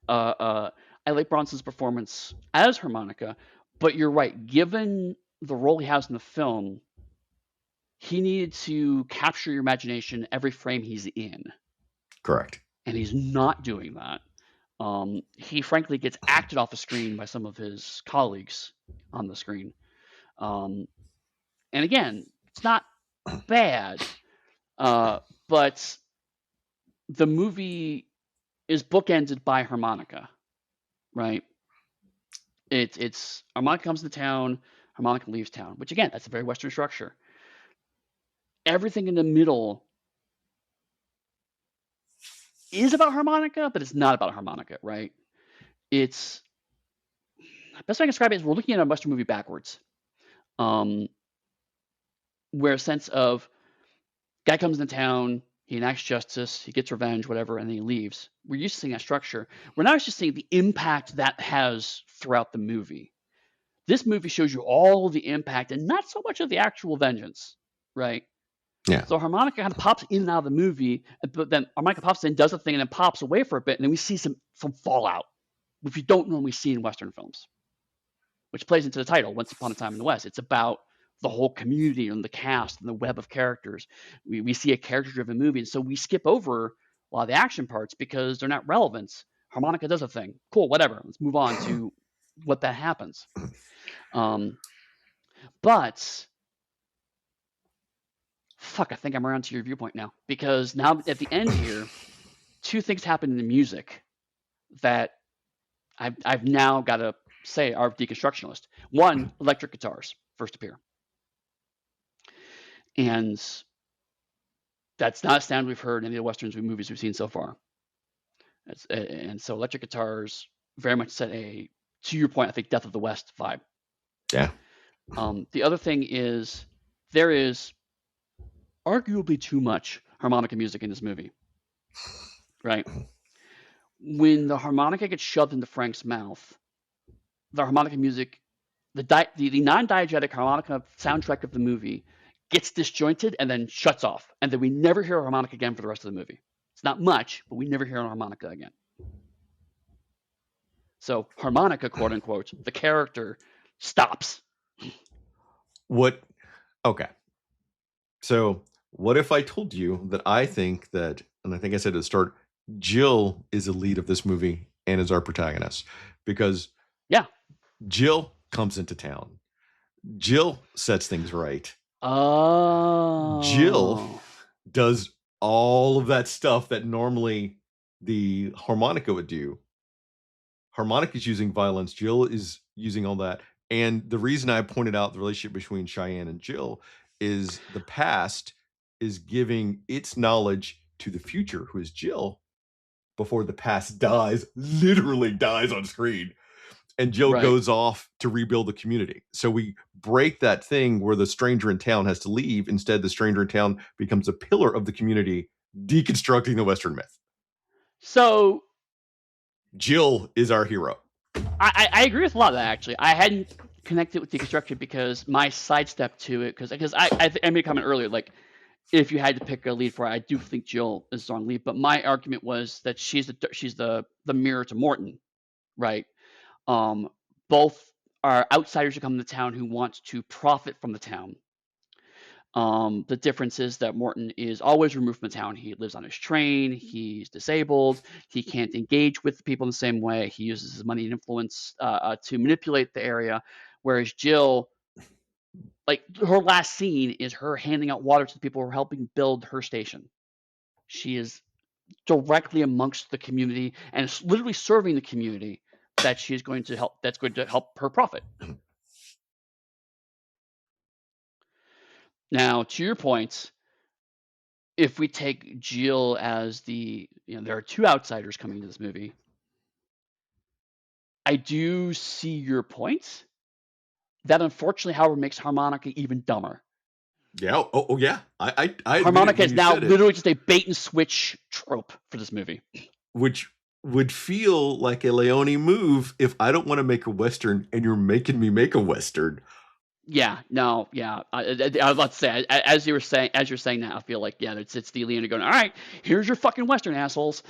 I like Bronson's performance as Harmonica, but you're right. Given the role he has in the film, he needed to capture your imagination every frame he's in. Correct. And he's not doing that. He frankly gets acted off the screen by some of his colleagues on the screen. And again, it's not bad, but the movie is bookended by Harmonica, right? It's Harmonica comes to town, Harmonica leaves town, which again, that's a very Western structure. Everything in the middle is about Harmonica, but it's not about Harmonica, right? It's, best way I can describe it is, we're looking at a Western movie backwards. Where a sense of, guy comes into town, he enacts justice, he gets revenge, whatever, and then he leaves. We're used to seeing that structure. We're not just seeing the impact that has throughout the movie. This movie shows you all the impact and not so much of the actual vengeance, right? Yeah. So Harmonica kind of pops in and out of the movie, but then Harmonica pops in, does a thing, and then pops away for a bit, and then we see some fallout, which you don't normally see in Western films, which plays into the title, Once Upon a Time in the West. It's about the whole community and the cast and the web of characters. We see a character-driven movie, and so we skip over a lot of the action parts because they're not relevant. Harmonica does a thing. Cool, whatever. Let's move on to what that happens. But fuck, I think I'm around to your viewpoint now, because now at the end here, two things happen in the music that I've now got to say are deconstructionist. One, electric guitars first appear. And that's not a sound we've heard in any of the Westerns movies we've seen so far. And so electric guitars very much set a, to your point, I think, Death of the West vibe. Yeah. The other thing is, there is arguably too much harmonica music in this movie, right? When the harmonica gets shoved into Frank's mouth, the harmonica music, the non-diegetic harmonica soundtrack of the movie gets disjointed and then shuts off, and then we never hear a harmonica again for the rest of the movie. It's not much, but we never hear a harmonica again. So harmonica, quote unquote, the character stops. Okay. So what if I told you that I think that, and I think I said at the start, Jill is the lead of this movie and is our protagonist, because Jill comes into town. Jill sets things right. Oh. Jill does all of that stuff that normally the harmonica would do. Harmonica is using violence. Jill is using all that. And the reason I pointed out the relationship between Cheyenne and Jill is the past is giving its knowledge to the future, who is Jill. before the past dies, literally dies on screen, and Jill Right. goes off to rebuild the community. So we break that thing where the stranger in town has to leave. Instead, the stranger in town becomes a pillar of the community, deconstructing the Western myth. So Jill is our hero. I agree with a lot of that, actually. I hadn't connected with deconstruction because my sidestep to it, because I made a comment earlier, like, if you had to pick a lead for it, I do think Jill is a strong lead. But my argument was that she's the mirror to Morton, right? Both are outsiders who come to town who want to profit from the town. The difference is that Morton is always removed from the town. He lives on his train. He's disabled. He can't engage with people in the same way. He uses his money and influence to manipulate the area. Whereas Jill, like, her last scene is her handing out water to the people who are helping build her station. She is directly amongst the community and is literally serving the community that she's going to help. That's going to help her profit. Now, to your point, if we take Jill as there are two outsiders coming into this movie. I do see your point. That unfortunately, however, makes Harmonica even dumber. Yeah. Oh yeah. I admit it Harmonica when is you now said it, literally just a bait and switch trope for this movie. which would feel like a Leone move if I don't want to make a Western and you're making me make a Western. Yeah, no, yeah. I was about to say, as you're saying that, I feel like, yeah, it's the Leone going, all right, here's your fucking Western, assholes.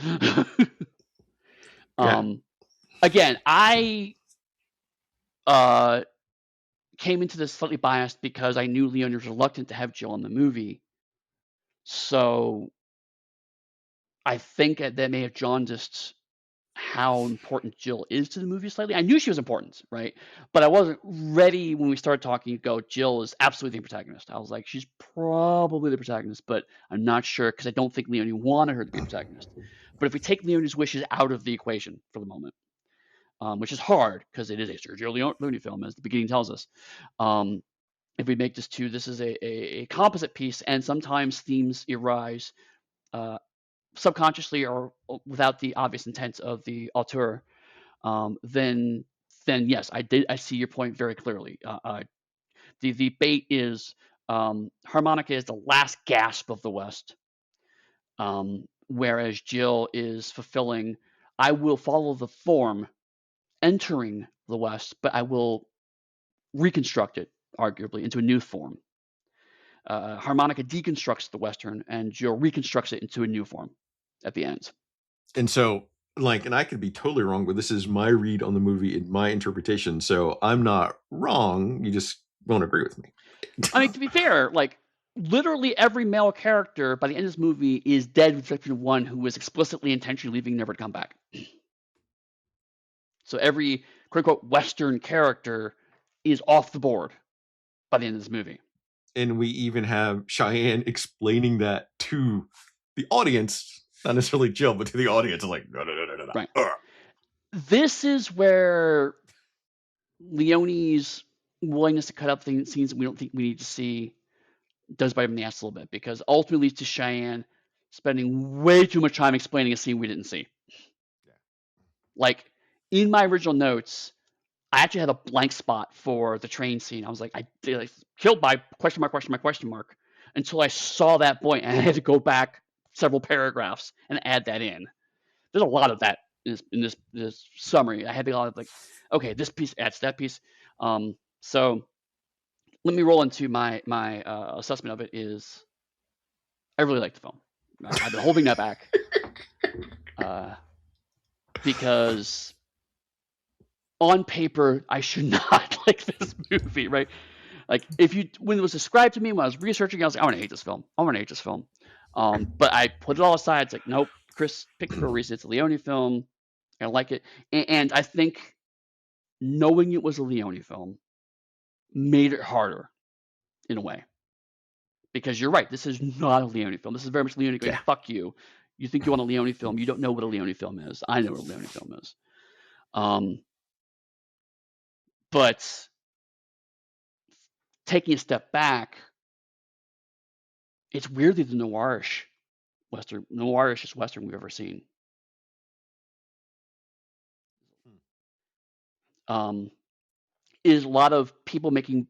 Yeah. Again, I came into this slightly biased because I knew Leone was reluctant to have Jill in the movie. So I think that may have jaundiced how important Jill is to the movie slightly. I knew she was important, right? But I wasn't ready when we started talking to go, Jill is absolutely the protagonist. I was like, she's probably the protagonist, but I'm not sure because I don't think Leone wanted her to be a protagonist. But if we take Leone's wishes out of the equation for the moment, which is hard because it is a Sergio Leone film, as the beginning tells us. If we make this is a composite piece, and sometimes themes arise subconsciously or without the obvious intent of the auteur, then yes, I see your point very clearly. The bait is Harmonica is the last gasp of the West, whereas Jill is fulfilling. I will follow the form, entering the West, but I will reconstruct it, arguably, into a new form. Harmonica deconstructs the Western, and Jill reconstructs it into a new form at the end. And so, like, and I could be totally wrong, but this is my read on the movie and my interpretation. So I'm not wrong. You just won't agree with me. I mean, to be fair, like, literally every male character by the end of this movie is dead with the exception of one who was explicitly intentionally leaving, never to come back. So every quote unquote Western character is off the board by the end of this movie. And we even have Cheyenne explaining that to the audience, not necessarily Jill, but to the audience. Like, no. Right. This is where Leone's willingness to cut up scenes that we don't think we need to see does bite him in the ass a little bit, because ultimately leads to Cheyenne spending way too much time explaining a scene we didn't see. Yeah. Like, in my original notes, I actually had a blank spot for the train scene. I was like, killed by question mark, until I saw that point, and I had to go back several paragraphs and add that in. There's a lot of that in this summary. I had to be a lot of like, okay, this piece adds that piece. So let me roll into my assessment of it. Is I really like the film. I've been holding that back because on paper I should not like this movie, right? Like, when it was described to me when I was researching, I was like, I want to hate this film. But I put it all aside. It's like, nope, Chris picked it for a reason. It's a Leone film. I like it, and I think knowing it was a Leone film made it harder in a way, because you're right. This is not a Leone film. This is very much Leone going, Yeah. fuck you. You think you want a Leone film? You don't know what a Leone film is. I know what a Leone film is. But taking a step back, it's weirdly the noirish Western we've ever seen. is a lot of people making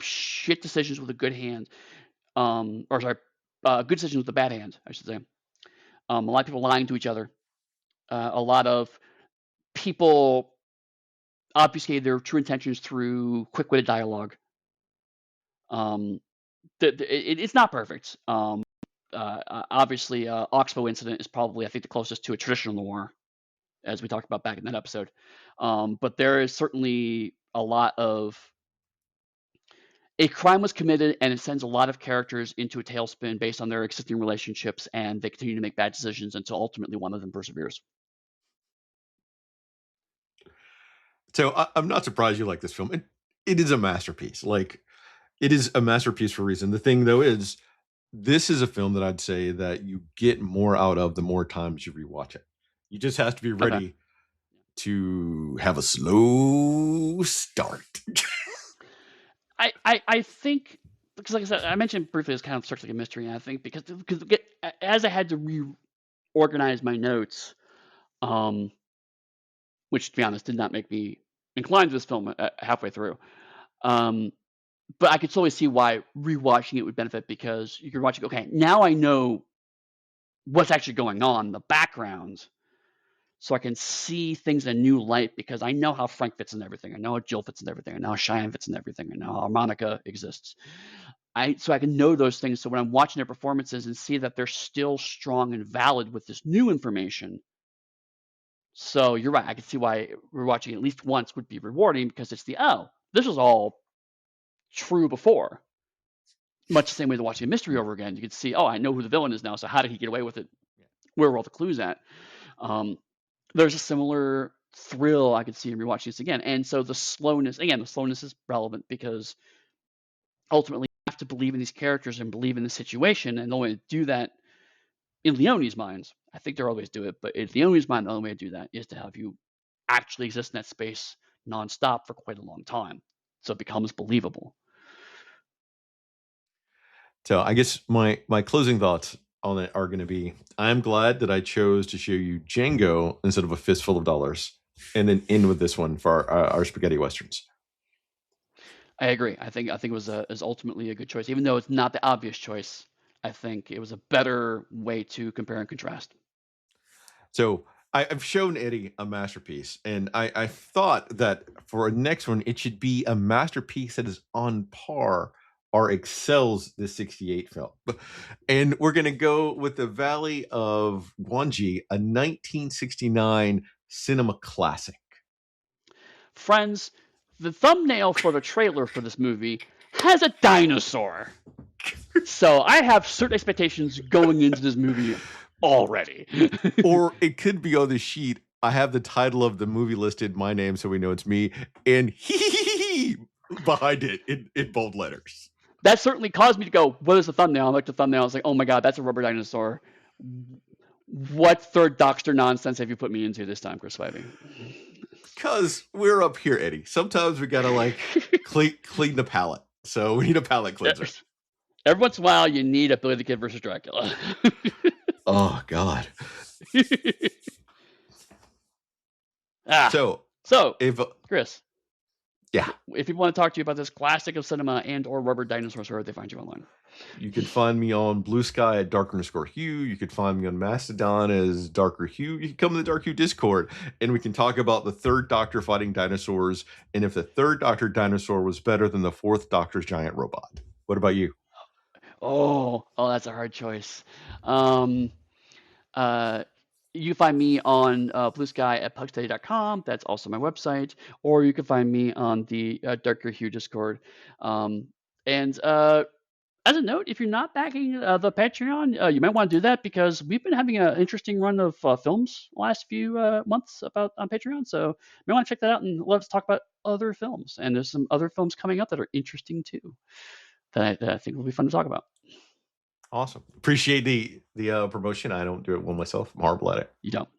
shit decisions with a good hand, good decisions with a bad hand, I should say. A lot of people lying to each other. A lot of people obfuscate their true intentions through quick-witted dialogue. It's not perfect. Obviously, Oxbow incident is probably, I think, the closest to a traditional noir, as we talked about back in that episode. But there is certainly a lot of a crime was committed, and it sends a lot of characters into a tailspin based on their existing relationships, and they continue to make bad decisions until ultimately one of them perseveres. So I'm not surprised you like this film. It is a masterpiece. Like, it is a masterpiece for a reason. The thing, though, is this is a film that I'd say that you get more out of the more times you rewatch it. You just have to be ready to have a slow start. I think, because like I said, I mentioned briefly, it's kind of starts like a mystery, and I think because as I had to reorganize my notes, which to be honest did not make me inclined to this film halfway through, but I could totally see why rewatching it would benefit, because you could watch it, okay, now I know what's actually going on, the background, so I can see things in a new light, because I know how Frank fits in everything. I know how Jill fits in everything. I know how Cheyenne fits in everything. I know how Monica exists. So I can know those things. So when I'm watching their performances and see that they're still strong and valid with this new information. So you're right. I can see why rewatching at least once would be rewarding, because it's this was all true before. Much the same way to watching a mystery over again. You can see, I know who the villain is now. So how did he get away with it? Where were all the clues at? There's a similar thrill I could see in rewatching this again. And so the slowness is relevant, because ultimately you have to believe in these characters and believe in the situation. And the only way to do that in Leone's mind, I think they'll always do it, but in Leone's mind, the only way to do that is to have you actually exist in that space nonstop for quite a long time, so it becomes believable. So I guess my closing thoughts on it are going to be, I'm glad that I chose to show you Django instead of A Fistful of Dollars, and then end with this one for our spaghetti westerns. I agree. I think it was ultimately a good choice, even though it's not the obvious choice. I think it was a better way to compare and contrast. So I've shown Eddy a masterpiece, and I thought that for a next one, it should be a masterpiece that is on par or excels the 68 film. And we're going to go with The Valley of Gwangi, a 1969 cinema classic. Friends, the thumbnail for the trailer for this movie has a dinosaur. So I have certain expectations going into this movie already. Or it could be on the sheet. I have the title of the movie listed, my name, so we know it's me, and he behind it in bold letters. That certainly caused me to go, what is the thumbnail? I looked at the thumbnail. I was like, oh my God, that's a rubber dinosaur. What third Doctor nonsense have you put me into this time, Chris Whiting? Because we're up here, Eddy. Sometimes we gotta clean the palate. So we need a palate cleanser. Every once in a while, you need a Billy the Kid versus Dracula. Oh God. So if Chris, yeah, if people want to talk to you about this classic of cinema and or rubber dinosaurs, where would they find you online? You can find me on Blue Sky at dark_hue. You could find me on Mastodon as Darker Hue. You can come to the Dark Hue Discord, and we can talk about the third Doctor fighting dinosaurs, and if the third Doctor dinosaur was better than the fourth Doctor's giant robot. What about you? Oh, that's a hard choice. You can find me on Blue Sky at pugstudy.com. That's also my website. Or you can find me on the Darker Hue Discord. As a note, if you're not backing the Patreon, you might want to do that, because we've been having an interesting run of films the last few months on Patreon. So you might want to check that out, and let's talk about other films. And there's some other films coming up that are interesting too, that I think will be fun to talk about. Awesome. Appreciate the promotion. I don't do it well myself. I'm horrible at it. You don't.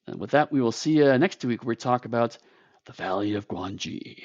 And with that, we will see you next week, where we talk about The Valley of Gwangi.